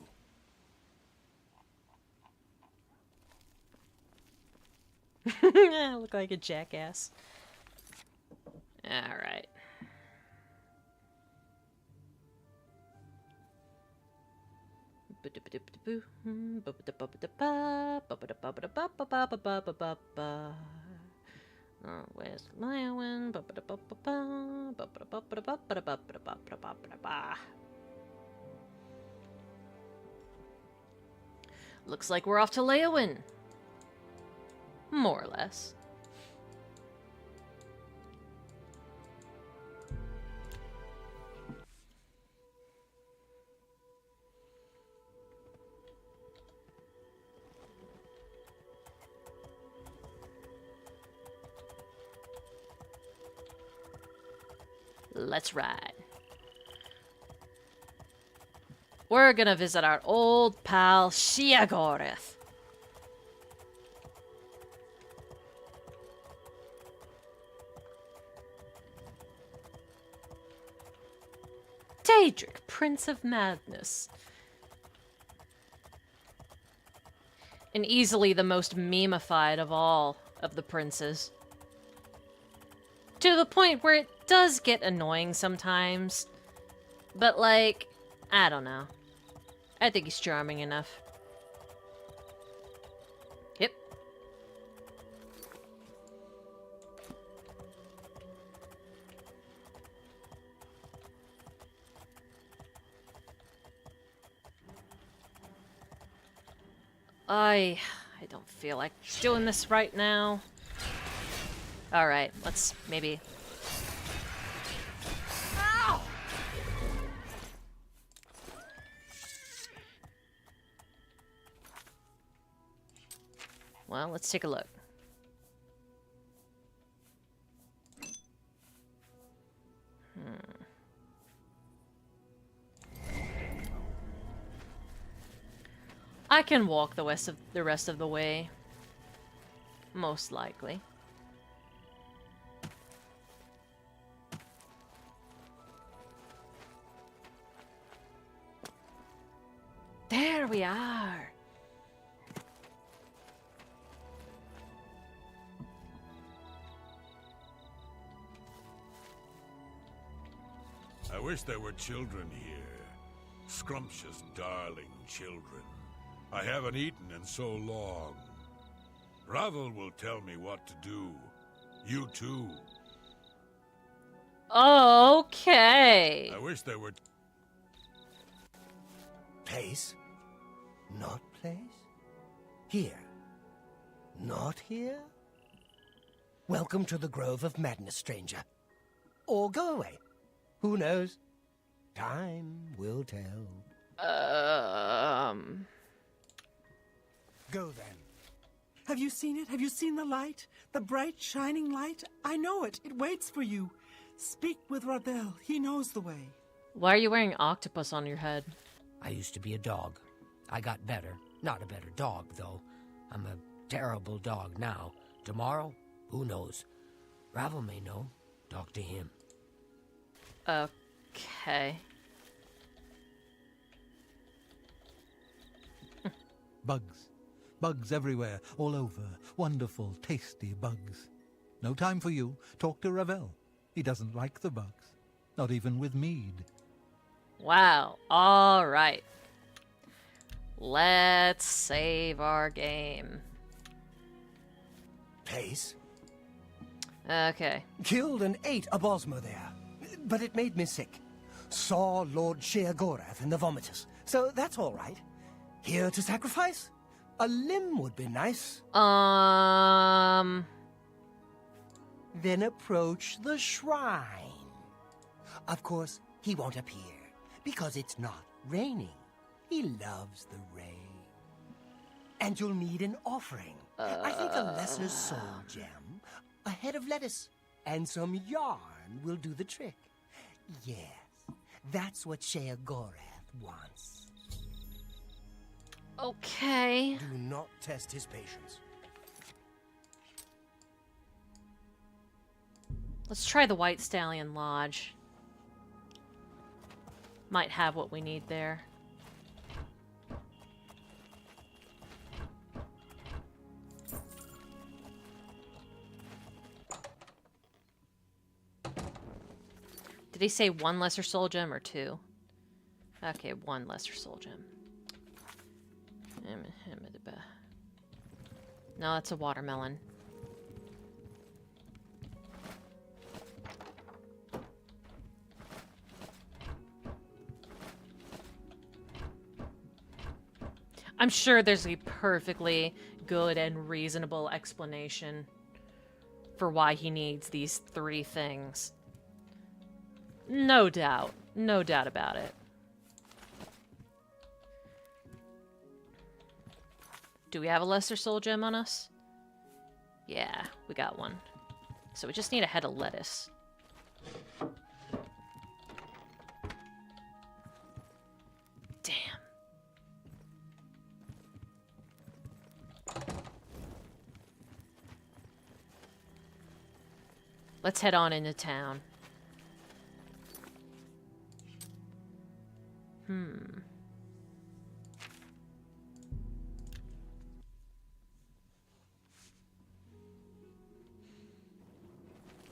I look like a jackass. All right. Where's Lyon? Looks like we're off to Leowin. More or less. Let's ride. We're gonna visit our old pal Sheogorath. Daedric, Prince of Madness. And easily the most memified of all of the princes. To the point where it does get annoying sometimes. But like, I don't know. I think he's charming enough. Yep. I don't feel like doing this right now. Alright, let's maybe... Ow! Well, let's take a look. I can walk the rest of the way. Most likely. There we are. I wish there were children here. Scrumptious, darling children. I haven't eaten in so long. Ravel will tell me what to do. You too. Okay. I wish there were... Place? Not place? Here? Not here? Welcome to the Grove of Madness, stranger. Or go away. Who knows? Time will tell. Go then. Have you seen it? Have you seen the light? The bright, shining light? I know it. It waits for you. Speak with Rodel. He knows the way. Why are you wearing octopus on your head? I used to be a dog. I got better. Not a better dog, though. I'm a terrible dog now. Tomorrow? Who knows? Ravel may know. Talk to him. Okay. Bugs. Bugs everywhere, all over. Wonderful, tasty bugs. No time for you. Talk to Ravel. He doesn't like the bugs. Not even with mead. Wow. All right. Let's save our game. Place? Okay. Killed and ate a Bosmer there. But it made me sick. Saw Lord Sheagorath in the Vomitus. So that's all right. Here to sacrifice? A limb would be nice. Then approach the shrine. Of course, he won't appear, because it's not raining. He loves the rain. And you'll need an offering. I think a lesser soul gem, a head of lettuce, and some yarn will do the trick. Yes, that's what Sheagorath wants. Okay. Do not test his patience. Let's try the White Stallion Lodge. Might have what we need there. Did he say one lesser soul gem or two? Okay, one lesser soul gem. No, that's a watermelon. I'm sure there's a perfectly good and reasonable explanation for why he needs these three things. No doubt. No doubt about it. Do we have a lesser soul gem on us? Yeah, we got one. So we just need a head of lettuce. Damn. Let's head on into town.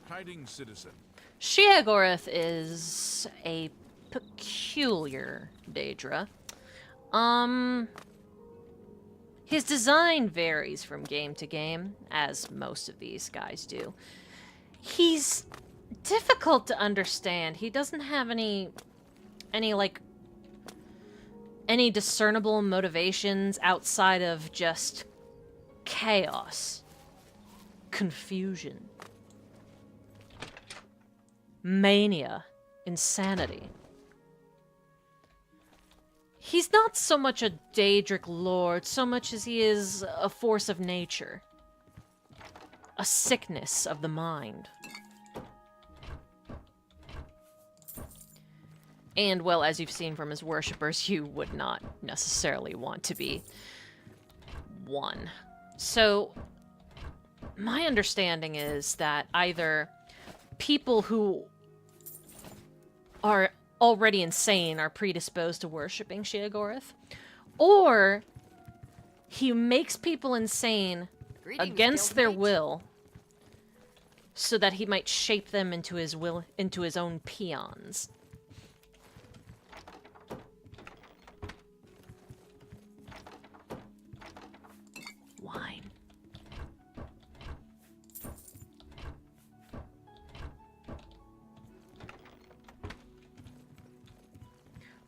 Tidings, citizen. Sheagorath is a peculiar Daedra. His design varies from game to game, as most of these guys do. He's difficult to understand. He doesn't have any discernible motivations outside of just chaos, confusion, mania, insanity. He's not so much a Daedric lord so much as he is a force of nature. A sickness of the mind. And, well, as you've seen from his worshippers, you would not necessarily want to be one. So, my understanding is that either people who are already insane are predisposed to worshipping Sheogorath, or he makes people insane against their will so that he might shape them into his own peons. Wine.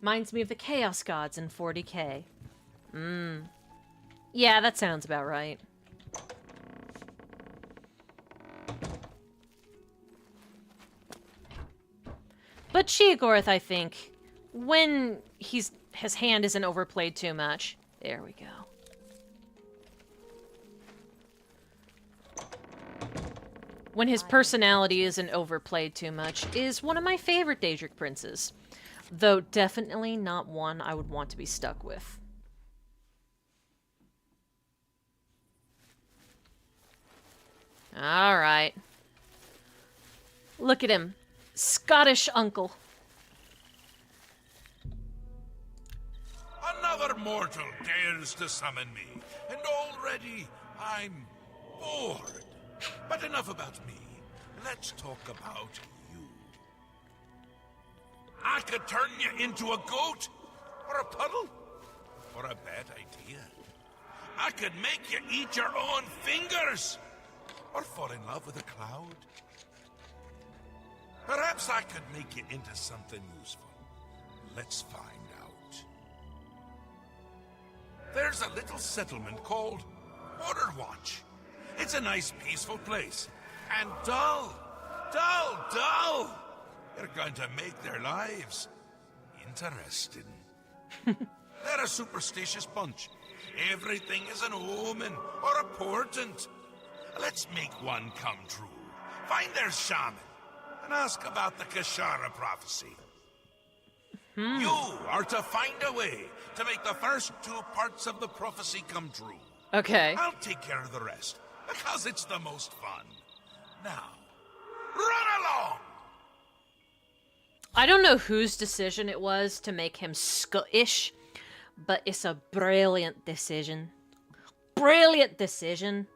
Reminds me of the Chaos Gods in 40k. Yeah, that sounds about right. But Sheogorath, I think, when his hand isn't overplayed too much. There we go. When his personality isn't overplayed too much, is one of my favorite Daedric Princes. Though definitely not one I would want to be stuck with. Alright. Look at him. Scottish uncle. Another mortal dares to summon me, and already I'm bored. But enough about me. Let's talk about you. I could turn you into a goat, or a puddle, or a bad idea. I could make you eat your own fingers, or fall in love with a cloud. Perhaps I could make you into something useful. Let's find out. There's a little settlement called Waterwatch. It's a nice, peaceful place. And dull. You're going to make their lives interesting. They're a superstitious bunch. Everything is an omen or a portent. Let's make one come true. Find their shaman and ask about the Kashara prophecy. You are to find a way to make the first 2 parts of the prophecy come true. Okay. I'll take care of the rest, because it's the most fun. Now, run along! I don't know whose decision it was to make him Scottish, but it's a brilliant decision. Brilliant decision.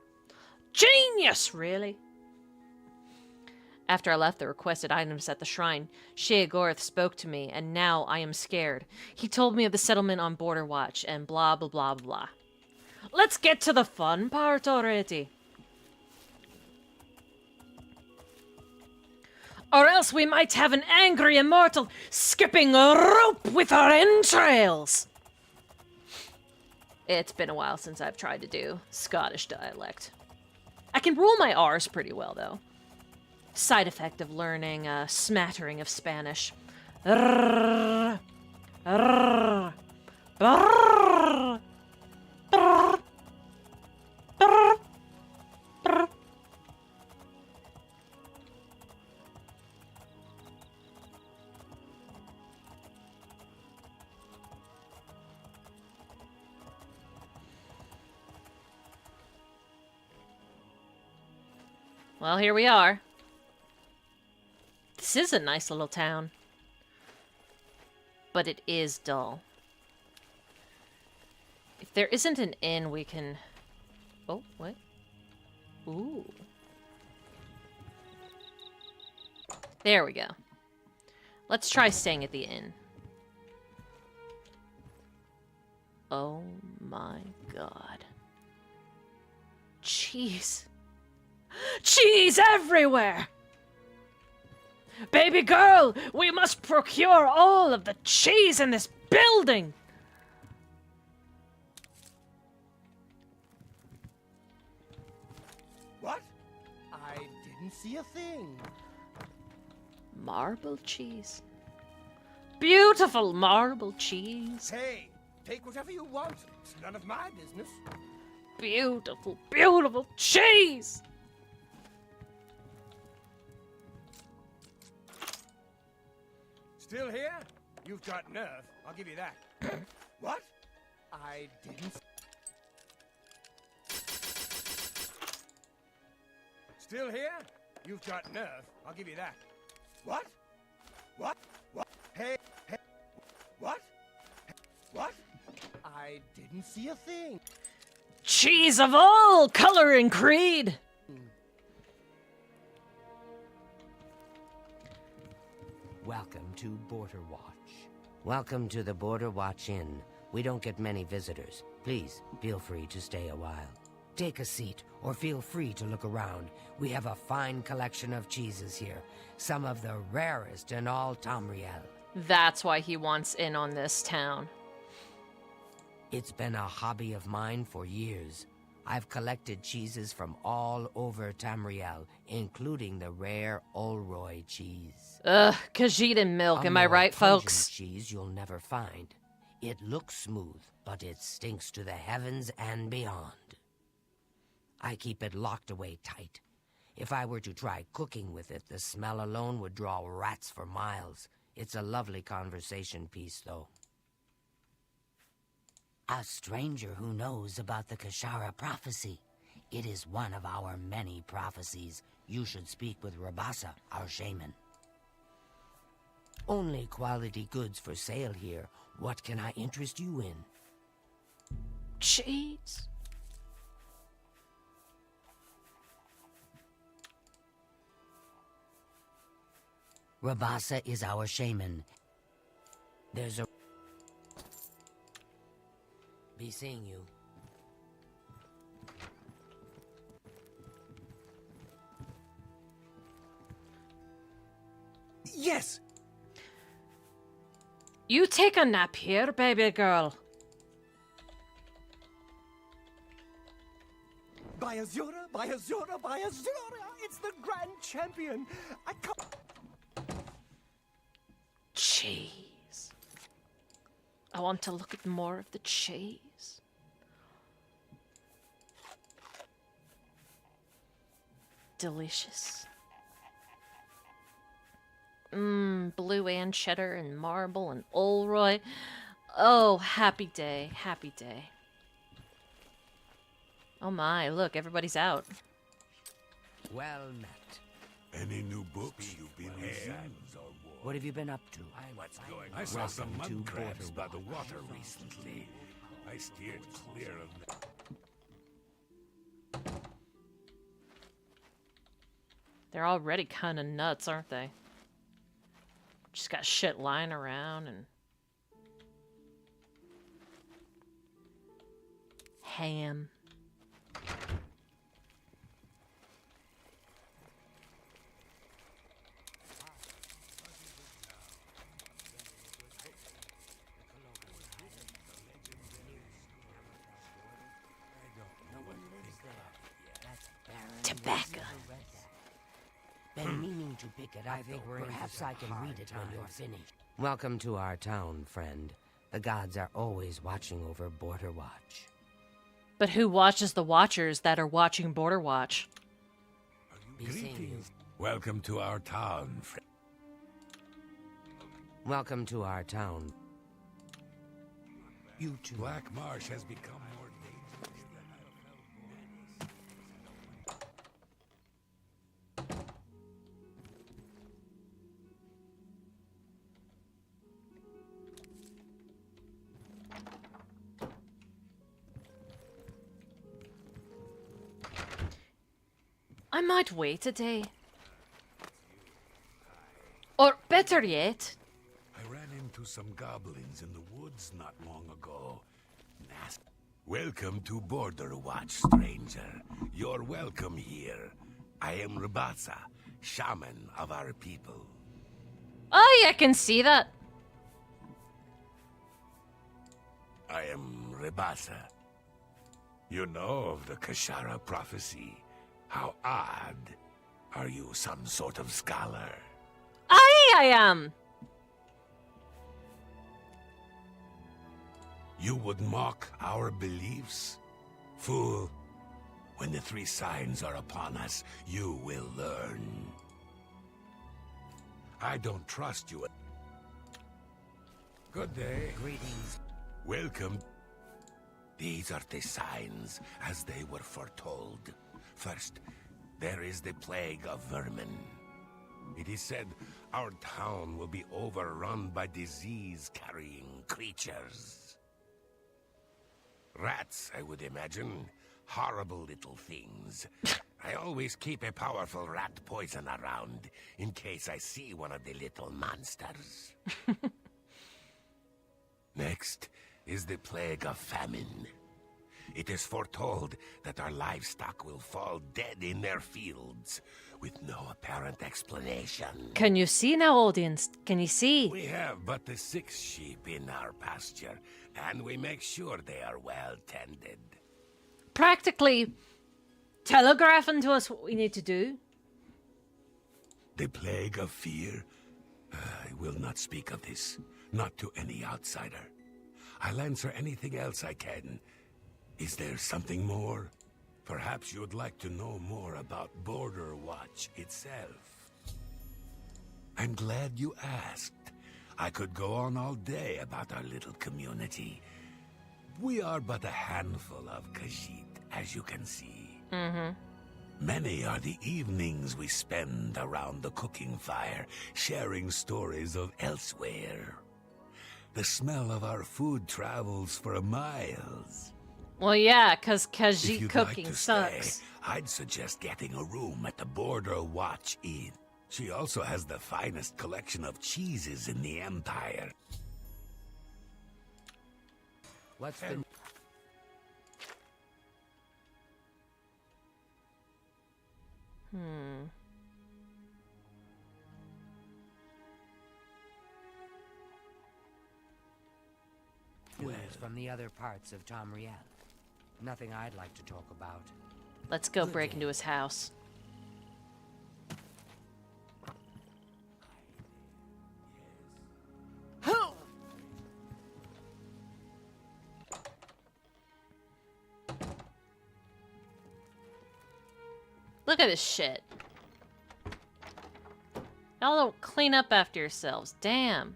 Genius, really. After I left the requested items at the shrine, Sheogorath spoke to me, and now I am scared. He told me of the settlement on Border Watch, and blah, blah, blah, blah. Let's get to the fun part already. Or else we might have an angry immortal skipping a rope with our entrails. It's been a while since I've tried to do Scottish dialect. I can rule my R's pretty well, though. Side effect of learning a smattering of Spanish. Rrrr, rrrr, brrr, brrr, brrr, brrr. Well, here we are. This is a nice little town. But it is dull. If there isn't an inn, we can... Oh, what? Ooh. There we go. Let's try staying at the inn. Oh my god. Cheese. Cheese everywhere! Baby girl, we must procure all of the cheese in this building! What? I didn't see a thing. Marble cheese. Beautiful marble cheese. Hey, take whatever you want. It's none of my business. Beautiful, beautiful cheese! Still here? You've got nerve, I'll give you that. What? I didn't... Still here? You've got nerve, I'll give you that. What? What? What? Hey, hey, what? What? I didn't see a thing. Cheese of all color and creed! Welcome to Border Watch. Welcome to the Border Watch Inn. We don't get many visitors. Please, feel free to stay a while. Take a seat, or feel free to look around. We have a fine collection of cheeses here. Some of the rarest in all Tamriel. That's why he wants in on this town. It's been a hobby of mine for years. I've collected cheeses from all over Tamriel, including the rare Olroy cheese. Ugh, Khajiit and milk, am I more right, pungent folks? Cheese you'll never find. It looks smooth, but it stinks to the heavens and beyond. I keep it locked away tight. If I were to try cooking with it, the smell alone would draw rats for miles. It's a lovely conversation piece, though. A stranger who knows about the Kashara prophecy. It is one of our many prophecies. You should speak with Rabasa, our shaman. Only quality goods for sale here. What can I interest you in? Cheese. Rabasa is our shaman. There's a... Be seeing you. Yes! You take a nap here, baby girl. By Azura, by Azura, by Azura! It's the Grand Champion! I can't... Cheese. I want to look at more of the cheese. Delicious. Blue and cheddar and marble and Olroy. Oh, happy day, happy day. Oh my, look, everybody's out. Well met. Any new books you've been reading? What have you been up to? I saw some Welcome to mud crabs by Border the water recently. I steered clear of them. They're already kind of nuts, aren't they? Just got shit lying around and... ham. Tobacco. Been meaning to pick it up. Perhaps I can read it when you're finished. Welcome to our town, friend. The gods are always watching over Border Watch. But who watches the watchers that are watching Border Watch? Be seeing you. Welcome to our town, friend. Welcome to our town. You too. Black Marsh has become more dangerous than I have I might wait a day. Or better yet, I ran into some goblins in the woods not long ago. Nasty. Welcome to Border Watch, stranger. You're welcome here. I am Rabasa, shaman of our people. oh, I can see that. I am Rabasa. You know of the Kashara prophecy. How odd. Are you some sort of scholar? I am. You would mock our beliefs? Fool, when the three signs are upon us, you will learn. I don't trust you. Good day. Greetings. Welcome. These are the signs, as they were foretold. First, there is the plague of vermin. It is said our town will be overrun by disease-carrying creatures. Rats, I would imagine. Horrible little things. I always keep a powerful rat poison around, in case I see one of the little monsters. Next is the plague of famine. It is foretold that our livestock will fall dead in their fields, with no apparent explanation. Can you see now, audience? Can you see? We have but the 6 sheep in our pasture, and we make sure they are well tended. Practically telegraphing to us what we need to do. The plague of fear? I will not speak of this, not to any outsider. I'll answer anything else I can. Is there something more? Perhaps you would like to know more about Border Watch itself. I'm glad you asked. I could go on all day about our little community. We are but a handful of Khajiit, as you can see. Many are the evenings we spend around the cooking fire, sharing stories of elsewhere. The smell of our food travels for miles. Well, yeah, because If Khajiit you'd cooking like to sucks. stay, I'd suggest getting a room at the Border Watch Inn. She also has the finest collection of cheeses in the Empire. What's the... News from the other parts of Tamriel. Nothing I'd like to talk about. Let's go break into his house. Look at this shit. Y'all don't clean up after yourselves. Damn.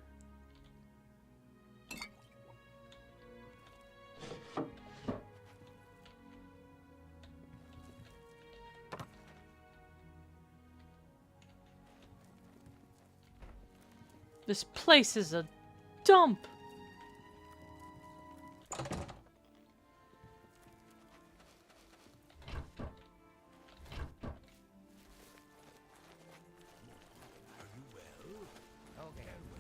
This place is a dump.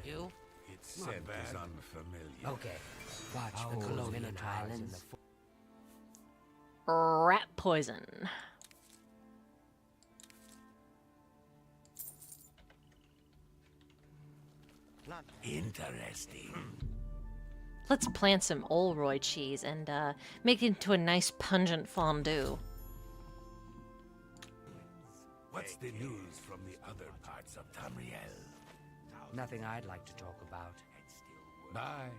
You? Its scent is unfamiliar. Okay. Watch the Colonian Islands. Rat poison. Interesting. Let's plant some Olroy cheese and make it into a nice pungent fondue. What's the news from the other parts of Tamriel? Nothing I'd like to talk about. Bye.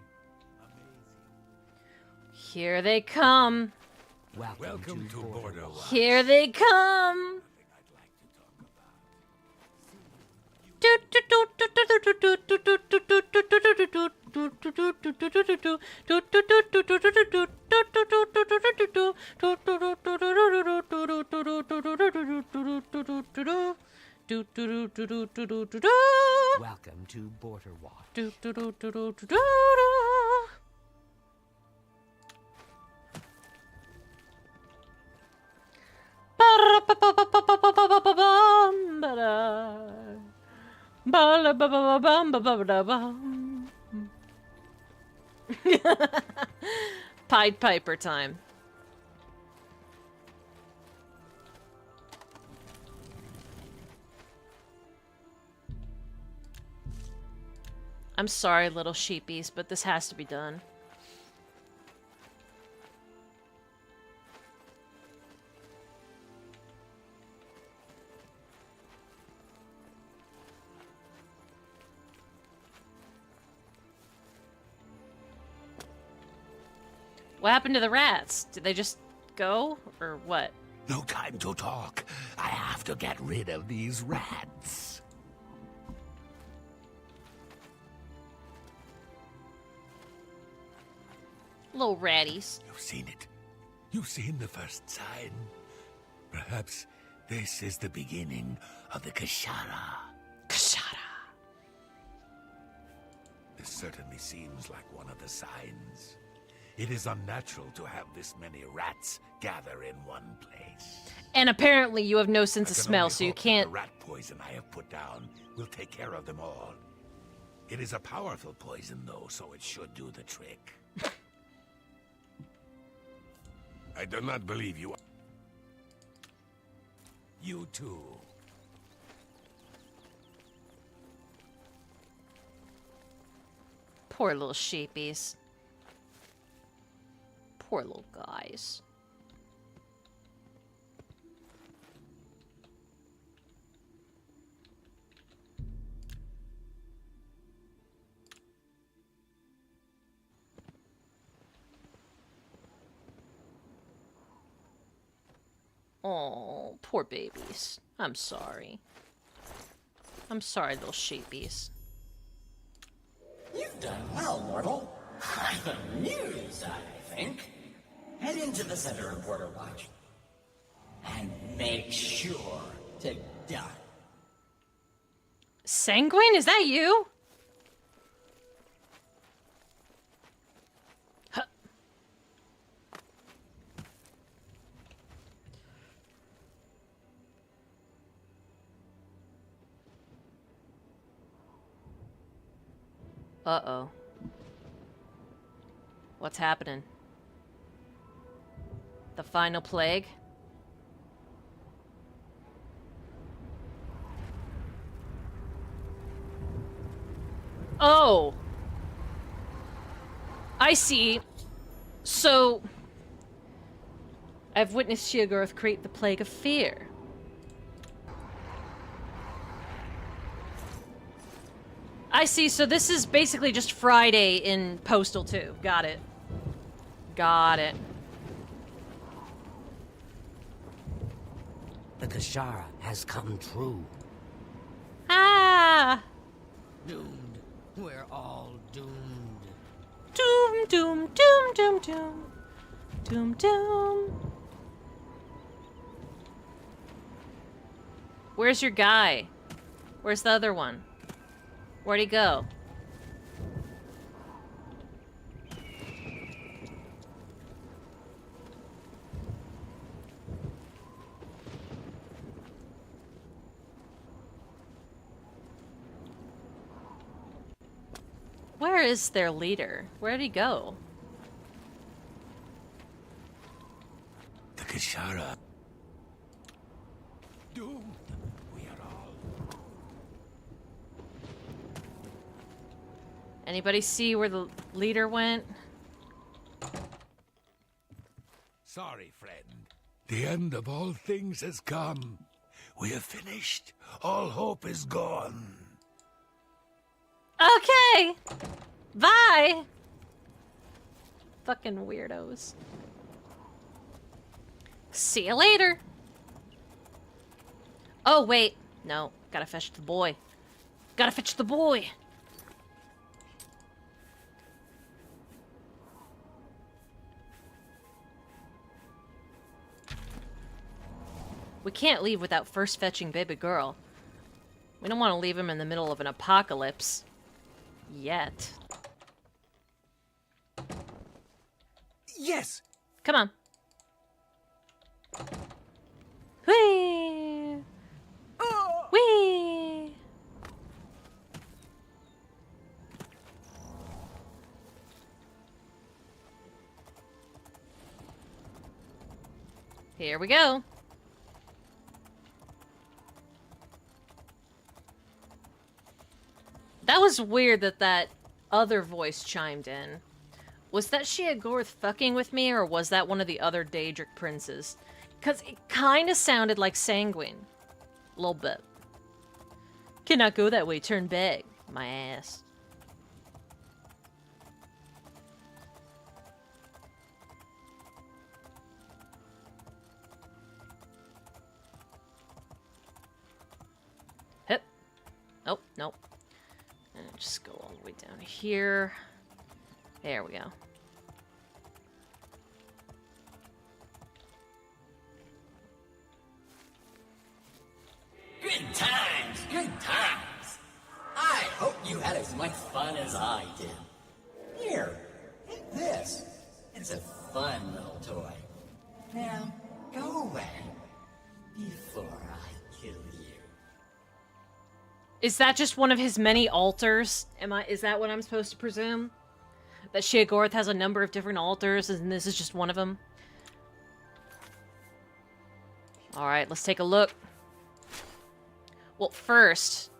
Here they come. Welcome to Border Watch. Here they come. Welcome to Border Watch. Pied Piper time. I'm sorry, little sheepies, but this has to be done. What happened to the rats? Did they just go, or what? No time to talk. I have to get rid of these rats. Little ratties. You've seen it. You've seen the first sign. Perhaps this is the beginning of the Kashara. Kashara. This certainly seems like one of the signs. It is unnatural to have this many rats gather in one place. And apparently you have no sense of I can smell, only so you hope that can't... the rat poison I have put down will take care of them all. It is a powerful poison, though, so it should do the trick. I do not believe you. You too. Poor little sheepies. Poor little guys. Oh, poor babies. I'm sorry. I'm sorry, little sheepies. You've done well, mortal. I'm amused, I think. Head into the center of Border Watch. And make sure to die. Sanguine? Is that you? Huh. Uh-oh. What's happening? The final plague? Oh! I see. So... I've witnessed Sheogorath create the Plague of Fear. I see, so this is basically just Friday in Postal 2. Got it. Got it. The Kashara has come true. Ah! Doomed. We're all doomed. Doom, doom, doom, doom, doom. Doom, doom. Where's your guy? Where's the other one? Where'd he go? Where is their leader? Where'd he go? The Kashara. Doomed. We are all. Anybody see where the leader went? Sorry, friend. The end of all things has come. We have finished. All hope is gone. Okay! Bye! Fucking weirdos. See you later! Oh, wait. No. Gotta fetch the boy. Gotta fetch the boy! We can't leave without first fetching baby girl. We don't want to leave him in the middle of an apocalypse. Yet. Yes! Come on. Whee! Whee! Here we go. That was weird that that other voice chimed in. Was that Sheogorath fucking with me, or was that one of the other Daedric Princes? Because it kind of sounded like Sanguine. A little bit. Cannot go that way, turn back. My ass. Hip. Nope, nope. And just go all the way down here. There we go. fun as I did. Here, take this. It's a fun little toy. Now, go away before I kill you. Is that just one of his many altars? Is that what I'm supposed to presume? That Sheogorath has a number of different altars, and this is just one of them? Alright, let's take a look. Well, first,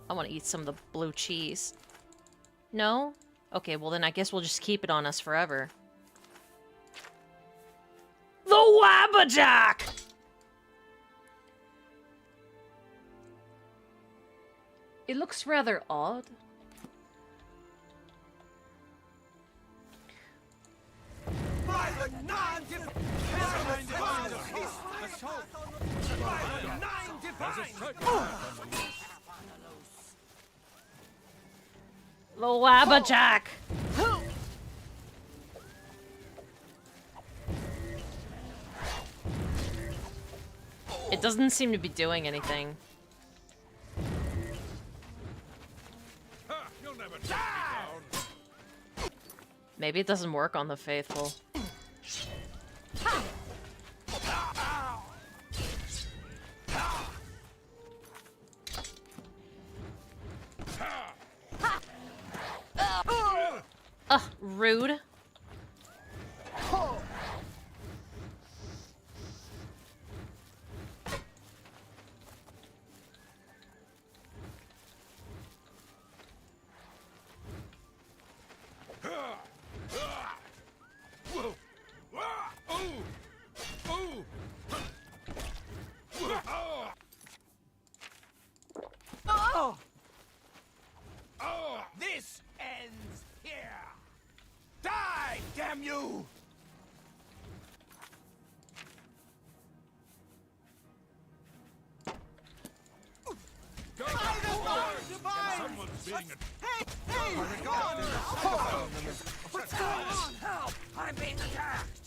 I want to eat some of the blue cheese. No? Okay, well then I guess we'll just keep it on us forever. The Wabbajack! It looks rather odd. The Wabbajack! It doesn't seem to be doing anything. Maybe it doesn't work on the faithful. Ugh, rude. This ends here. Die, damn you! Someone's being What's going on? Help! I'm being attacked.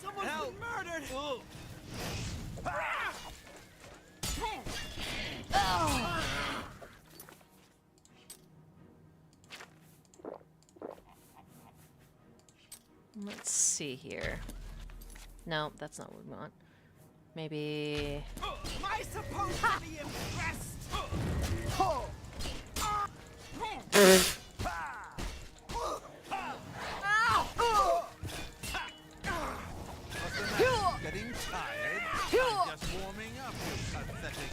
Someone's been murdered! Let's see here. No, that's not what we want. Maybe... Am I supposed to be impressed? Getting tired? I'm just warming up, you pathetic.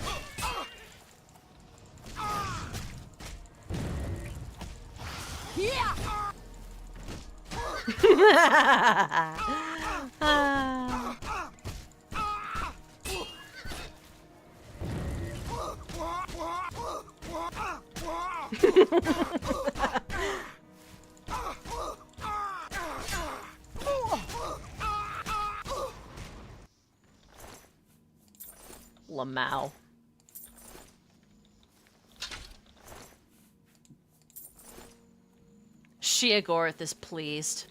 Lamau. Sheogorath is pleased.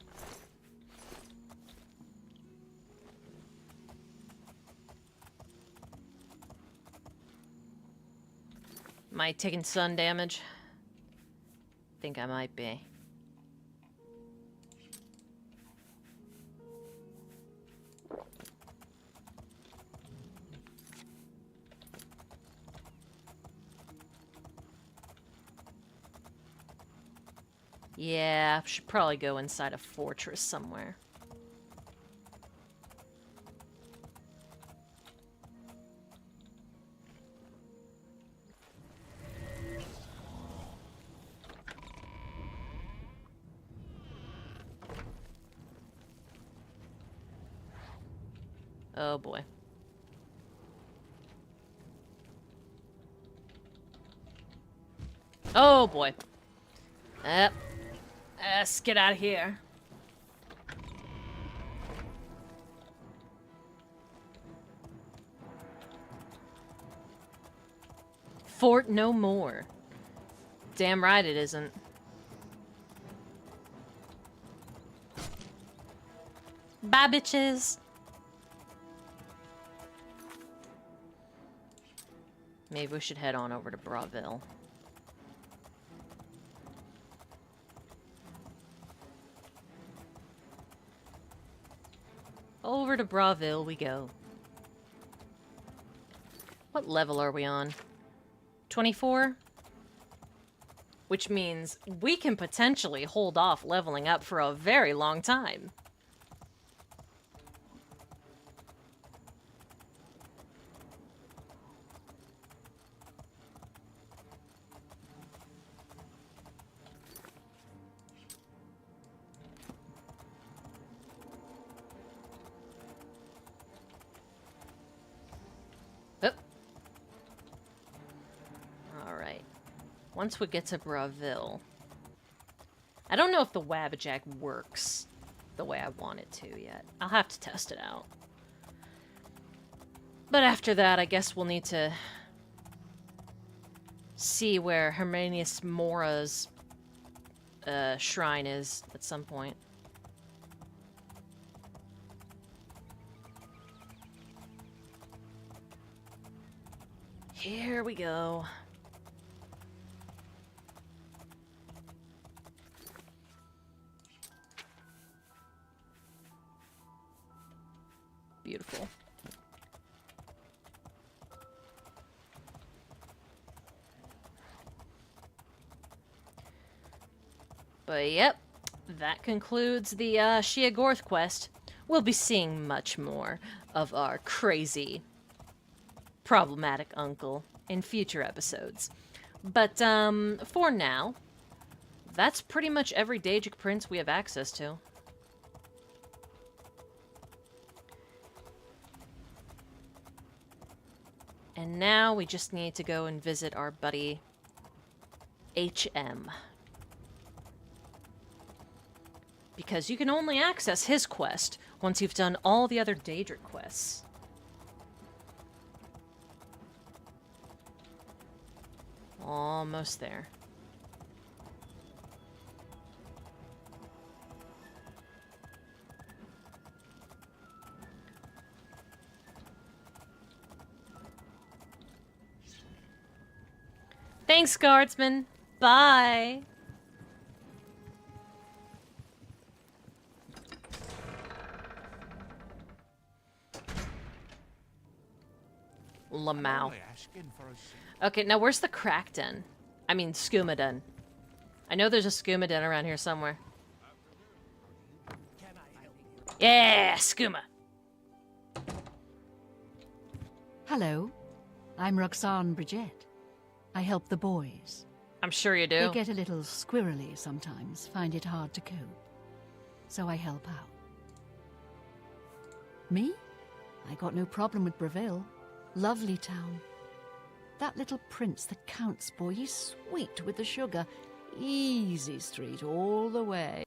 Am I taking sun damage? Think I might be. Yeah, should probably go inside a fortress somewhere. Oh boy. Oh boy. Let's get out of here. Fort no more. Damn right it isn't. Bye, bitches. Maybe we should head on over to Braville. Over to Braville we go. What level are we on? 24? Which means we can potentially hold off leveling up for a very long time. Once we get to Braville, I don't know if the Wabbajack works the way I want it to yet. I'll have to test it out. But after that, I guess we'll need to see where Hermanius Mora's shrine is at some point. Here we go. Beautiful. But yep, that concludes the Shia Gorth quest. We'll be seeing much more of our crazy, problematic uncle in future episodes. But for now, that's pretty much every Daedric Prince we have access to. And now we just need to go and visit our buddy HM. Because you can only access his quest once you've done all the other Daedric quests. Almost there. Thanks, guardsman. Bye. Lamau. Okay, now where's the crack den? I mean, skooma den. I know there's a skooma den around here somewhere. Yeah, skooma. Hello, I'm Roxanne Bridget. I help the boys. I'm sure you do. They get a little squirrely sometimes, find it hard to cope. So I help out. Me? I got no problem with Braville. Lovely town. That little prince, the Count's boy, he's sweet with the sugar. Easy street all the way.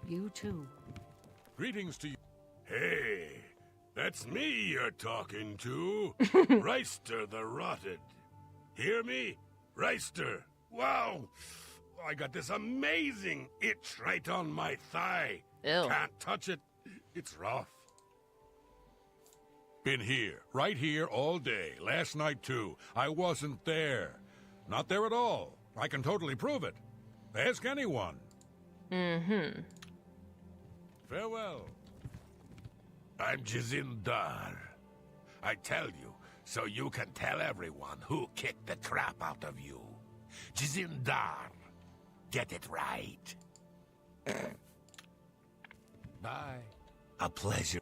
You too. Greetings to you. Hey, that's me you're talking to. Reister the Rotted. Hear me? Reister. Wow. I got this amazing itch right on my thigh. Ew. Can't touch it. It's rough. Been here, right here all day. Last night, too. I wasn't there. Not there at all. I can totally prove it. Ask anyone. Mm-hmm. Farewell. I'm Jizindar. I tell you, so you can tell everyone who kicked the crap out of you. Jizindar. Get it right. Bye. A pleasure.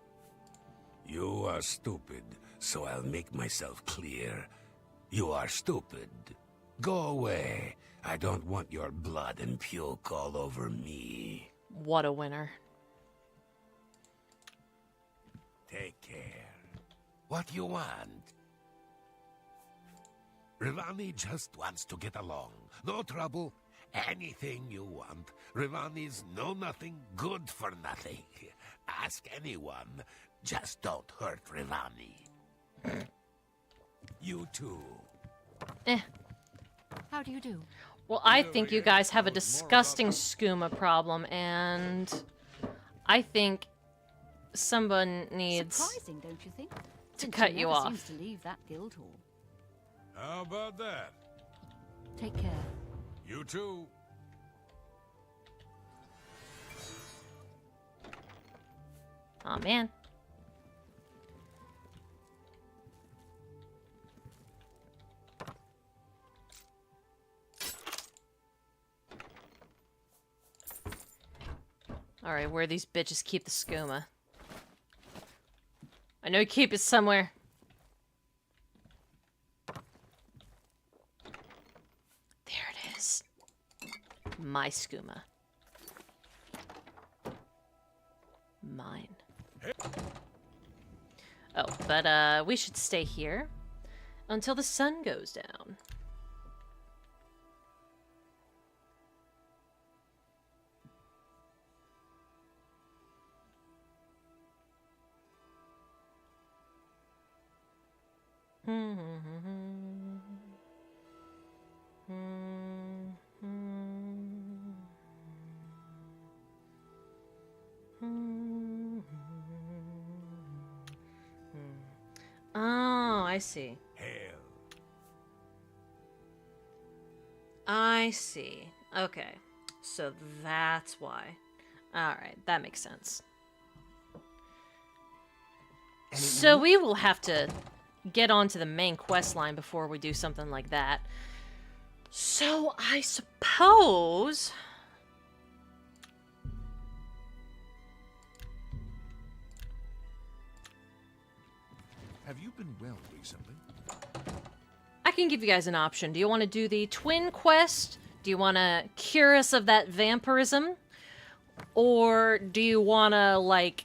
You are stupid, so I'll make myself clear. You are stupid. Go away. I don't want your blood and puke all over me. What a winner. Take care. What you want? Rivani just wants to get along. No trouble. Anything you want. Rivani's know-nothing, good for nothing. Ask anyone. Just don't hurt Rivani. You too. How do you do? Well, I think you guys have a disgusting skooma problem, and I think someone needs Surprising, don't you think? to cut She you never off. seems to leave that guild hall. How about that? Take care. You too. Aw, man. Alright, where these bitches keep the skooma? I know you keep it somewhere. There it is. My skooma. Mine. Oh, but we should stay here until the sun goes down. Oh, I see. Hell. I see. Okay. So that's why. Alright, that makes sense. So we will have to get onto the main quest line before we do something like that. So I suppose... Have you been well recently? I can give you guys an option. Do you want to do the twin quest? Do you want to cure us of that vampirism? Or do you want to, like,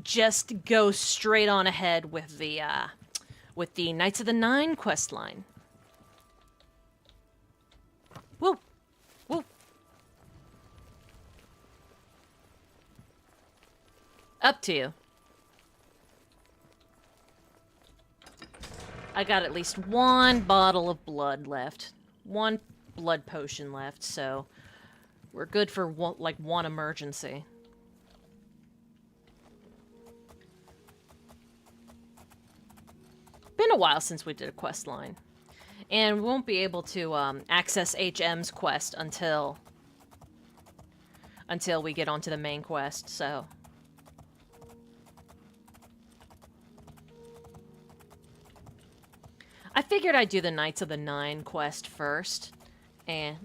just go straight on ahead with the Knights of the Nine quest line? Woo! Woo! Up to you. I got at least one bottle of blood left. One blood potion left, so we're good for one emergency. Been a while since we did a quest line. And we won't be able to access HM's quest until we get onto the main quest, so... I figured I'd do the Knights of the Nine quest first, and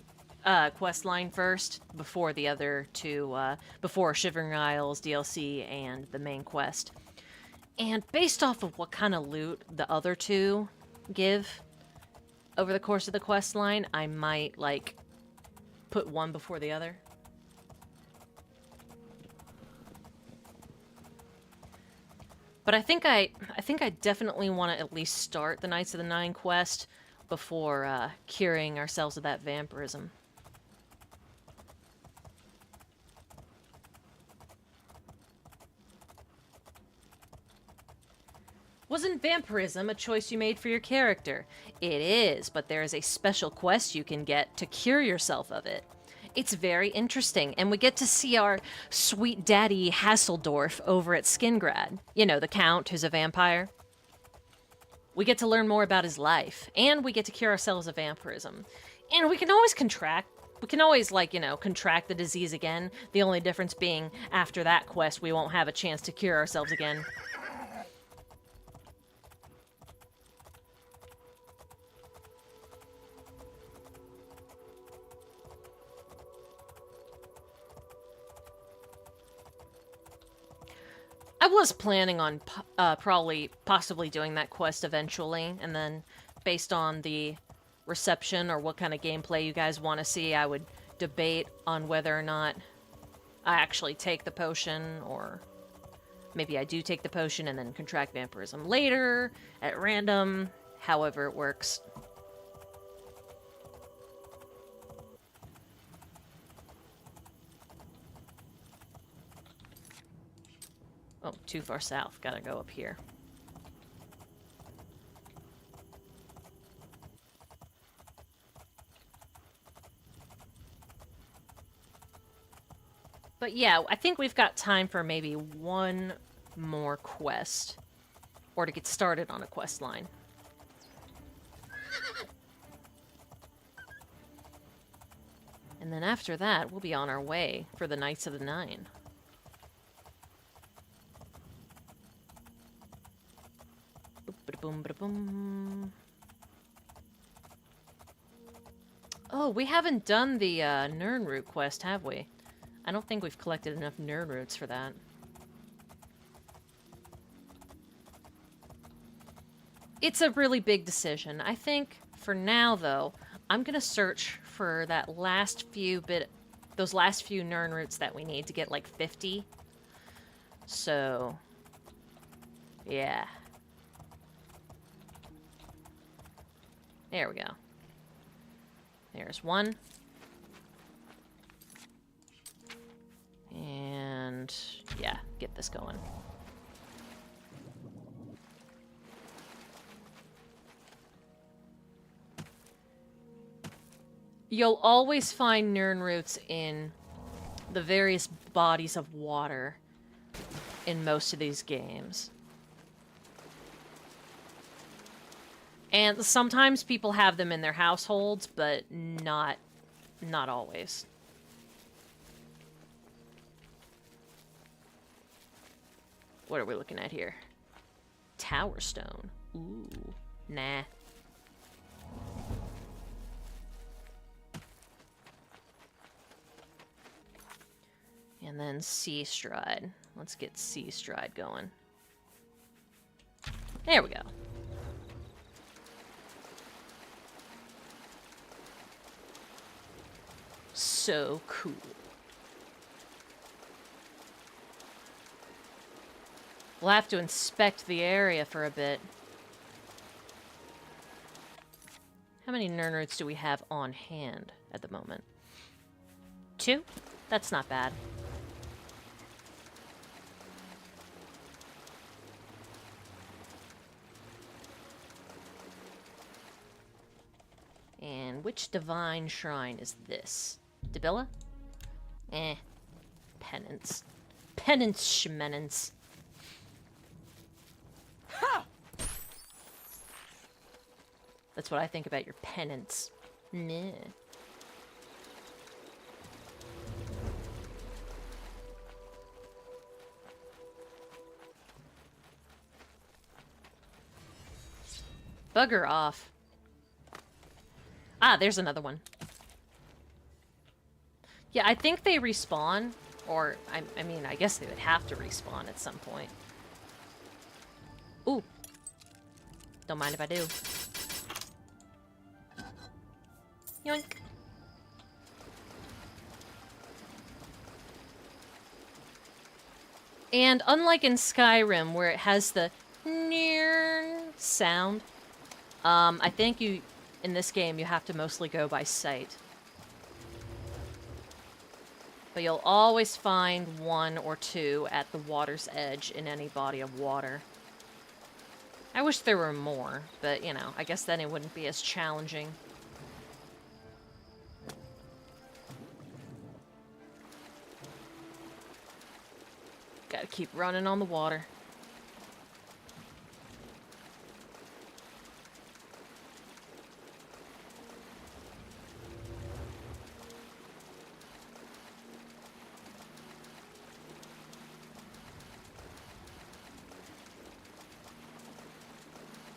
quest line first, before the other two, before Shivering Isles DLC and the main quest. And based off of what kind of loot the other two give over the course of the quest line, I might, like, put one before the other. But I think I definitely want to at least start the Knights of the Nine quest before curing ourselves of that vampirism. Wasn't vampirism a choice you made for your character? It is, but there is a special quest you can get to cure yourself of it. It's very interesting, and we get to see our sweet daddy Hasseldorf over at Skingrad. You know, the Count who's a vampire. We get to learn more about his life, and we get to cure ourselves of vampirism. And we can always contract the disease again. The only difference being, after that quest, we won't have a chance to cure ourselves again. I was planning on possibly doing that quest eventually, and then based on the reception or what kind of gameplay you guys want to see, I would debate on whether or not I actually take the potion, or maybe I do take the potion and then contract vampirism later, at random, however it works. Oh, too far south. Gotta go up here. But yeah, I think we've got time for maybe one more quest. Or to get started on a quest line. And then after that, we'll be on our way for the Knights of the Nine. Boom, boom. Oh, we haven't done the Nirnroot quest, have we? I don't think we've collected enough Nirnroots for that. It's a really big decision. I think for now, though, I'm gonna search for that those last few Nirnroots that we need to get like 50. So, yeah. There we go. There's one. And yeah, get this going. You'll always find Nirnroots in the various bodies of water in most of these games. And sometimes people have them in their households, but not always. What are we looking at here? Tower Stone. Ooh, nah. And then Sea Stride. Let's get Sea Stride going. There we go. So cool. We'll have to inspect the area for a bit. How many Nirnroots do we have on hand at the moment? 2? That's not bad. And which divine shrine is this? Debilla? Eh. Penance. Penance shemenance. That's what I think about your penance. Meh. Bugger off. Ah, there's another one. Yeah, I think they respawn, or, I mean, I guess they would have to respawn at some point. Ooh. Don't mind if I do. Yoink. And unlike in Skyrim, where it has the near sound, I think in this game, you have to mostly go by sight. But you'll always find 1 or 2 at the water's edge in any body of water. I wish there were more, but, you know, I guess then it wouldn't be as challenging. Gotta keep running on the water.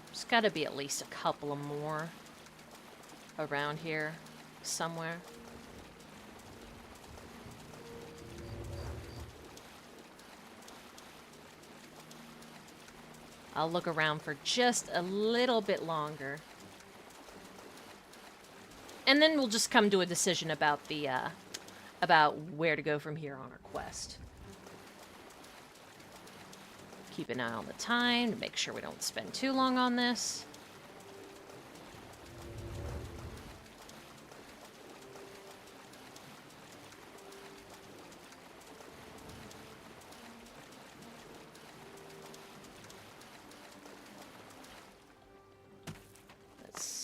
There's gotta be at least a couple of more around here somewhere. I'll look around for just a little bit longer. And then we'll just come to a decision about the, about where to go from here on our quest. Keep an eye on the time to make sure we don't spend too long on this.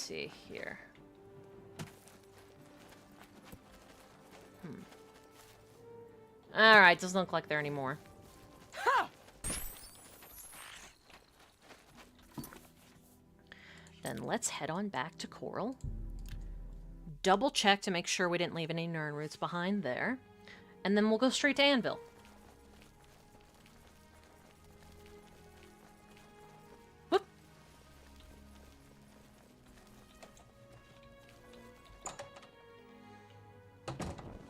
see here. Alright, doesn't look like there anymore. Then let's head on back to Coral. Double check to make sure we didn't leave any Nern roots behind there. And then we'll go straight to Anvil. Whoop.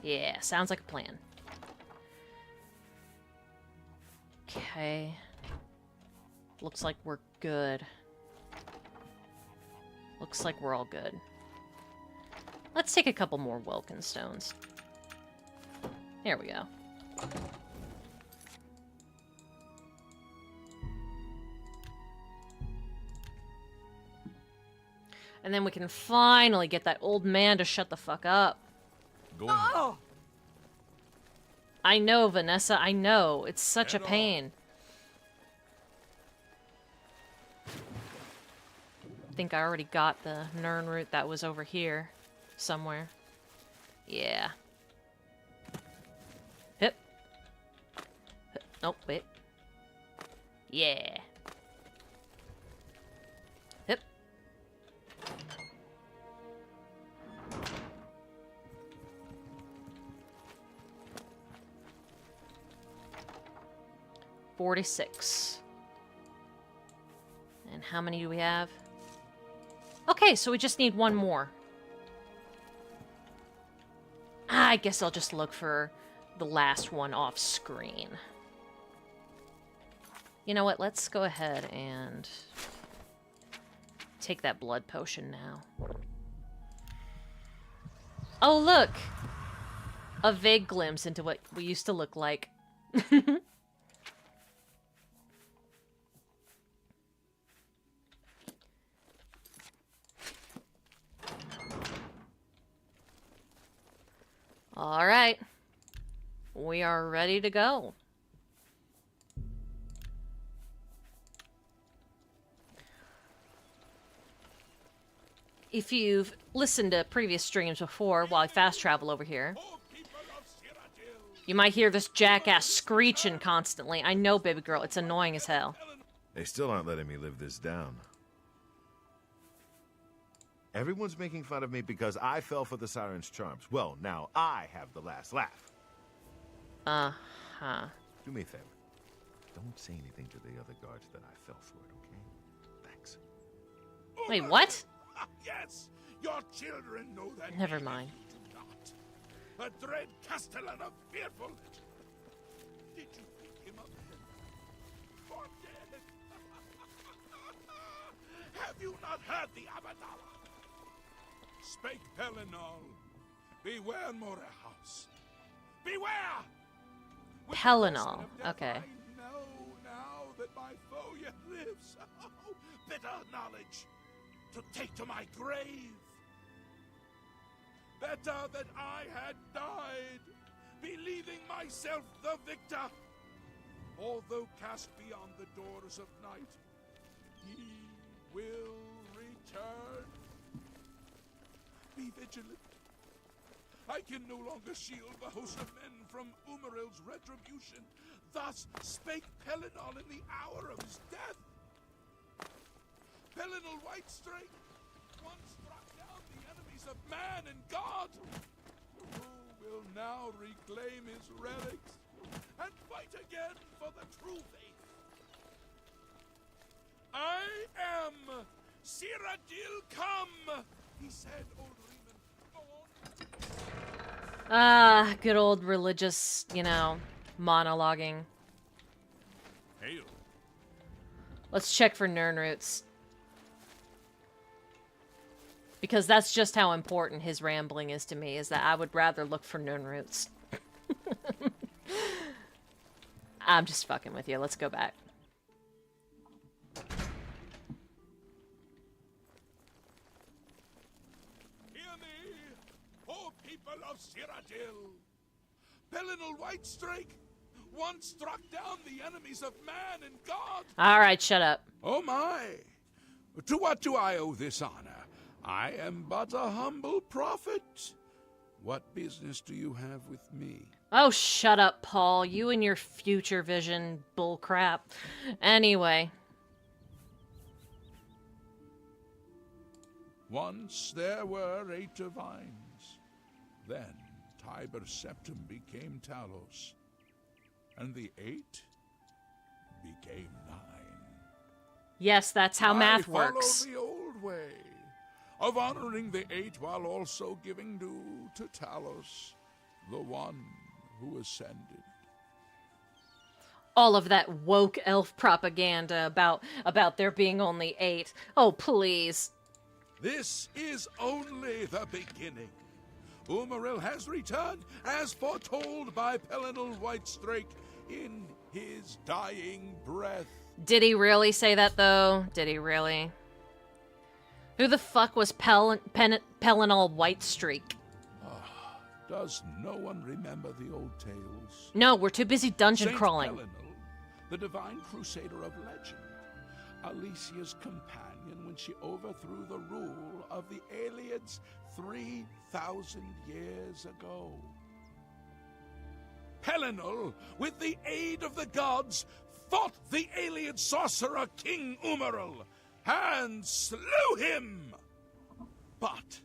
Yeah, sounds like a plan. Okay. Looks like we're good. Looks like we're all good. Let's take a couple more Welkin stones. There we go. And then we can finally get that old man to shut the fuck up. Go ahead. Oh! I know, Vanessa, I know. It's such a pain. I think I already got the Nern root that was over here somewhere. Yeah. Hip. Nope, wait. Yeah. Hip. $46. And how many do we have? Okay, so we just need one more. I guess I'll just look for the last one off screen. You know what? Let's go ahead and take that blood potion now. Oh, look! A vague glimpse into what we used to look like. All right. We are ready to go. If you've listened to previous streams before while I fast travel over here, you might hear this jackass screeching constantly. I know, baby girl, it's annoying as hell. They still aren't letting me live this down. Everyone's making fun of me because I fell for the Siren's charms. Well, now I have the last laugh. Uh-huh. Do me a favor. Don't say anything to the other guards that I fell for it, okay? Thanks. Wait, what? Yes, your children know that. Never mind. A dread castellan of fearful. Did you pick him up for dead? Have you not heard the Abadala? Spake Pelinal. Beware Morehouse. Beware! Pelinal. Okay. I know now that my foe yet lives. Oh, bitter knowledge to take to my grave. Better that I had died, believing myself the victor. Although cast beyond the doors of night, he will return. Be vigilant. I can no longer shield the host of men from Umaril's retribution. Thus spake Pelinal in the hour of his death. Pelinal Whitestrake once struck down the enemies of man and God, who will now reclaim his relics and fight again for the true faith. I am Cyrodiil come, he said, old Reman. Ah, good old religious, you know, monologuing. Hail. Let's check for Nern roots. Because that's just how important his rambling is to me, is that I would rather look for Nern roots. I'm just fucking with you. Let's go back. Hear me, O people of Cyrodiil. Pelinal Whitestrake once struck down the enemies of man and God. All right, shut up. Oh my! To what do I owe this honor? I am but a humble prophet. What business do you have with me? Oh, shut up, Paul. You and your future vision bullcrap. Anyway. Once there were 8 divines. Then Tiber Septim became Talos. And the 8 became 9. Yes, that's how math works. I follow the old way of honoring the 8 while also giving due to Talos, the one who ascended. All of that woke elf propaganda about there being only 8. Oh, please. This is only the beginning. Umaril has returned as foretold by Pelinal Whitestrake in his dying breath. Did he really say that, though? Did he really? Who the fuck was Pelinal Whitestreak? Does no one remember the old tales? No, we're too busy dungeon Saint crawling. Pelinal, the divine crusader of legend, Alicia's companion when she overthrew the rule of the Aliads 3,000 years ago. Pelinal, with the aid of the gods, fought the Aliad sorcerer King Umaril and slew him. But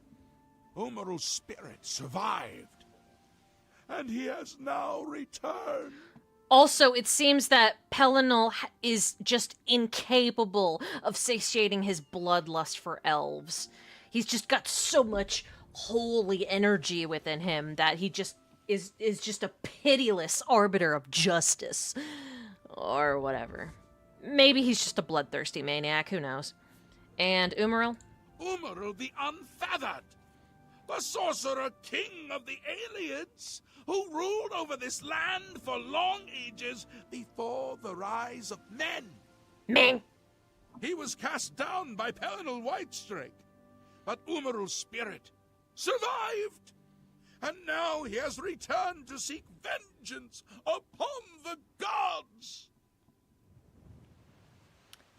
Umaril's spirit survived, and he has now returned. Also, it seems that Pelinal is just incapable of satiating his bloodlust for elves. He's just got so much holy energy within him that he just is just a pitiless arbiter of justice. Or whatever. Maybe he's just a bloodthirsty maniac, who knows. And Umaril? Umaril the Unfeathered, the sorcerer king of the Aliads, who ruled over this land for long ages before the rise of men. Men! He was cast down by Pelinal Whitestrake, but Umaril's spirit survived, and now he has returned to seek vengeance upon the gods.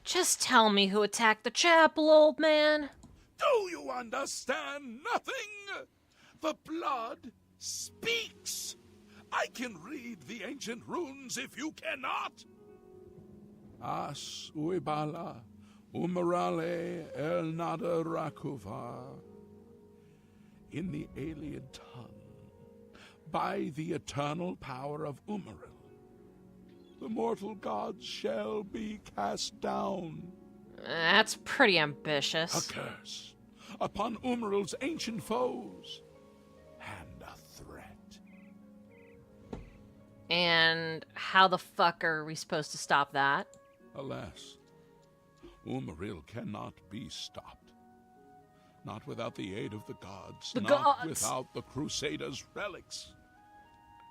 Just tell me who attacked the chapel, old man. Do you understand nothing? The blood speaks. I can read the ancient runes if you cannot. As uibala, umarale el nada rakuva. In the alien tongue, by the eternal power of Umaril, the mortal gods shall be cast down. That's pretty ambitious. A curse upon Umaril's ancient foes, and a threat. And how the fuck are we supposed to stop that? Alas, Umaril cannot be stopped. Not without the aid of the gods. Not without the Crusaders' relics.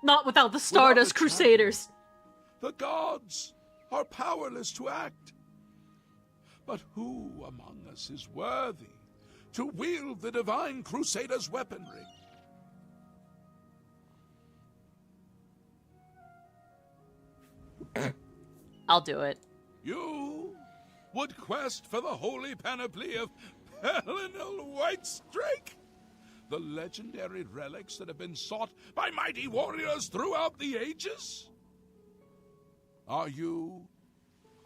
Not without the Stardust Crusaders. The gods are powerless to act. But who among us is worthy to wield the divine Crusaders' weaponry? I'll do it. You would quest for the holy panoply of Pelinal Whitestrake? The legendary relics that have been sought by mighty warriors throughout the ages? Are you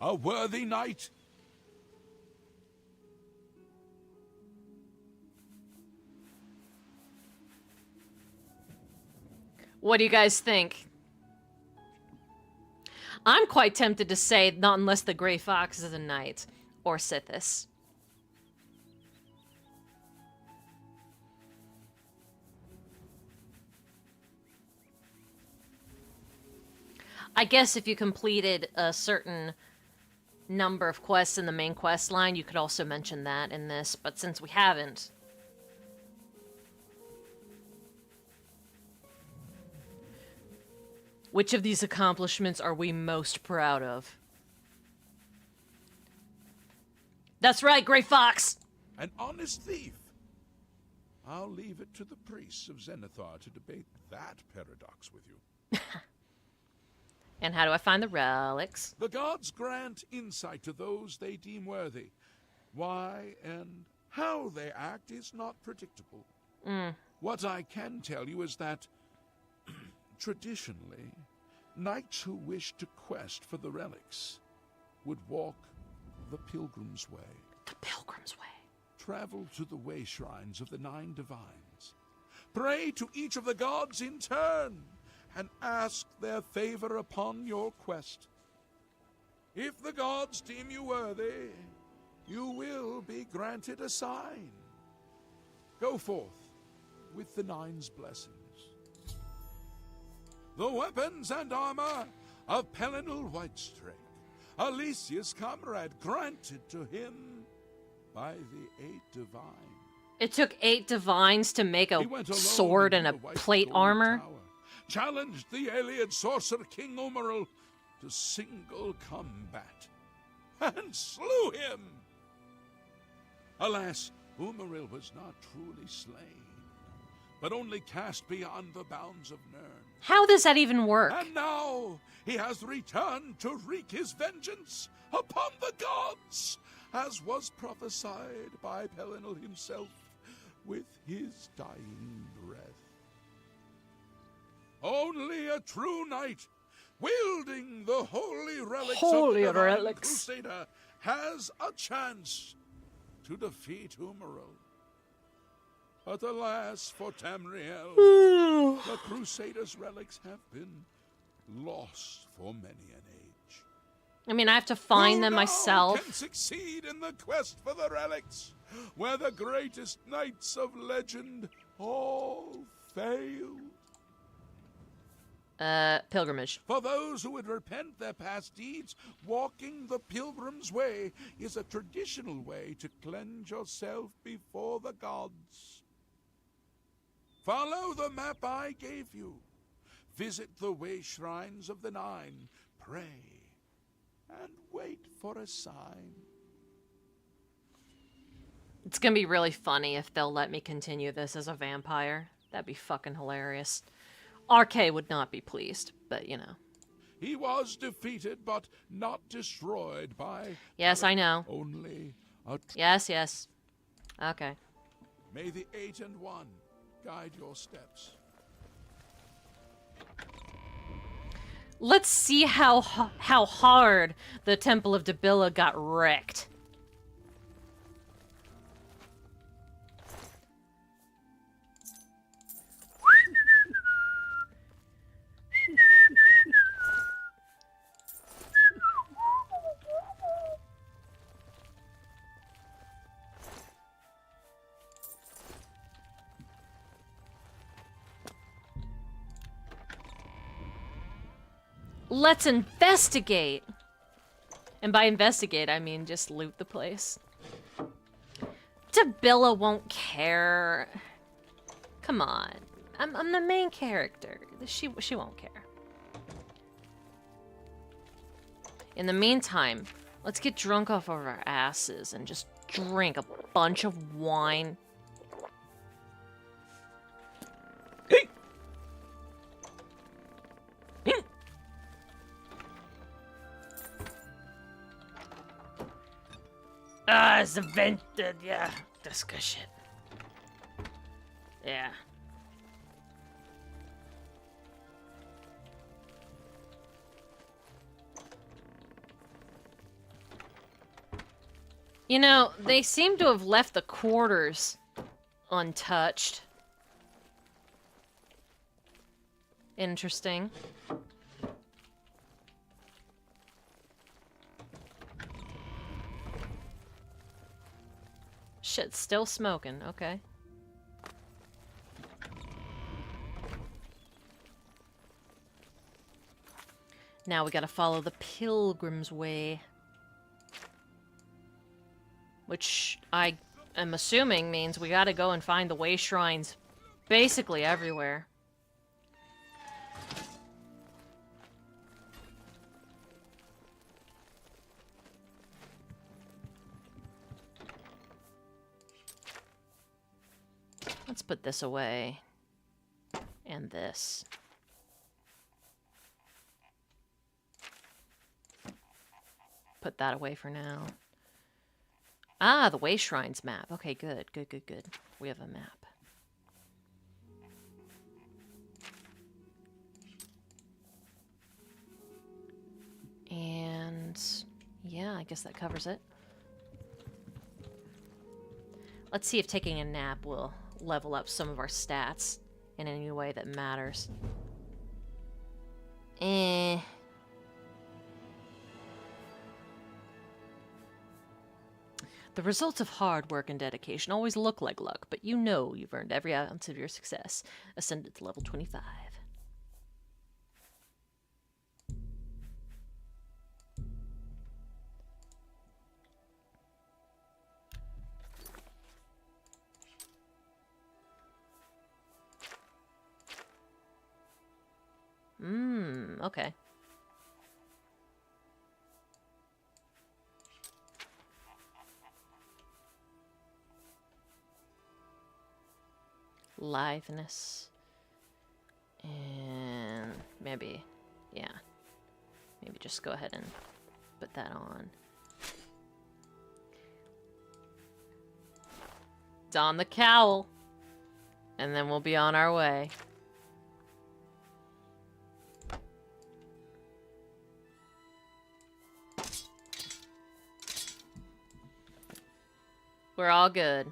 a worthy knight? What do you guys think? I'm quite tempted to say not unless the Grey Fox is a knight. Or Sithis. I guess if you completed a certain number of quests in the main quest line, you could also mention that in this, but since we haven't... Which of these accomplishments are we most proud of? That's right, Grey Fox! An honest thief. I'll leave it to the priests of Zenithar to debate that paradox with you. And how do I find the relics? The gods grant insight to those they deem worthy. Why and How they act is not predictable. What I can tell you is that, traditionally, knights who wish to quest for the relics would walk the Pilgrim's Way. The Pilgrim's Way. Travel to the way shrines of the 9 divines. Pray to each of the gods in turn, and ask their favor upon your quest. If the gods deem you worthy, you will be granted a sign. Go forth with the 9's blessings. The weapons and armor of Pelinal Whitestrake, Alicia's comrade, granted to him by the 8 divines. It took 8 divines to make a sword and a plate armor. Tower, challenged the alien sorcerer King Umaril to single combat, and slew him. Alas, Umaril was not truly slain, but only cast beyond the bounds of Nirn. How does that even work? And now he has returned to wreak his vengeance upon the gods, as was prophesied by Pelinal himself with his dying breath. Only a true knight, wielding the holy relics of the divine Crusader, has a chance to defeat Umaril. But alas for Tamriel, the Crusader's relics have been lost for many an age. I mean, I have to find them Who now myself. can succeed in the quest for the relics, where the greatest knights of legend all failed? Pilgrimage. For those who would repent their past deeds, walking the Pilgrim's Way is a traditional way to cleanse yourself before the gods. Follow the map I gave you. Visit the way shrines of the 9. Pray and wait for a sign. It's gonna be really funny if they'll let me continue this as a vampire. That'd be fucking hilarious. RK would not be pleased, but you know. He was defeated, but not destroyed by... Yes, I know. Only a... Yes, yes. Okay. May the 8 and 1 guide your steps. Let's see how hard the Temple of Dabilla got wrecked. Let's investigate! And by investigate, I mean just loot the place. Dabilla won't care. Come on. I'm the main character. She won't care. In the meantime, let's get drunk off of our asses and just drink a bunch of wine. It's invented, yeah. This good shit. Yeah. You know, they seem to have left the quarters untouched. Interesting. Shit, still smoking. Okay. Now we gotta follow the Pilgrim's Way. Which I am assuming means we gotta go and find the way shrines basically everywhere. Let's put this away. And this. Put that away for now. Ah, the Way Shrines map. Okay, good, good, good, good. We have a map. And yeah, I guess that covers it. Let's see if taking a nap will level up some of our stats in any way that matters. The results of hard work and dedication always look like luck, but you know you've earned every ounce of your success. Ascended to level 25. Okay. Liveness. And maybe, yeah. Maybe just go ahead and put that on. Don the cowl. And then we'll be on our way. We're all good.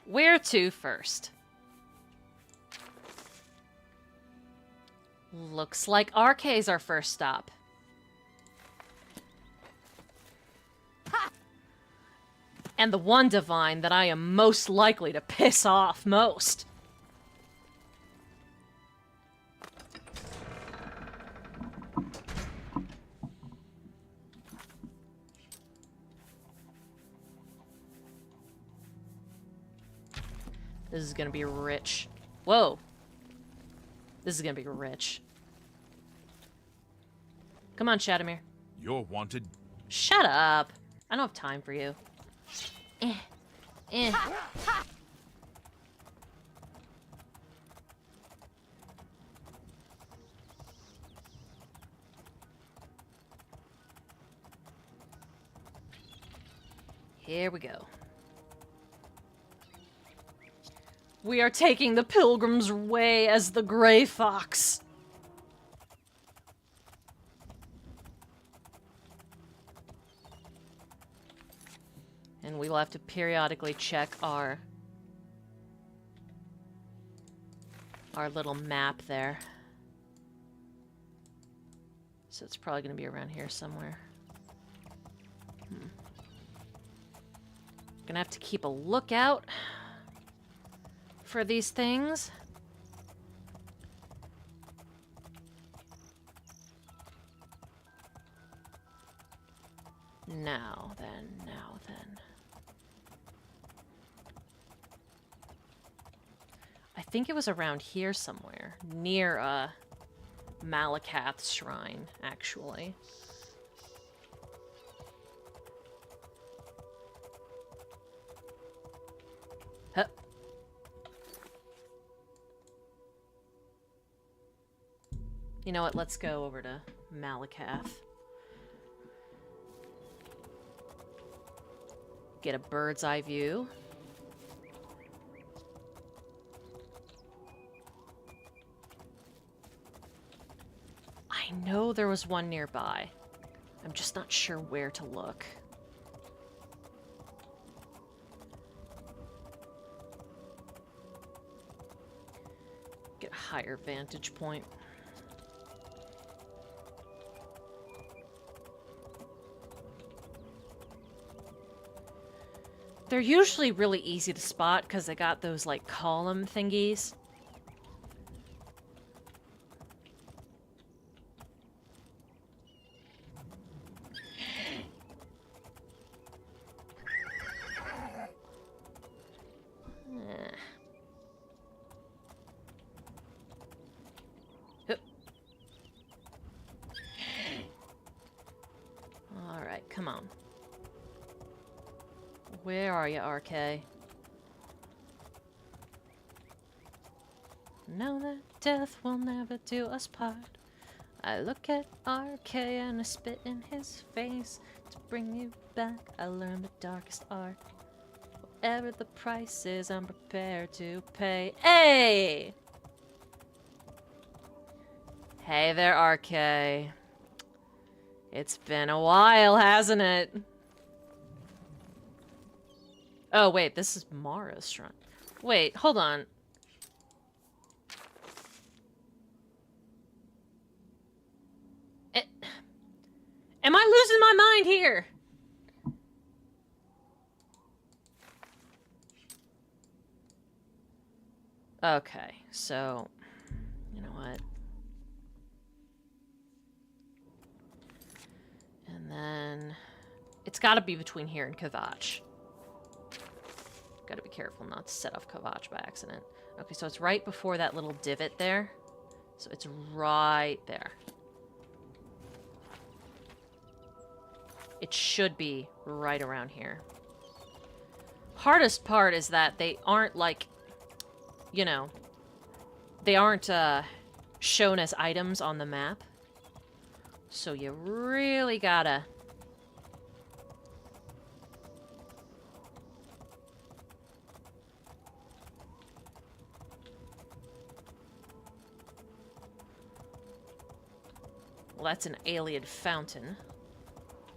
Where to first? Looks like RK's our first stop. And the one divine that I am most likely to piss off most. This is gonna be rich. Whoa. This is gonna be rich. Come on, Shadamir. You're wanted. Shut up. I don't have time for you. Here we go. We are taking the Pilgrim's Way as the Grey Fox. And we will have to periodically check our little map there. So it's probably going to be around here somewhere. Gonna have to keep a lookout for these things. Now then. I think it was around here somewhere, near Malakath's shrine, actually. Huh. You know what? Let's go over to Malakath. Get a bird's eye view. I know there was one nearby. I'm just not sure where to look. Get a higher vantage point. They're usually really easy to spot because they got those like column thingies. Alright, come on. Where are you, RK? Know that death will never do us part. I look at RK and I spit in his face. To bring you back, I learned the darkest art. Whatever the price is, I'm prepared to pay. Hey! Hey there, RK. It's been a while, hasn't it? Oh, wait, this is Mara's shrine. Wait, hold on. Am I losing my mind here? Okay, so, you know what? And then, it's gotta be between here and Kavach. Gotta be careful not to set off Kavach by accident. Okay, so it's right before that little divot there. So it's right there. It should be right around here. Hardest part is that they aren't like, you know, they aren't shown as items on the map. So you really gotta... Well, that's an alien fountain.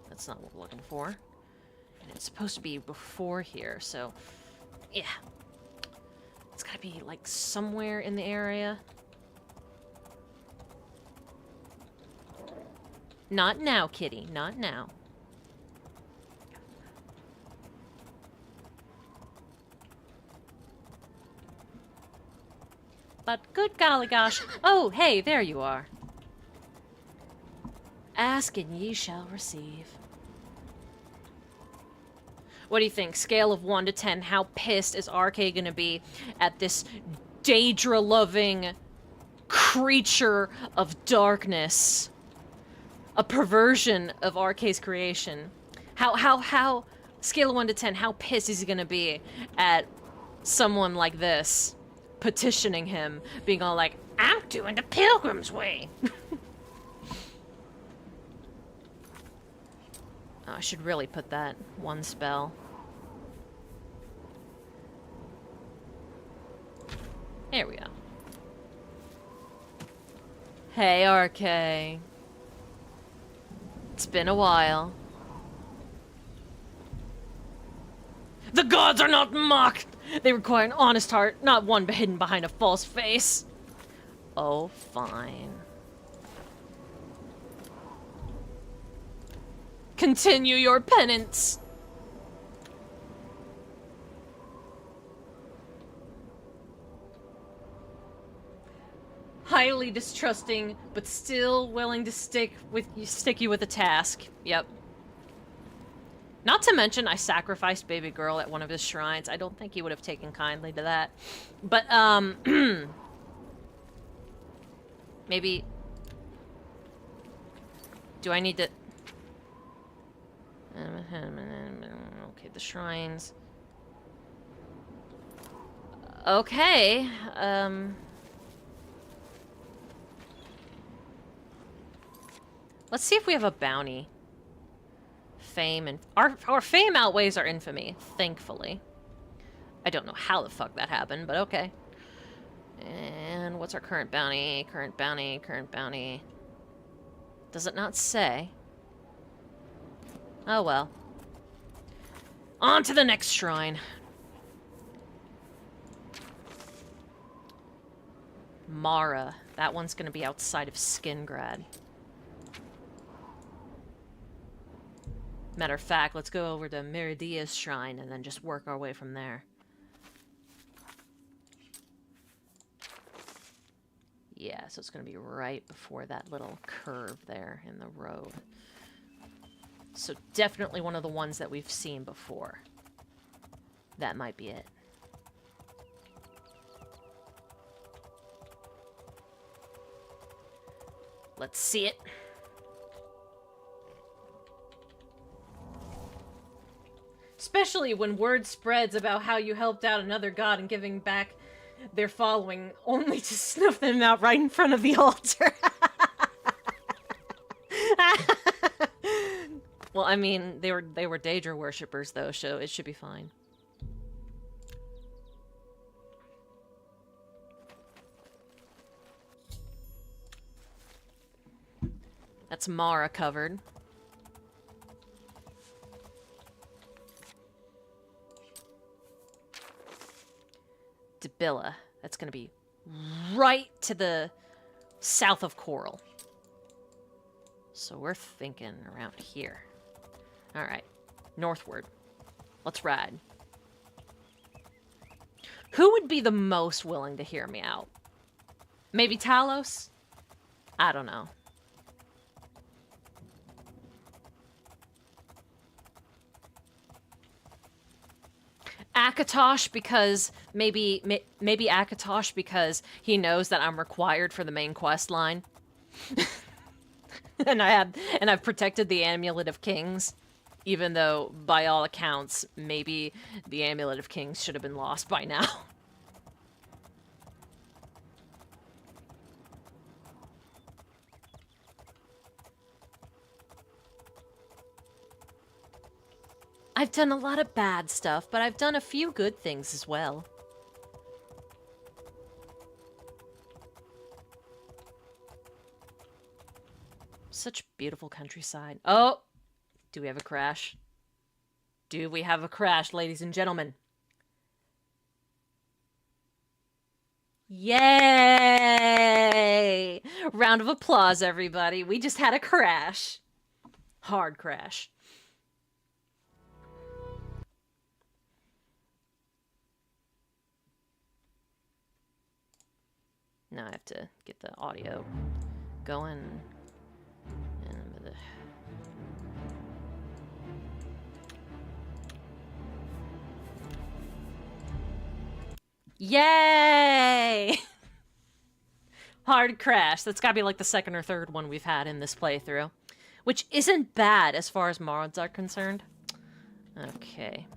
That's not what we're looking for. And it's supposed to be before here, so... Yeah. It's gotta be, like, somewhere in the area. Not now, kitty. Not now. But good golly gosh. Oh, hey, there you are. Ask and ye shall receive. What do you think? Scale of 1 to 10, how pissed is RK gonna be at this Daedra-loving creature of darkness? A perversion of RK's creation. How, scale of 1 to 10, how pissed is he gonna be at someone like this petitioning him, being all like, I'm doing the Pilgrim's Way. Oh, I should really put that one spell. There we go. Hey, RK. It's been a while. The gods are not mocked! They require an honest heart, not one hidden behind a false face. Oh, fine. Continue your penance. Highly distrusting, but still willing to stick you with a task. Yep. Not to mention, I sacrificed baby girl at one of his shrines. I don't think he would have taken kindly to that. But, maybe... Do I need to... Okay, the shrines. Okay, let's see if we have a bounty. Fame and... Our fame outweighs our infamy, thankfully. I don't know how the fuck that happened, but okay. And what's our current bounty? Current bounty, current bounty. Does it not say? Oh well. On to the next shrine. Mara. That one's gonna be outside of Skingrad. Matter of fact, let's go over to Meridia's shrine and then just work our way from there. Yeah, so it's gonna be right before that little curve there in the road. So definitely one of the ones that we've seen before. That might be it. Let's see it. Especially when word spreads about how you helped out another god and giving back their following, only to snuff them out right in front of the altar. Well, I mean, they were Daedra worshippers, though, so it should be fine. That's Mara covered. Debilla. That's going to be right to the south of Coral. So we're thinking around here. Alright. Northward. Let's ride. Who would be the most willing to hear me out? Maybe Talos? I don't know. Akatosh, because maybe Akatosh because he knows that I'm required for the main quest line. and I've protected the Amulet of Kings, even though by all accounts maybe the Amulet of Kings should have been lost by now. I've done a lot of bad stuff, but I've done a few good things as well. Such beautiful countryside. Oh! Do we have a crash? Do we have a crash, ladies and gentlemen? Yay! Round of applause, everybody. We just had a crash. Hard crash. Now I have to get the audio going. And yay! Hard crash. That's gotta be like the second or third one we've had in this playthrough. Which isn't bad as far as mods are concerned. Okay.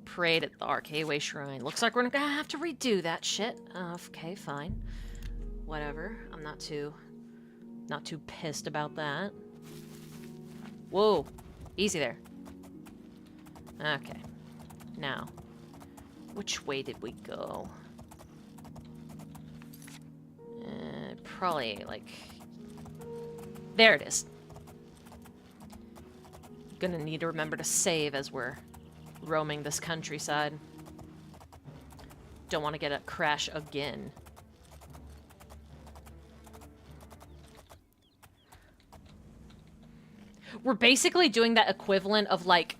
Parade at the Arcade Shrine. Looks like we're gonna have to redo that shit. Okay, fine. Whatever. I'm not too pissed about that. Whoa. Easy there. Okay. Now, which way did we go? Probably, like... There it is. Gonna need to remember to save as we're roaming this countryside. Don't want to get a crash again. We're basically doing that equivalent of like,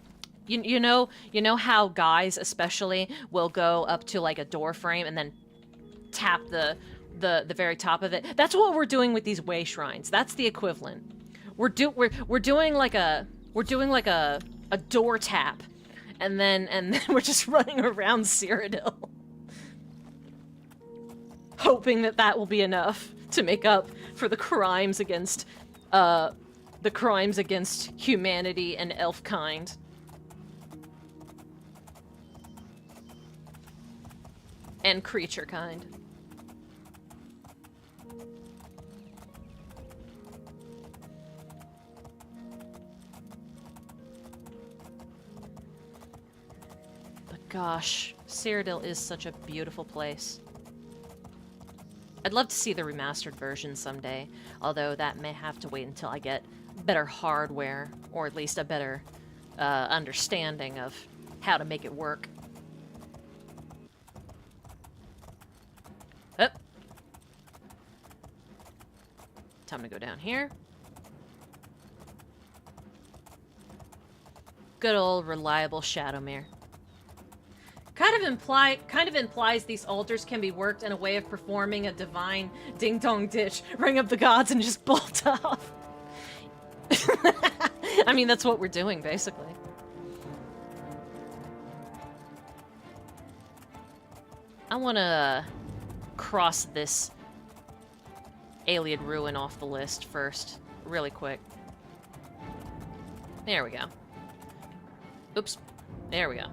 you know how guys especially will go up to like a door frame and then tap the very top of it. That's what we're doing with these way shrines. That's the equivalent. We're doing like a door tap. And then we're just running around Cyrodiil. Hoping that will be enough to make up for the crimes against humanity and elf kind. And creature kind. Gosh, Cyrodiil is such a beautiful place. I'd love to see the remastered version someday, although that may have to wait until I get better hardware, or at least a better understanding of how to make it work. Oh. Time to go down here. Good old reliable Shadowmere. Kind of implies these altars can be worked in a way of performing a divine ding-dong ditch, ring up the gods, and just bolt off. I mean, that's what we're doing, basically. I want to cross this Alien Ruin off the list first, really quick. There we go. Oops. There we go.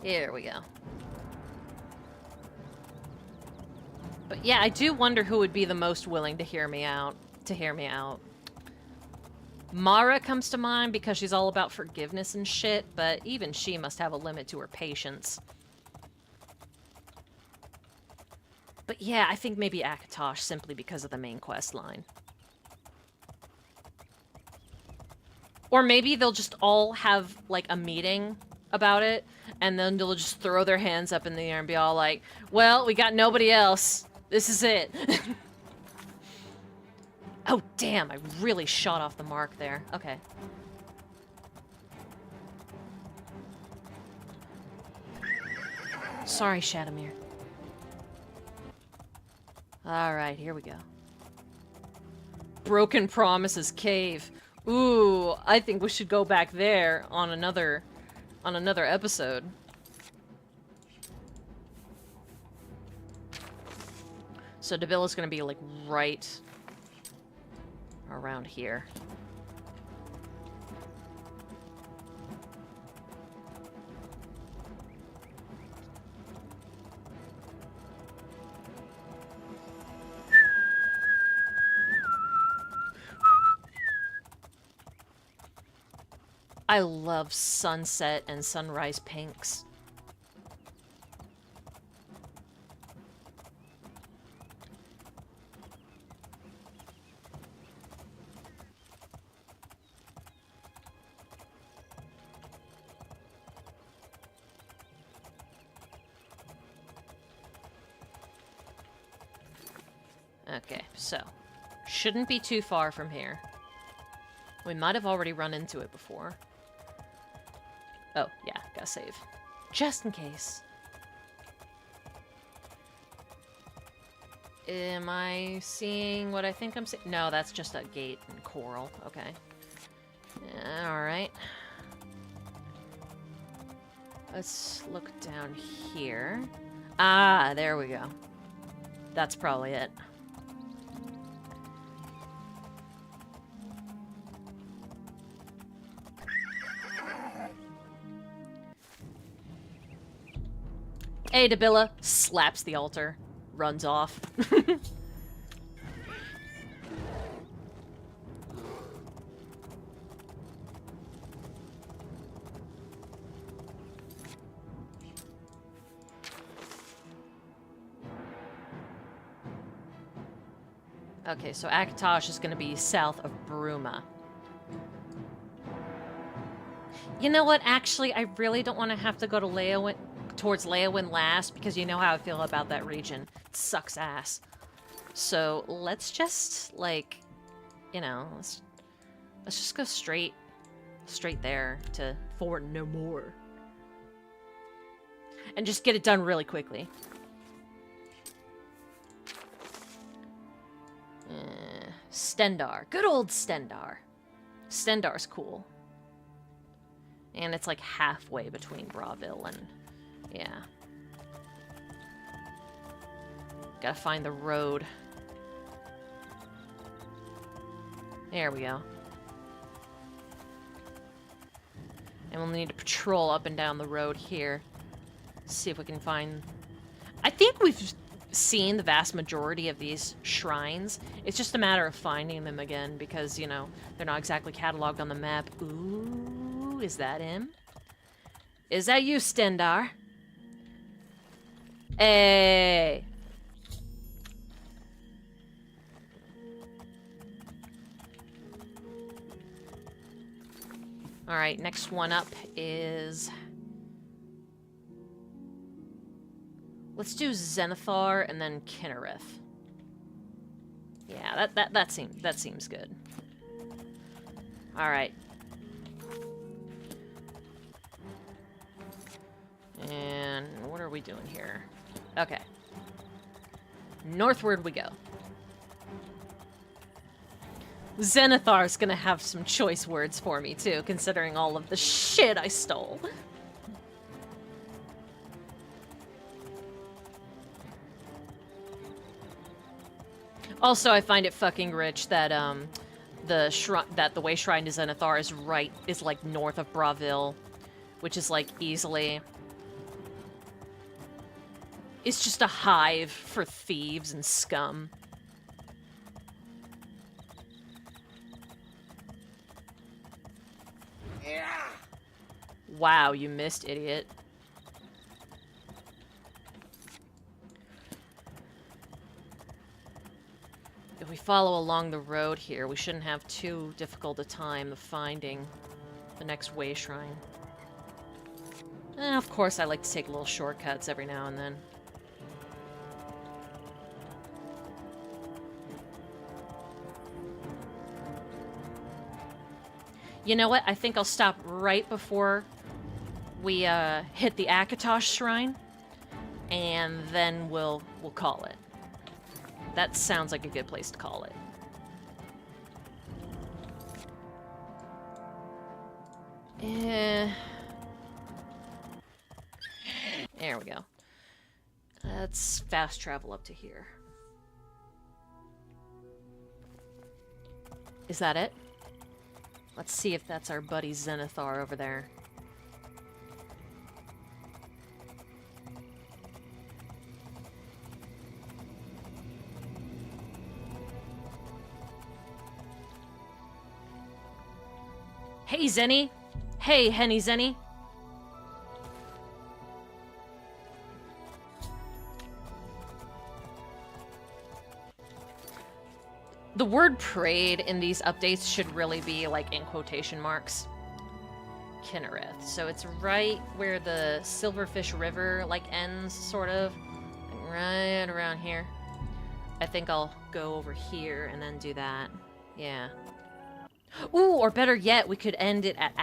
Here we go. But yeah, I do wonder who would be the most willing to hear me out. Mara comes to mind because she's all about forgiveness and shit, but even she must have a limit to her patience. But yeah, I think maybe Akatosh simply because of the main quest line. Or maybe they'll just all have, like, a meeting about it, and then they'll just throw their hands up in the air and be all like, well, we got nobody else. This is it. Oh, damn, I really shot off the mark there. Okay. Sorry, Shadowmere. Alright, here we go. Broken Promises Cave. Ooh, I think we should go back there on another episode. So Dabilla's gonna be like right around here. I love sunset and sunrise pinks. Okay, so shouldn't be too far from here. We might have already run into it before. Oh, yeah, gotta save. Just in case. Am I seeing what I think I'm seeing? No, that's just a gate and coral. Okay. Alright. Let's look down here. Ah, there we go. That's probably it. Hey, Dabilla, slaps the altar, runs off. Okay, so Akatosh is going to be south of Bruma. You know what? Actually, I really don't want to have to go to towards Leowyn last, because you know how I feel about that region. It sucks ass. So let's just, like, you know, let's just go straight there to Fort No More. And just get it done really quickly. Stendarr. Good old Stendarr. Stendarr's cool. And it's like halfway between Bravil and... yeah. Gotta find the road. There we go. And we'll need to patrol up and down the road here. See if we can find... I think we've seen the vast majority of these shrines. It's just a matter of finding them again because, you know, they're not exactly cataloged on the map. Ooh, is that him? Is that you, Stendarr? Hey! Alright, next one up is... let's do Zenithar and then Kinnereth. Yeah, that seems good. Alright. And what are we doing here? Okay. Northward we go. Zenithar's gonna have some choice words for me too, considering all of the shit I stole. Also, I find it fucking rich that the way Shrine to Zenithar is like north of Bravil, which is like easily is just a hive for thieves and scum. Wow, you missed, idiot. If we follow along the road here, we shouldn't have too difficult a time of finding the next way shrine. Of course, I like to take little shortcuts every now and then. You know what? I think I'll stop right before we hit the Akatosh shrine, and then we'll call it. That sounds like a good place to call it. There we go. Let's fast travel up to here. Is that it? Let's see if that's our buddy Zenithar over there. Hey, Zenny! Hey, Henny Zenny! The word prayed in these updates should really be, like, in quotation marks. Kinnereth. So it's right where the Silverfish River, like, ends, sort of. Like, right around here. I think I'll go over here and then do that. Yeah. Ooh, or better yet, we could end it at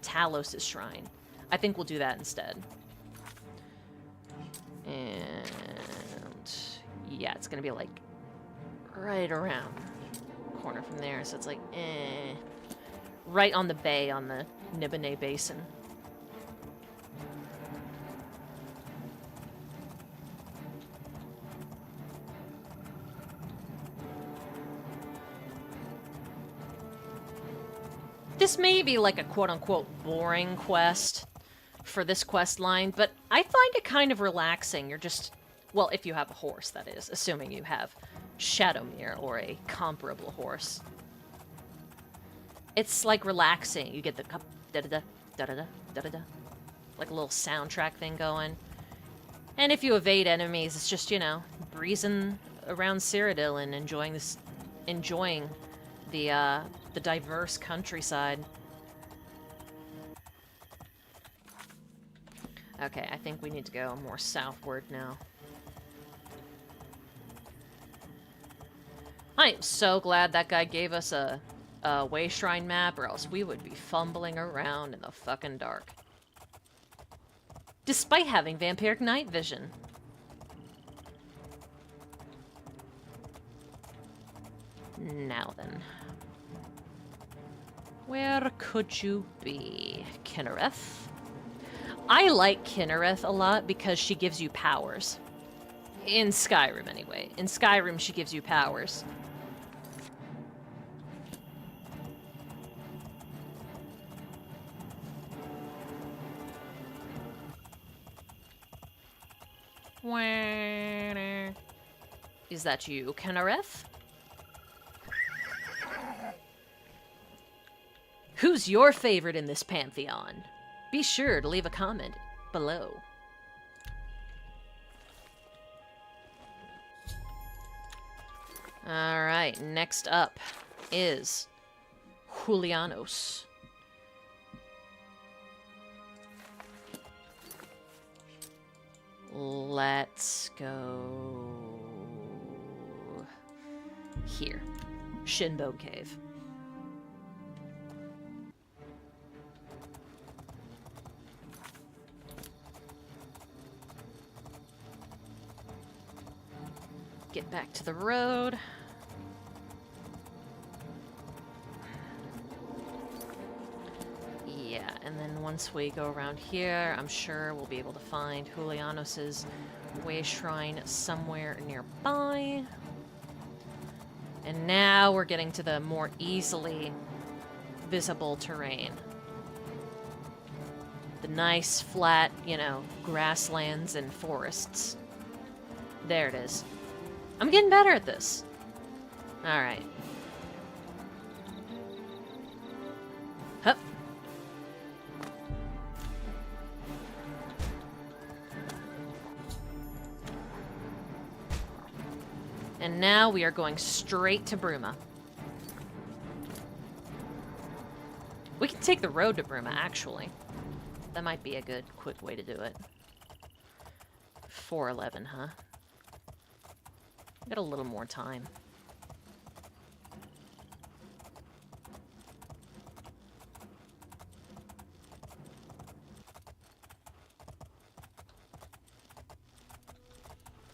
Talos' shrine. I think we'll do that instead. And yeah, it's gonna be like right around the corner from there, so it's like right on the bay on the Nibene Basin. This may be like a quote-unquote boring quest for this quest line, but I find it kind of relaxing. You're just, well, if you have a horse, that is, assuming you have Shadowmere or a comparable horse. It's like relaxing. You get the da-da-da, da-da-da, da-da-da, like a little soundtrack thing going. And if you evade enemies, it's just, you know, breezing around Cyrodiil and enjoying the diverse countryside. Okay, I think we need to go more southward now. I'm so glad that guy gave us a way shrine map, or else we would be fumbling around in the fucking dark. Despite having vampiric night vision. Now then. Where could you be? Kinnereth? I like Kinnereth a lot because she gives you powers. In Skyrim, anyway. In Skyrim, she gives you powers. Is that you, Kinnereth? Who's your favorite in this pantheon? Be sure to leave a comment below. Alright, next up is Julianos. Let's go here. Shinbone Cave. Get back to the road. Yeah, and then once we go around here, I'm sure we'll be able to find Julianos' way shrine somewhere nearby. And now we're getting to the more easily visible terrain. the nice, flat, you know, grasslands and forests. There it is. I'm getting better at this. Alright. Hup. And now we are going straight to Bruma. We can take the road to Bruma, actually. That might be a good, quick way to do it. 4:11, huh? Got a little more time.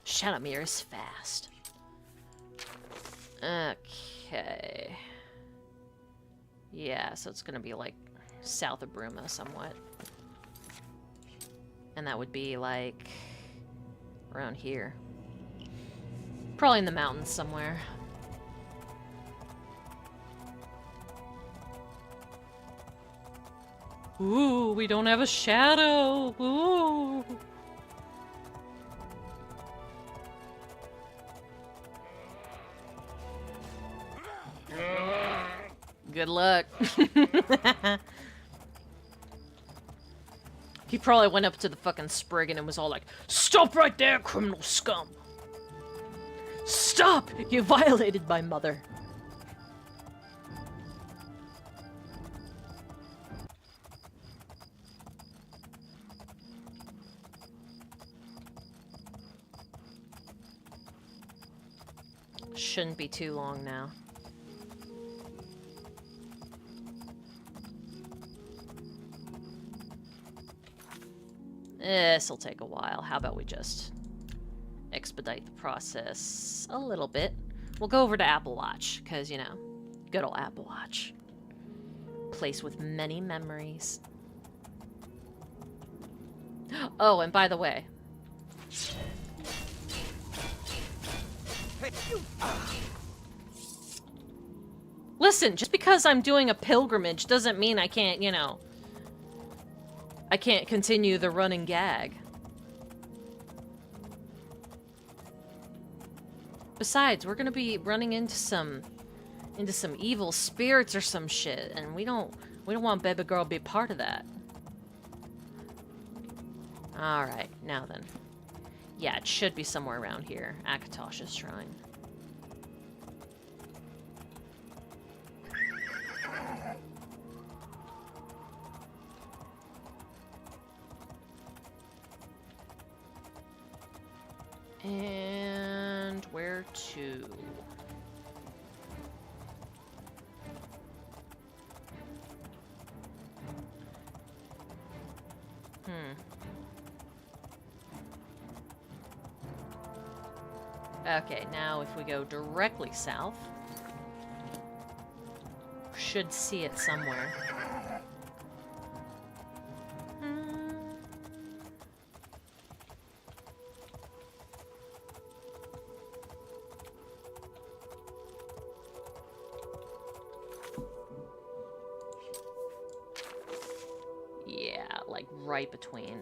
Shadowmere is fast. Okay. Yeah, so it's gonna be like south of Bruma somewhat. And that would be like around here. Probably in the mountains somewhere. Ooh, we don't have a shadow. Ooh. Good luck. He probably went up to the fucking Spriggan and was all like, "Stop right there, criminal scum! Stop! You violated my mother!" Shouldn't be too long now. This'll take a while. How about we just expedite the process a little bit? We'll go over to Apple Watch, because, you know, good old Apple Watch. Place with many memories. Oh, and by the way. Listen, just because I'm doing a pilgrimage doesn't mean I can't, you know, I can't continue the running gag. Besides, we're gonna be running into some evil spirits or some shit, and we don't want Baby Girl to be part of that. Alright, now then. Yeah, it should be somewhere around here. Akatosh's Shrine. And where to? Okay, now if we go directly south, should see it somewhere. Yeah, like right between.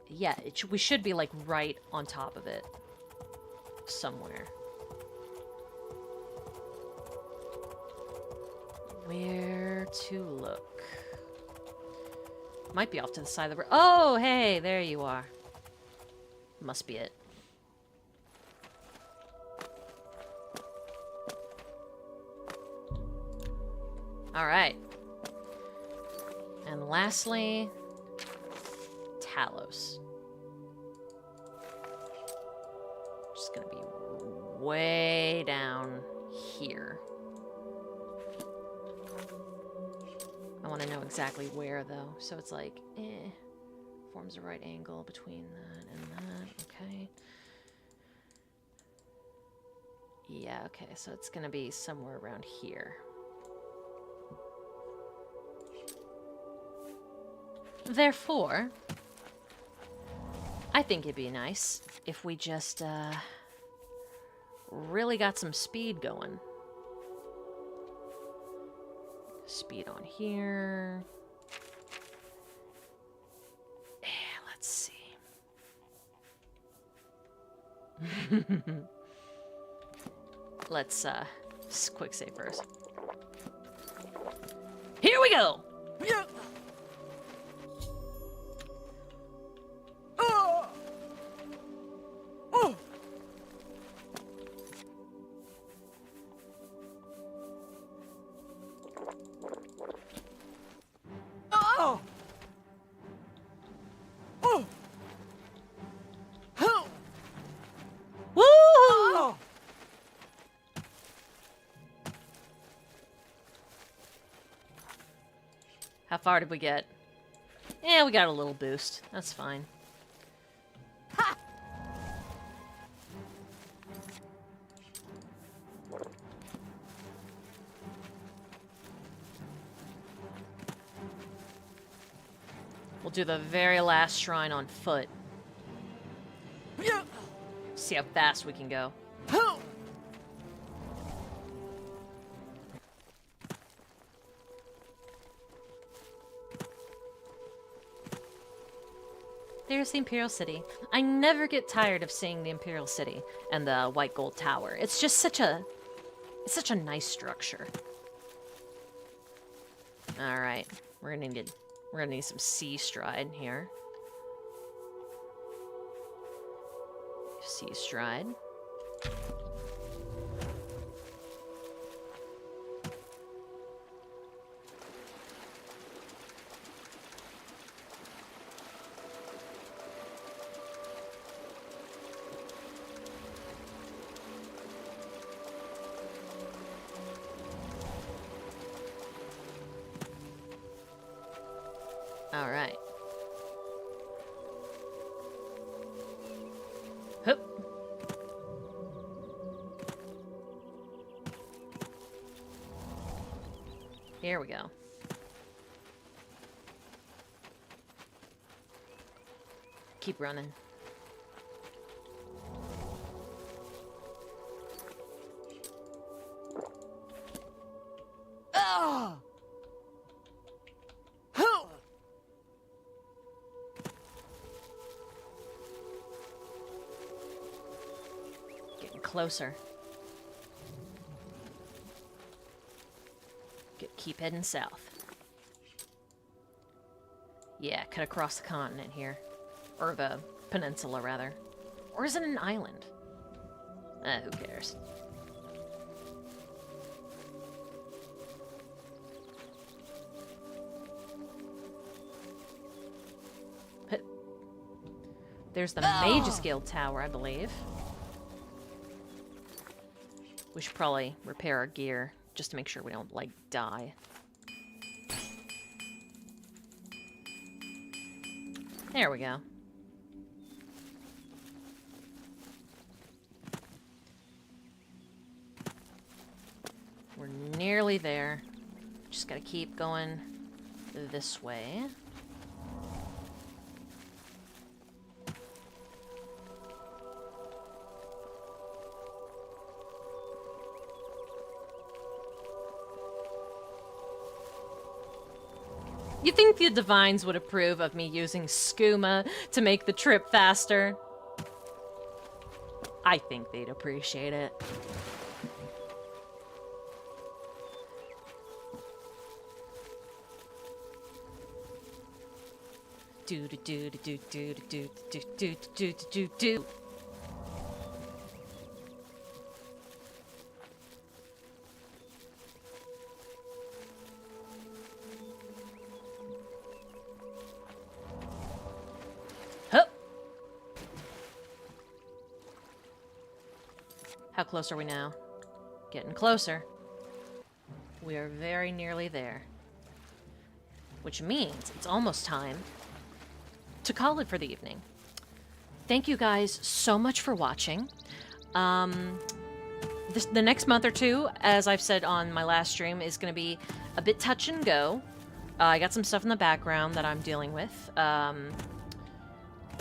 Yeah, we should be like right on top of it. Somewhere. Where to look? Might be off to the side of the road. Oh, hey, there you are. Must be it. Alright. And lastly, Talos. Just gonna be way down here. I want to know exactly where, though. So it's like, forms a right angle between that and that. Okay. Yeah, okay. So it's gonna be somewhere around here. Therefore, I think it'd be nice if we just, really got some speed going. Speed on here. Let's see. Let's quick save first. Here we go. Woo! How far did we get? Yeah, we got a little boost. That's fine. We'll do the very last shrine on foot. See how fast we can go. There's the Imperial City. I never get tired of seeing the Imperial City and the white gold tower. It's just such a nice structure. All right, we're gonna need some sea stride here. Sea stride. All right. Hup. Here we go. Keep running. Oh! Getting closer. Keep heading south. Yeah, cut across the continent here. Or the peninsula, rather. Or is it an island? Who cares? There's the Mage's Guild Tower, I believe. We should probably repair our gear, just to make sure we don't, like, die. There we go. We're nearly there. Just gotta keep going this way. You think the Divines would approve of me using skooma to make the trip faster? I think they'd appreciate it. Do do do do do do do do do do do. How close are we now? Getting closer. We are very nearly there. Which means it's almost time to call it for the evening. Thank you guys so much for watching. The next month or two, as I've said on my last stream, is going to be a bit touch and go. I got some stuff in the background that I'm dealing with.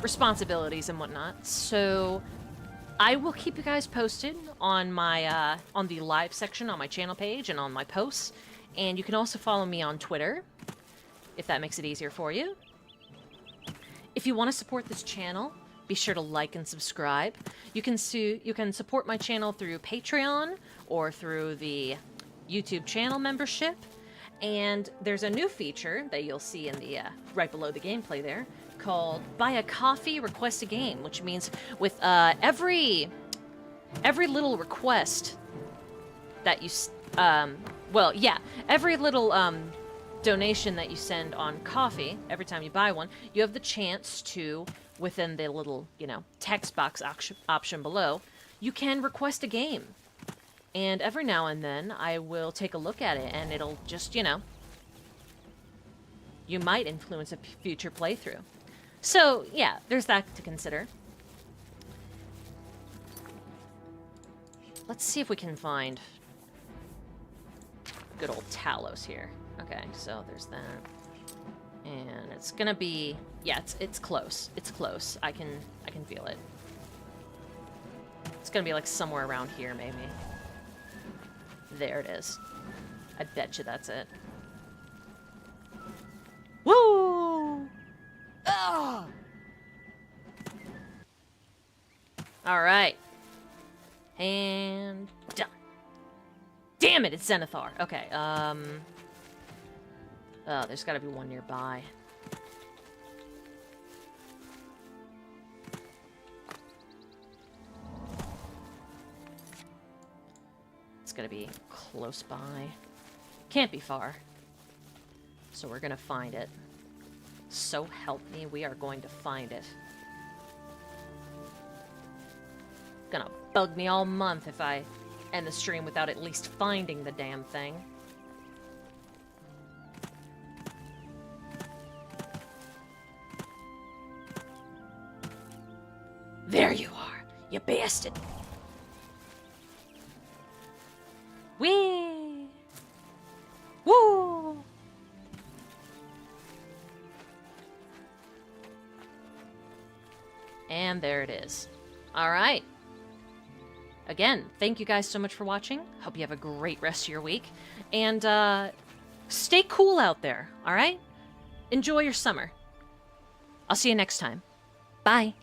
Responsibilities and whatnot. So I will keep you guys posted on my on the live section on my channel page and on my posts. And you can also follow me on Twitter, if that makes it easier for you. If If you want to support this channel, be sure to like and subscribe. You can support my channel through Patreon or through the YouTube channel membership. And there's a new feature that you'll see in the right below the gameplay there called Buy a Coffee, Request a Game, which means with every little request that you every little donation that you send on coffee, every time you buy one, you have the chance to, within the little, text box option below, you can request a game. And every now and then, I will take a look at it, and it'll just, you might influence a future playthrough. So, yeah, there's that to consider. Let's see if we can find good old Talos here. Okay, so there's that. And it's gonna be... Yeah, it's close. It's close. I can feel it. It's gonna be, like, somewhere around here, maybe. There it is. I bet you that's it. Woo! Ah! All right. And done. Damn it, it's Zenithar. Okay, oh, there's gotta be one nearby. It's gonna be close by. Can't be far. So we're gonna find it. So help me, we are going to find it. Gonna bug me all month if I end the stream without at least finding the damn thing. There you are, you bastard. Whee! Woo! And there it is. All right. Again, thank you guys so much for watching. Hope you have a great rest of your week. And stay cool out there, all right? Enjoy your summer. I'll see you next time. Bye.